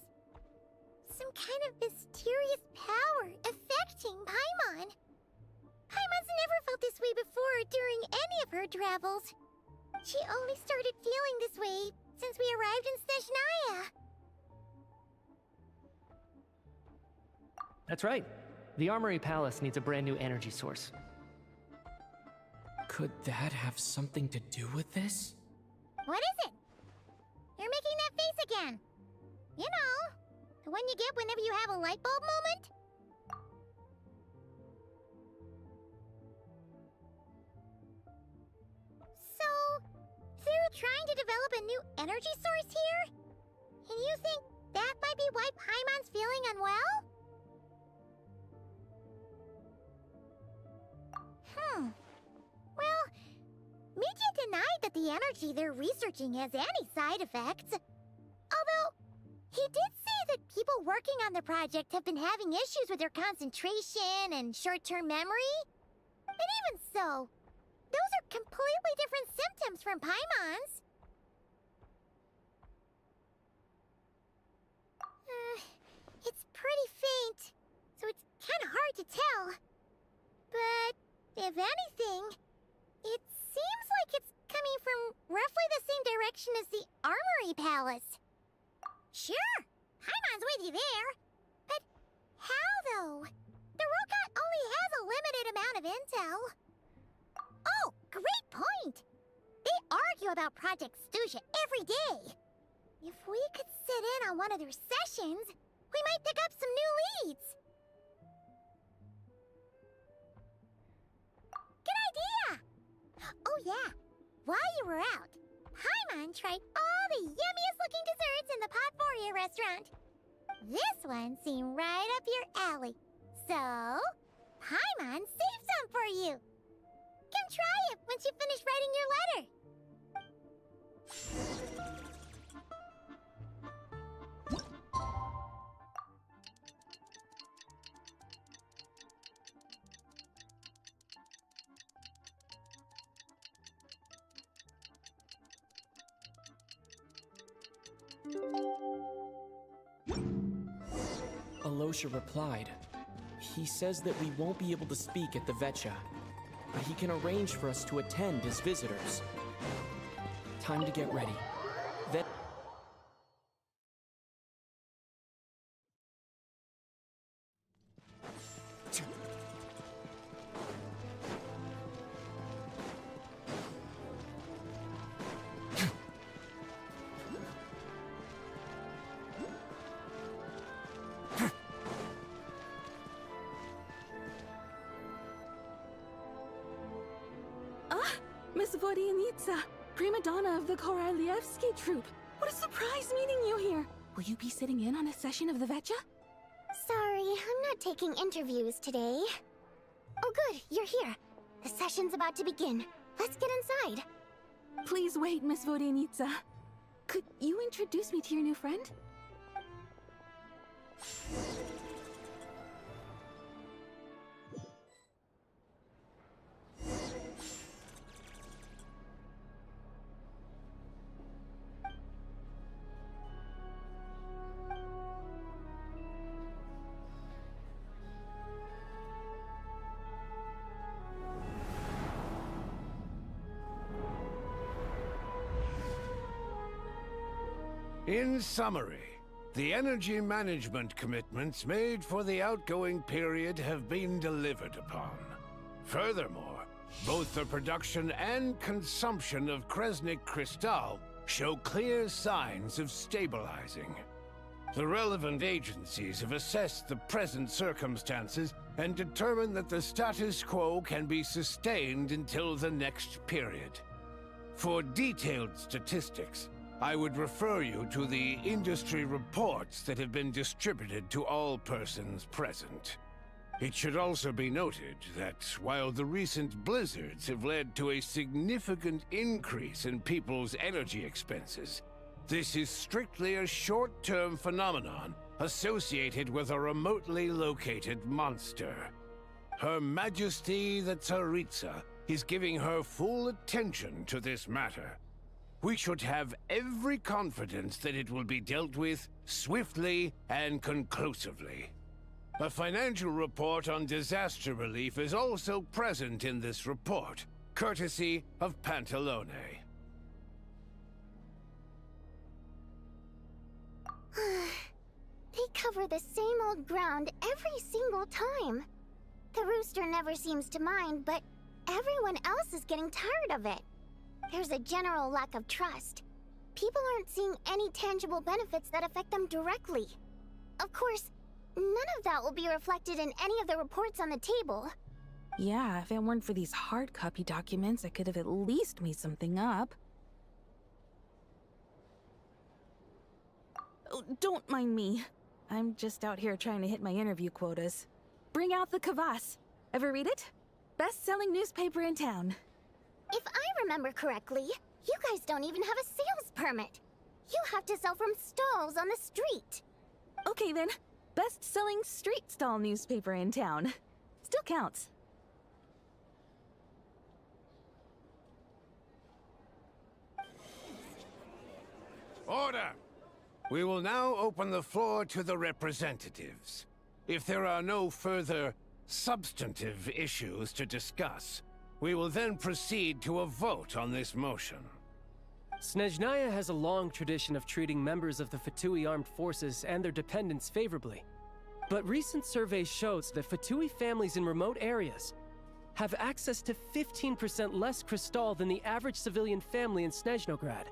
some kind of mysterious power affecting Paimon. Paimon's never felt this way before during any of her travels. She only started feeling this way since we arrived in Snezhnaya. That's right. The Armory Palace needs a brand new energy source. Could that have something to do with this? What is it? You're making that face again. You know, the one you get whenever you have a light bulb moment? So, they're trying to develop a new energy source here? And you think that might be why Paimon's feeling unwell? Well, Mitya denied that the energy they're researching has any side effects. Although, he did say that people working on the project have been having issues with their concentration and short-term memory. And even so, those are completely different symptoms from Paimon's. It's pretty faint, so it's kind of hard to tell. But if anything, it seems like it's coming from roughly the same direction as the Armory Palace. Sure, Paimon's with you there. But how, though? The Rokat only has a limited amount of intel. Oh, great point! They argue about Project Stuja every day. If we could sit in on one of their sessions, we might pick up some new leads. Good idea! Oh yeah, while you were out, Paimon tried all the yummiest looking desserts in the Potpourri restaurant. This one seemed right up your alley. So, Paimon saved some for you. Come try it once you finish writing your letter. Alosha replied. He says that we won't be able to speak at the Vetcha, but he can arrange for us to attend as visitors. Time to get ready. Miss Vodianitsa, prima donna of the Koralievsky troupe. What a surprise meeting you here. Will you be sitting in on a session of the Vetcha? Sorry, I'm not taking interviews today. Oh good, you're here. The session's about to begin. Let's get inside. Please wait, Miss Vodianitsa. Could you introduce me to your new friend? In summary, the energy management commitments made for the outgoing period have been delivered upon. Furthermore, both the production and consumption of Kresnik Crystal show clear signs of stabilizing. The relevant agencies have assessed the present circumstances and determined that the status quo can be sustained until the next period. For detailed statistics, I would refer you to the industry reports that have been distributed to all persons present. It should also be noted that while the recent blizzards have led to a significant increase in people's energy expenses, this is strictly a short-term phenomenon associated with a remotely located monster. Her Majesty the Tsaritsa is giving her full attention to this matter. We should have every confidence that it will be dealt with swiftly and conclusively. A financial report on disaster relief is also present in this report, courtesy of Pantalone. They cover the same old ground every single time. The rooster never seems to mind, but everyone else is getting tired of it. There's a general lack of trust. People aren't seeing any tangible benefits that affect them directly. Of course, none of that will be reflected in any of the reports on the table. Yeah, if it weren't for these hard copy documents, I could have at least made something up. Oh, don't mind me. I'm just out here trying to hit my interview quotas. Bring out the Kvass. Ever read it? Best-selling newspaper in town. If I remember correctly, you guys don't even have a sales permit. You have to sell from stalls on the street. Okay then, best-selling street stall newspaper in town. Still counts. Order! We will now open the floor to the representatives. If there are no further substantive issues to discuss, we will then proceed to a vote on this motion. Snezhnaya has a long tradition of treating members of the Fatui armed forces and their dependents favorably. But recent surveys shows that Fatui families in remote areas have access to 15% less crystal than the average civilian family in Snezhnograd.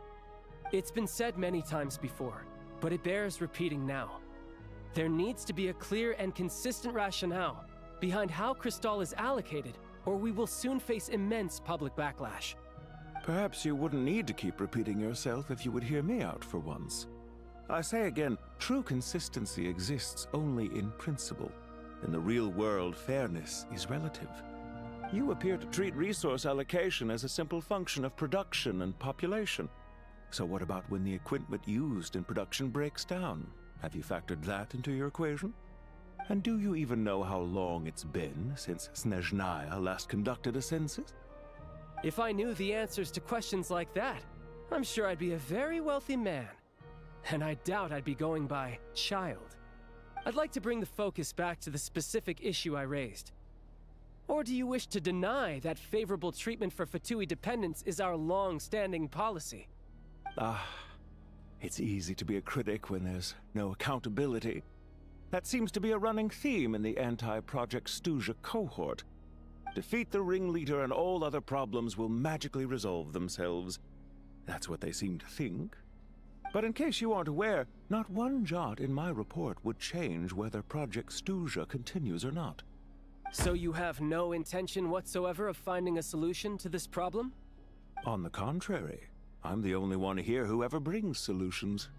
It's been said many times before, but it bears repeating now. There needs to be a clear and consistent rationale behind how crystal is allocated, or we will soon face immense public backlash. Perhaps you wouldn't need to keep repeating yourself if you would hear me out for once. I say again, true consistency exists only in principle. In the real world, fairness is relative. You appear to treat resource allocation as a simple function of production and population. So what about when the equipment used in production breaks down? Have you factored that into your equation? And do you even know how long it's been since Snezhnaya last conducted a census? If I knew the answers to questions like that, I'm sure I'd be a very wealthy man. And I doubt I'd be going by child. I'd like to bring the focus back to the specific issue I raised. Or do you wish to deny that favorable treatment for Fatui dependents is our long-standing policy? It's easy to be a critic when there's no accountability. That seems to be a running theme in the anti-Project Stuja cohort. Defeat the ringleader and all other problems will magically resolve themselves. That's what they seem to think. But in case you aren't aware, not one jot in my report would change whether Project Stuja continues or not. So you have no intention whatsoever of finding a solution to this problem? On the contrary, I'm the only one here who ever brings solutions.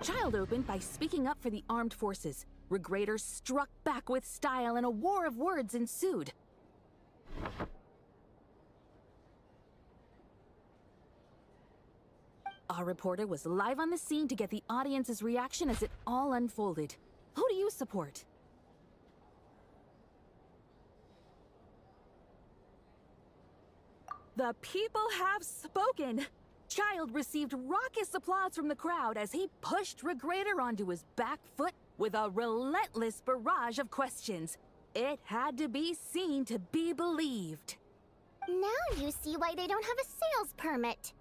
Child opened by speaking up for the armed forces. Regrator struck back with style and a war of words ensued. Our reporter was live on the scene to get the audience's reaction as it all unfolded. Who do you support? The people have spoken! Child received raucous applause from the crowd as he pushed Regrator onto his back foot with a relentless barrage of questions. It had to be seen to be believed. Now you see why they don't have a sales permit.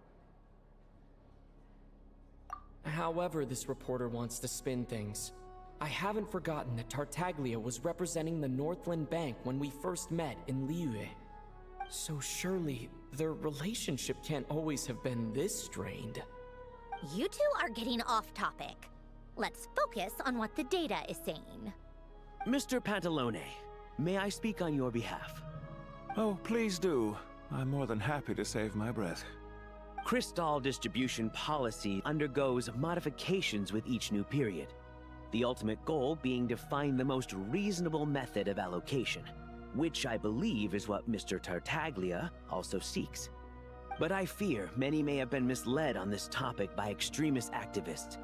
However this reporter wants to spin things, I haven't forgotten that Tartaglia was representing the Northland Bank when we first met in Liyue. So surely, their relationship can't always have been this strained. You two are getting off topic. Let's focus on what the data is saying. Mr. Pantalone, may I speak on your behalf? Oh, please do. I'm more than happy to save my breath. Crystal distribution policy undergoes modifications with each new period. The ultimate goal being to find the most reasonable method of allocation, which I believe is what Mr. Tartaglia also seeks. But I fear many may have been misled on this topic by extremist activists.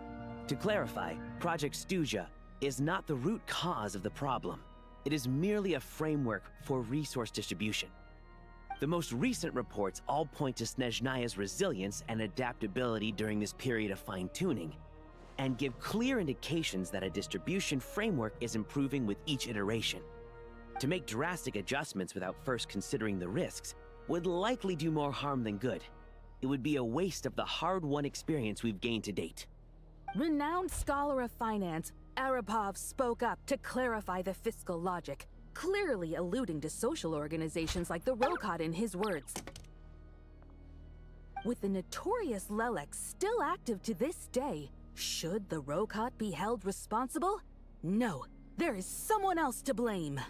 To clarify, Project Stuja is not the root cause of the problem. It is merely a framework for resource distribution. The most recent reports all point to Snezhnaya's resilience and adaptability during this period of fine-tuning, and give clear indications that a distribution framework is improving with each iteration. To make drastic adjustments without first considering the risks would likely do more harm than good. It would be a waste of the hard-won experience we've gained to date. Renowned scholar of finance, Arapov spoke up to clarify the fiscal logic, clearly alluding to social organizations like the Rokot in his words. With the notorious Lelek still active to this day, should the Rokot be held responsible? No, there is someone else to blame.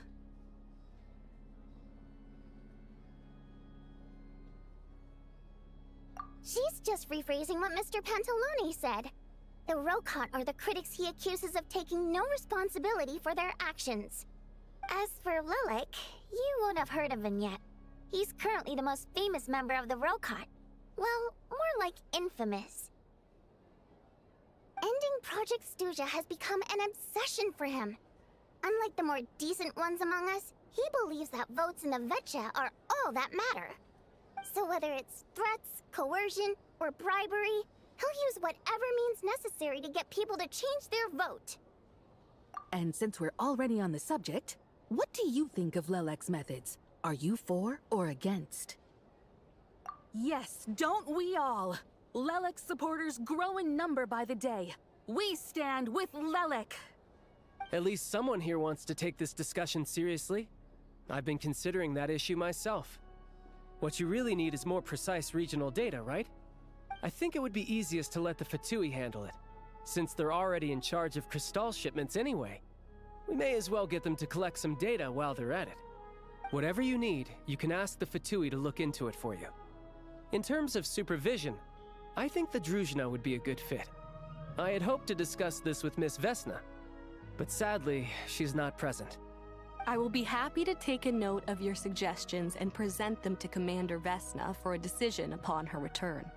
She's just rephrasing what Mr. Pantalone said. The Rokot are the critics he accuses of taking no responsibility for their actions. As for Lilik, you won't have heard of him yet. He's currently the most famous member of the Rokot. Well, more like infamous. Ending Project Stuja has become an obsession for him. Unlike the more decent ones among us, he believes that votes in the Vetcha are all that matter. So whether it's threats, coercion, or bribery, he'll use whatever means necessary to get people to change their vote. And since we're already on the subject, what do you think of Lelek's methods? Are you for or against? Yes, don't we all? Lelek's supporters grow in number by the day. We stand with Lelek! At least someone here wants to take this discussion seriously. I've been considering that issue myself. What you really need is more precise regional data, right? I think it would be easiest to let the Fatui handle it, since they're already in charge of Crystal shipments anyway. We may as well get them to collect some data while they're at it. Whatever you need, you can ask the Fatui to look into it for you. In terms of supervision, I think the Druzhna would be a good fit. I had hoped to discuss this with Miss Vesna, but sadly, she's not present. I will be happy to take a note of your suggestions and present them to Commander Vesna for a decision upon her return.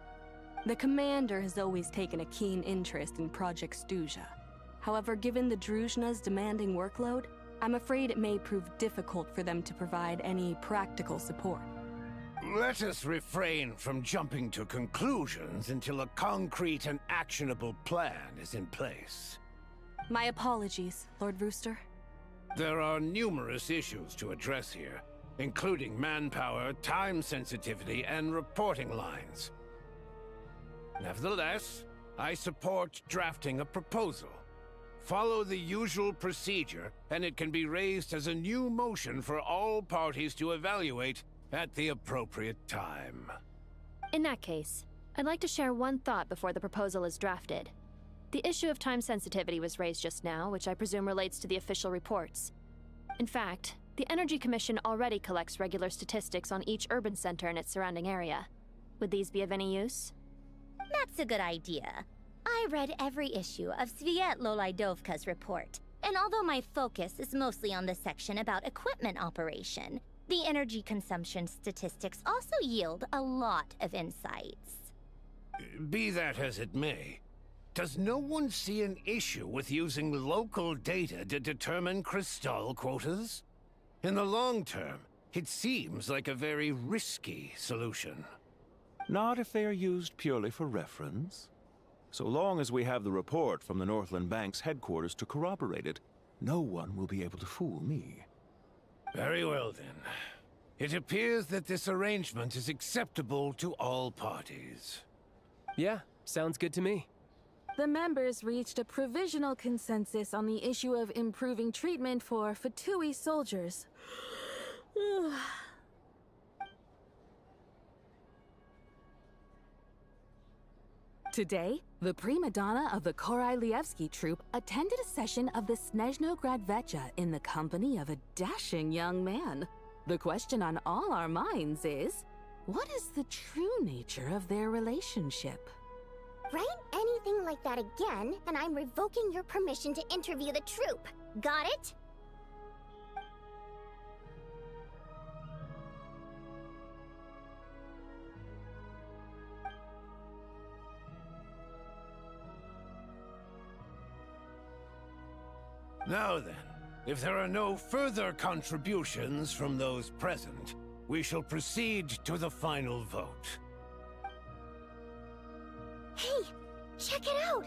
The Commander has always taken a keen interest in Project Stuja. However, given the Druzhna's demanding workload, I'm afraid it may prove difficult for them to provide any practical support. Let us refrain from jumping to conclusions until a concrete and actionable plan is in place. My apologies, Lord Rooster. There are numerous issues to address here, including manpower, time sensitivity, and reporting lines. Nevertheless, I support drafting a proposal. Follow the usual procedure, and it can be raised as a new motion for all parties to evaluate at the appropriate time. In that case, I'd like to share one thought before the proposal is drafted. The issue of time sensitivity was raised just now, which I presume relates to the official reports. In fact, the Energy Commission already collects regular statistics on each urban center and its surrounding area. Would these be of any use? That's a good idea. I read every issue of Svietloslaidovka's report, and although my focus is mostly on the section about equipment operation, the energy consumption statistics also yield a lot of insights. Be that as it may, does no one see an issue with using local data to determine Crystal quotas? In the long term, it seems like a very risky solution. Not if they are used purely for reference. So long as we have the report from the Northland Bank's headquarters to corroborate it, no one will be able to fool me. Very well then. It appears that this arrangement is acceptable to all parties. Yeah, sounds good to me. The members reached a provisional consensus on the issue of improving treatment for Fatui soldiers. Today, the prima donna of the Korailievsky troupe attended a session of the Snezhnograd Vecha in the company of a dashing young man. The question on all our minds is, what is the true nature of their relationship? Write anything like that again, and I'm revoking your permission to interview the troupe. Got it? Now then, if there are no further contributions from those present, we shall proceed to the final vote. Hey, check it out!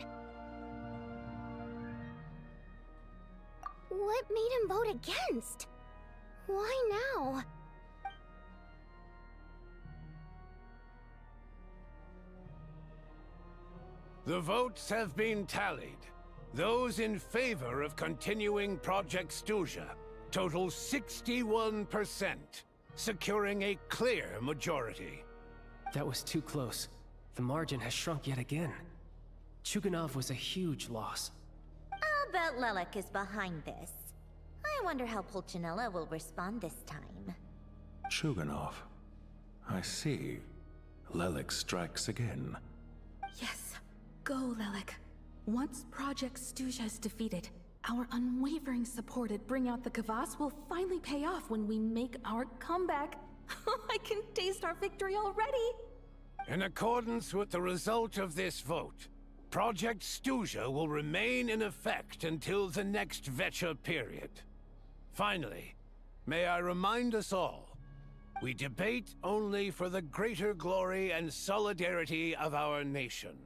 What made him vote against? Why now? The votes have been tallied. Those in favor of continuing Project Stuja total 61%, securing a clear majority. That was too close. The margin has shrunk yet again. Chuganov was a huge loss. I'll bet Lelek is behind this. I wonder how Pulcinella will respond this time. Chuganov. I see. Lelek strikes again. Yes, go, Lelek. Once Project Stuja is defeated, our unwavering support at Bring Out the Kvass will finally pay off when we make our comeback. I can taste our victory already! In accordance with the result of this vote, Project Stuja will remain in effect until the next Vecha period. Finally, may I remind us all, we debate only for the greater glory and solidarity of our nation.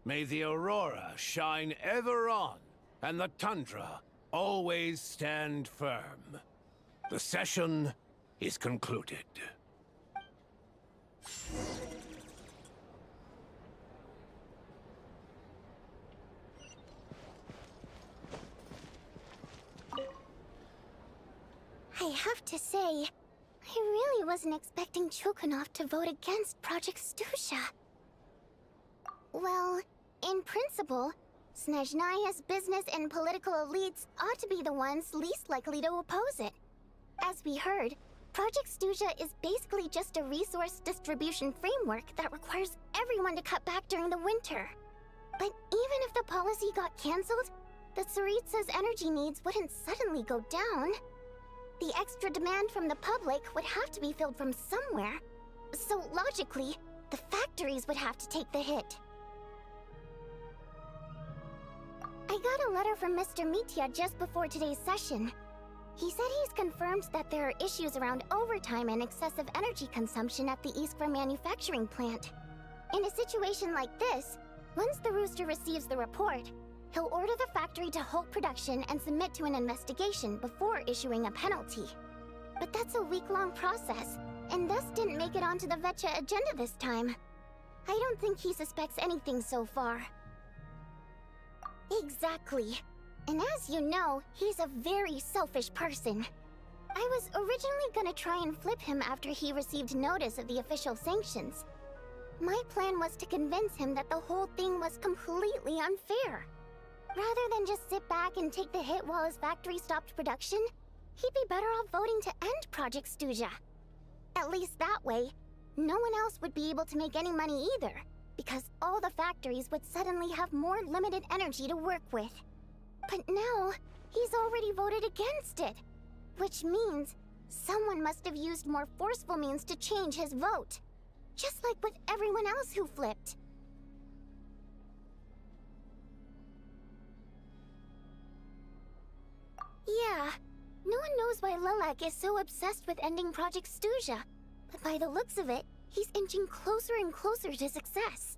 May the aurora shine ever on, and the tundra always stand firm. The session is concluded. I have to say, I really wasn't expecting Chukhanov to vote against Project Stusha. Well, in principle, Snezhnaya's business and political elites ought to be the ones least likely to oppose it. As we heard, Project Stusha is basically just a resource distribution framework that requires everyone to cut back during the winter. But even if the policy got cancelled, the Tsaritsa's energy needs wouldn't suddenly go down. The extra demand from the public would have to be filled from somewhere. So logically, the factories would have to take the hit. I got a letter from Mr. Mitya just before today's session. He said he's confirmed that there are issues around overtime and excessive energy consumption at the Iskra manufacturing plant. In a situation like this, once the Rooster receives the report, he'll order the factory to halt production and submit to an investigation before issuing a penalty. But that's a week-long process, and thus didn't make it onto the Vetcha agenda this time. I don't think he suspects anything so far. Exactly. And as you know, he's a very selfish person. I was originally gonna try and flip him after he received notice of the official sanctions. My plan was to convince him that the whole thing was completely unfair. Rather than just sit back and take the hit while his factory stopped production, he'd be better off voting to end Project Stusha. At least that way, no one else would be able to make any money either, because all the factories would suddenly have more limited energy to work with. But now, he's already voted against it, which means someone must have used more forceful means to change his vote, just like with everyone else who flipped. Yeah, no one knows why Lilac is so obsessed with ending Project Stusha, but by the looks of it, he's inching closer and closer to success.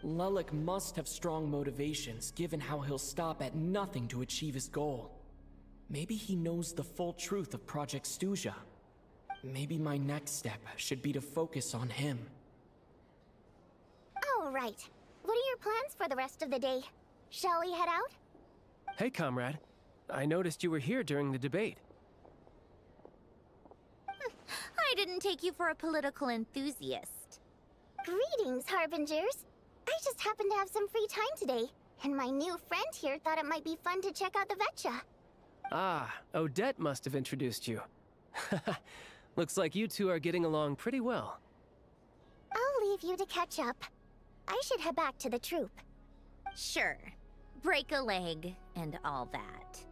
Lelik must have strong motivations, given how he'll stop at nothing to achieve his goal. Maybe he knows the full truth of Project Stusha. Maybe my next step should be to focus on him. All right. What are your plans for the rest of the day? Shall we head out? Hey, comrade. I noticed you were here during the debate. I didn't take you for a political enthusiast. Greetings, Harbingers. I just happened to have some free time today, and my new friend here thought it might be fun to check out the Vetcha. Ah, Odette must have introduced you. Looks like you two are getting along pretty well. I'll leave you to catch up. I should head back to the troop. Sure. Break a leg and all that.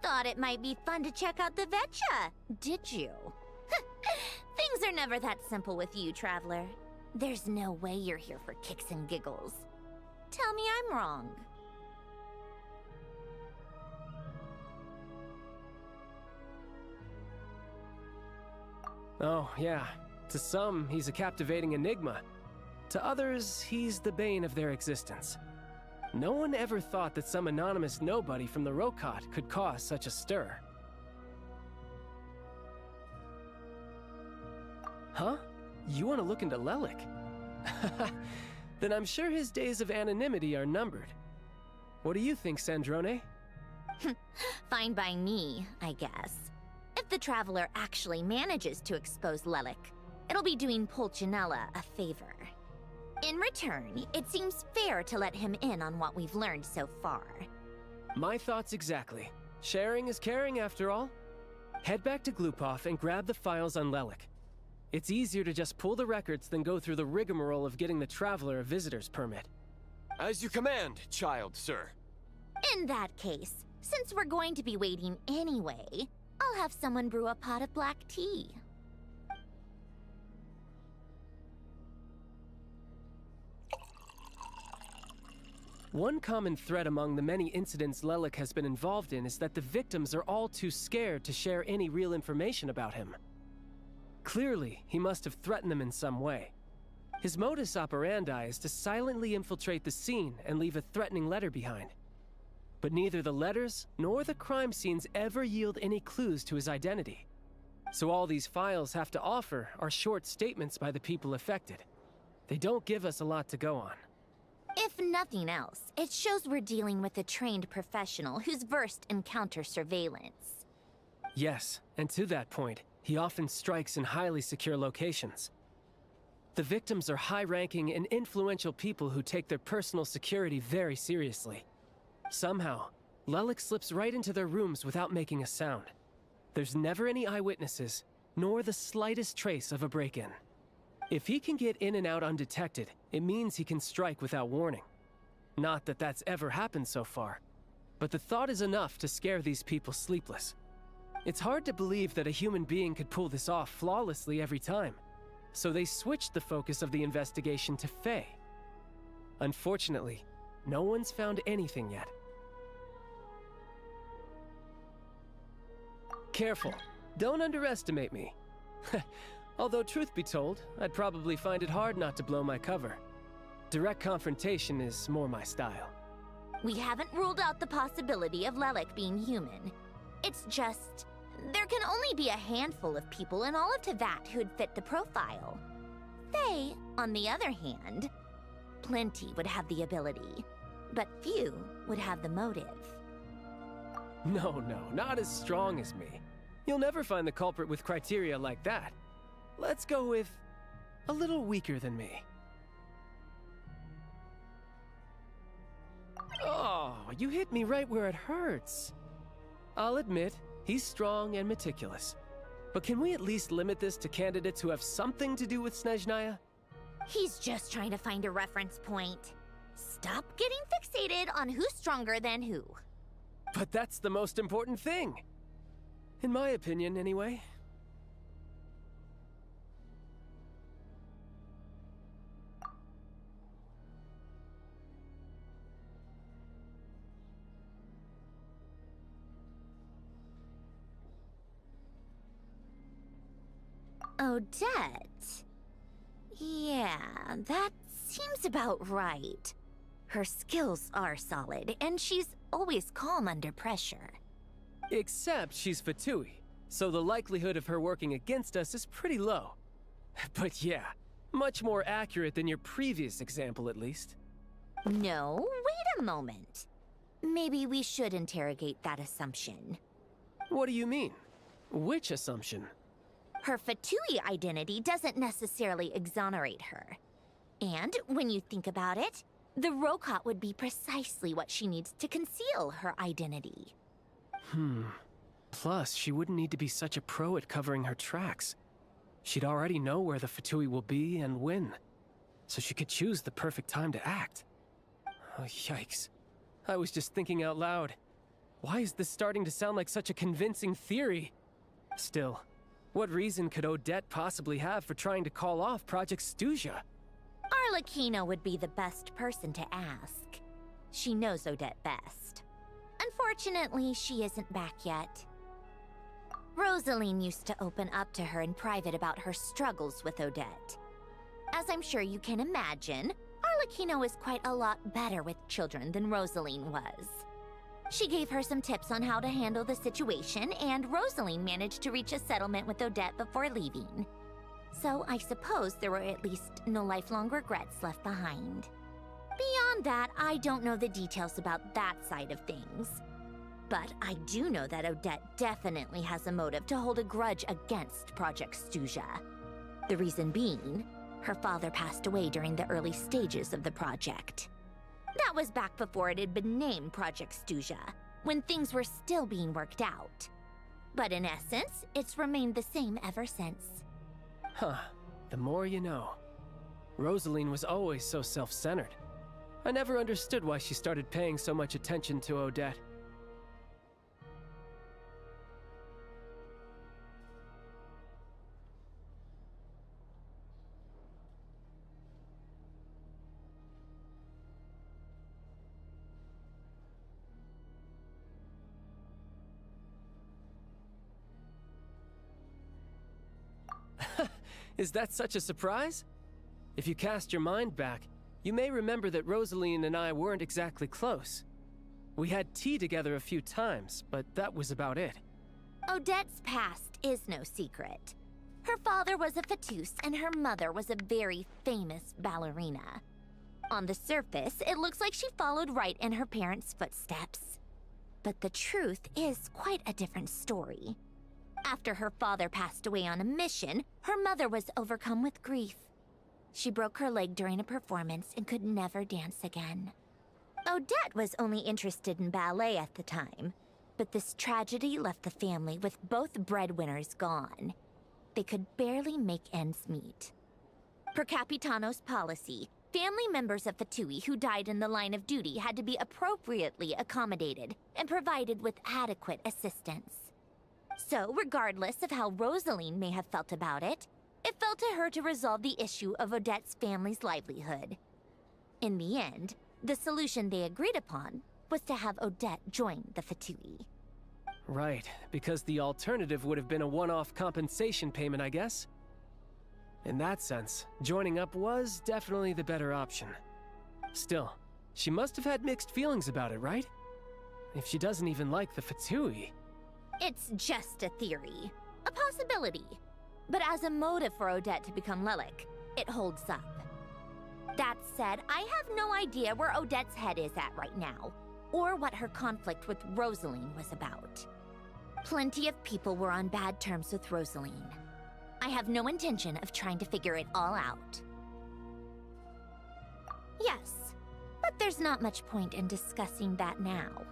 Thought it might be fun to check out the Vetcha, did you? Things are never that simple with you, Traveler. There's no way you're here for kicks and giggles. Tell me I'm wrong. Oh, yeah. To some, he's a captivating enigma. To others, he's the bane of their existence. No one ever thought that some anonymous nobody from the Rokat could cause such a stir. Huh? You want to look into Lelik? Then I'm sure his days of anonymity are numbered. What do you think, Sandrone? Fine by me, I guess. If the Traveler actually manages to expose Lelik, it'll be doing Pulcinella a favor. In return, it seems fair to let him in on what we've learned so far. My thoughts exactly. Sharing is caring, after all. Head back to Glupov and grab the files on Lelik. It's easier to just pull the records than go through the rigmarole of getting the Traveler a visitor's permit. As you command, child, sir. In that case, since we're going to be waiting anyway, I'll have someone brew a pot of black tea. One common thread among the many incidents Lelik has been involved in is that the victims are all too scared to share any real information about him. Clearly, he must have threatened them in some way. His modus operandi is to silently infiltrate the scene and leave a threatening letter behind. But neither the letters nor the crime scenes ever yield any clues to his identity. So all these files have to offer are short statements by the people affected. They don't give us a lot to go on. If nothing else, it shows we're dealing with a trained professional who's versed in counter-surveillance. Yes, and to that point, he often strikes in highly secure locations. The victims are high-ranking and influential people who take their personal security very seriously. Somehow, Lelik slips right into their rooms without making a sound. There's never any eyewitnesses, nor the slightest trace of a break-in. If he can get in and out undetected, it means he can strike without warning. Not that that's ever happened so far, but the thought is enough to scare these people sleepless. It's hard to believe that a human being could pull this off flawlessly every time, so they switched the focus of the investigation to Faye. Unfortunately, no one's found anything yet. Careful, don't underestimate me. Although truth be told, I'd probably find it hard not to blow my cover. Direct confrontation is more my style. We haven't ruled out the possibility of Lelik being human. It's just, there can only be a handful of people in all of Teyvat who'd fit the profile. Faye, on the other hand, plenty would have the ability, but few would have the motive. No, not as strong as me. You'll never find the culprit with criteria like that. Let's go with a little weaker than me. Oh, you hit me right where it hurts. I'll admit, he's strong and meticulous. But can we at least limit this to candidates who have something to do with Snezhnaya? He's just trying to find a reference point. Stop getting fixated on who's stronger than who. But that's the most important thing. In my opinion, anyway. Odette? Yeah, that seems about right. Her skills are solid, and she's always calm under pressure. Except she's Fatui, so the likelihood of her working against us is pretty low. But yeah, much more accurate than your previous example, at least. No, wait a moment. Maybe we should interrogate that assumption. What do you mean? Which assumption? Her Fatui identity doesn't necessarily exonerate her. And when you think about it, the Rokot would be precisely what she needs to conceal her identity. Plus, she wouldn't need to be such a pro at covering her tracks. She'd already know where the Fatui will be and when, so she could choose the perfect time to act. Oh, yikes. I was just thinking out loud. Why is this starting to sound like such a convincing theory? Still, what reason could Odette possibly have for trying to call off Project Stuzha? Arlecchino would be the best person to ask. She knows Odette best. Unfortunately, she isn't back yet. Rosaline used to open up to her in private about her struggles with Odette. As I'm sure you can imagine, Arlecchino is quite a lot better with children than Rosaline was. She gave her some tips on how to handle the situation, and Rosaline managed to reach a settlement with Odette before leaving. So I suppose there were at least no lifelong regrets left behind. Beyond that, I don't know the details about that side of things. But I do know that Odette definitely has a motive to hold a grudge against Project Stuzha. The reason being, her father passed away during the early stages of the project. That was back before it had been named Project Stuzha, when things were still being worked out. But in essence, it's remained the same ever since. Huh. The more you know. Rosaline was always so self-centered. I never understood why she started paying so much attention to Odette. Is that such a surprise? If you cast your mind back, you may remember that Rosaline and I weren't exactly close. We had tea together a few times, but that was about it. Odette's past is no secret. Her father was a fatus and her mother was a very famous ballerina. On the surface, it looks like she followed right in her parents' footsteps. But the truth is quite a different story. After her father passed away on a mission, her mother was overcome with grief. She broke her leg during a performance and could never dance again. Odette was only interested in ballet at the time, but this tragedy left the family with both breadwinners gone. They could barely make ends meet. Per Capitano's policy, family members of Fatui who died in the line of duty had to be appropriately accommodated and provided with adequate assistance. So, regardless of how Rosaline may have felt about it, it fell to her to resolve the issue of Odette's family's livelihood. In the end, the solution they agreed upon was to have Odette join the Fatui. Right, because the alternative would have been a one-off compensation payment, I guess. In that sense, joining up was definitely the better option. Still, she must have had mixed feelings about it, right? If she doesn't even like the Fatui. It's just a theory, a possibility. But as a motive for Odette to become Lelik, it holds up. That said, I have no idea where Odette's head is at right now, or what her conflict with Rosaline was about. Plenty of people were on bad terms with Rosaline. I have no intention of trying to figure it all out. Yes, but there's not much point in discussing that now.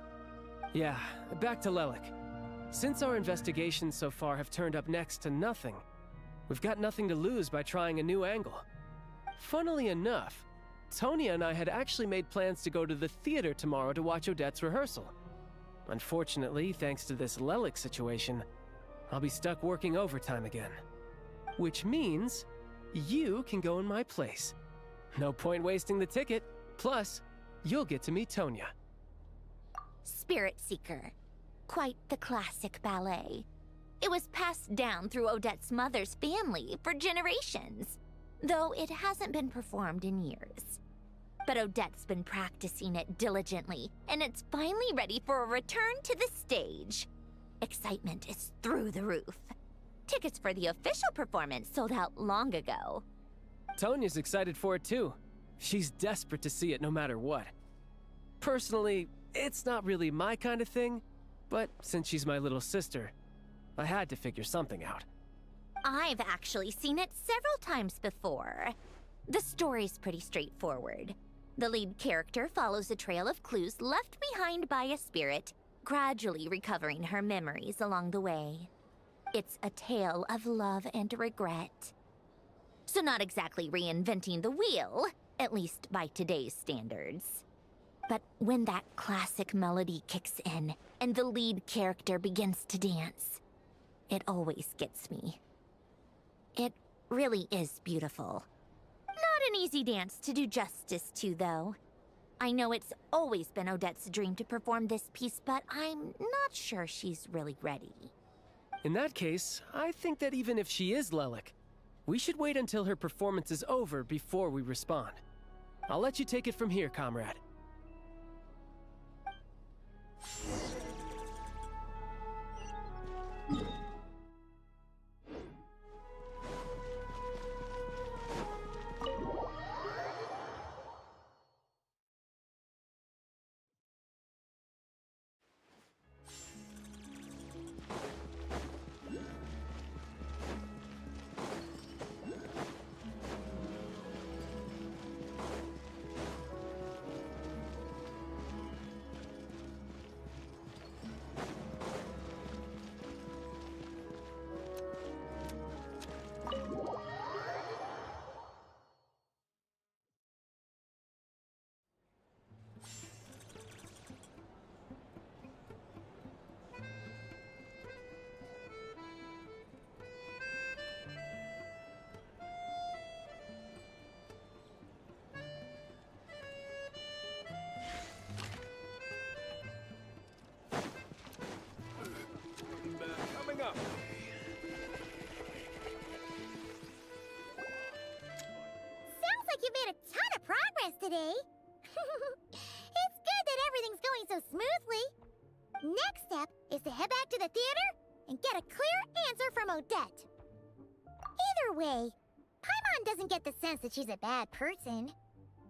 Yeah, back to Lelik. Since our investigations so far have turned up next to nothing, we've got nothing to lose by trying a new angle. Funnily enough, Tonya and I had actually made plans to go to the theater tomorrow to watch Odette's rehearsal. Unfortunately, thanks to this Lelik situation, I'll be stuck working overtime again. Which means you can go in my place. No point wasting the ticket. Plus, you'll get to meet Tonya. Spirit Seeker. Quite the classic ballet. It was passed down through Odette's mother's family for generations, though it hasn't been performed in years. But Odette's been practicing it diligently, and it's finally ready for a return to the stage. Excitement is through the roof. Tickets for the official performance sold out long ago. Tonya's excited for it too. She's desperate to see it no matter what. Personally, it's not really my kind of thing, but since she's my little sister, I had to figure something out. I've actually seen it several times before. The story's pretty straightforward. The lead character follows a trail of clues left behind by a spirit, gradually recovering her memories along the way. It's a tale of love and regret. So not exactly reinventing the wheel, at least by today's standards. But when that classic melody kicks in and the lead character begins to dance, it always gets me. It really is beautiful. Not an easy dance to do justice to, though. I know it's always been Odette's dream to perform this piece, but I'm not sure she's really ready. In that case, I think that even if she is Lelik, we should wait until her performance is over before we respond. I'll let you take it from here, comrade. today. It's good that everything's going so smoothly. Next step is to head back to the theater and get a clear answer from Odette. Either way, Paimon doesn't get the sense that she's a bad person.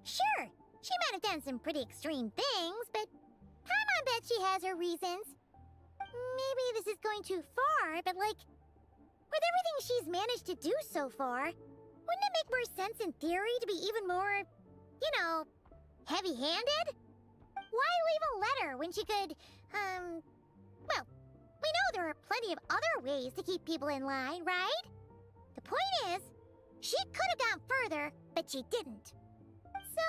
Sure, she might have done some pretty extreme things, but Paimon bets she has her reasons. Maybe this is going too far, but like, with everything she's managed to do so far, wouldn't it make more sense in theory to be even more, you know, heavy-handed? Why leave a letter when she could, well, we know there are plenty of other ways to keep people in line, right? The point is, she could have gone further, but she didn't. So,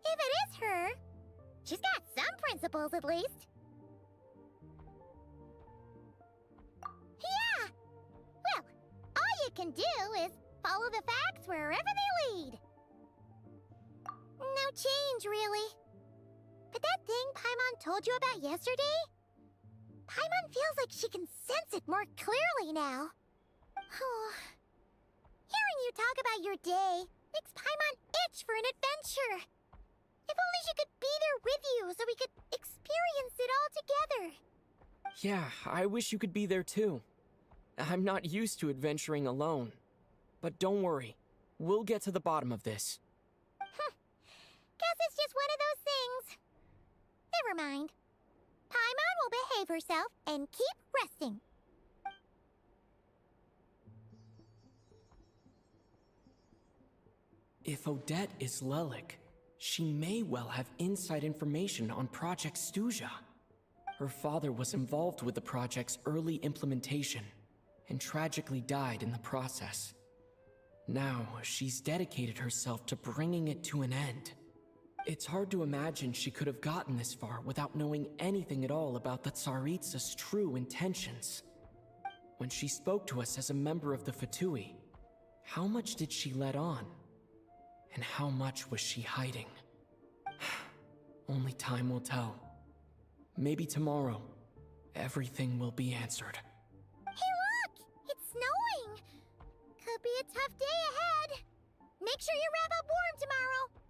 if it is her, she's got some principles at least. Yeah! Well, all you can do is follow the facts wherever they lead. No change, really. But that thing Paimon told you about yesterday? Paimon feels like she can sense it more clearly now. Hearing you talk about your day makes Paimon itch for an adventure. If only she could be there with you so we could experience it all together. Yeah, I wish you could be there too. I'm not used to adventuring alone. But don't worry, we'll get to the bottom of this. Guess it's just one of those things. Never mind. Paimon will behave herself and keep resting. If Odette is Lelik, she may well have inside information on Project Stuja. Her father was involved with the project's early implementation and tragically died in the process. Now, she's dedicated herself to bringing it to an end. It's hard to imagine she could have gotten this far without knowing anything at all about the Tsaritsa's true intentions. When she spoke to us as a member of the Fatui, how much did she let on? And how much was she hiding? Only time will tell. Maybe tomorrow, everything will be answered. Hey look! It's snowing! Could be a tough day ahead. Make sure you wrap up warm tomorrow.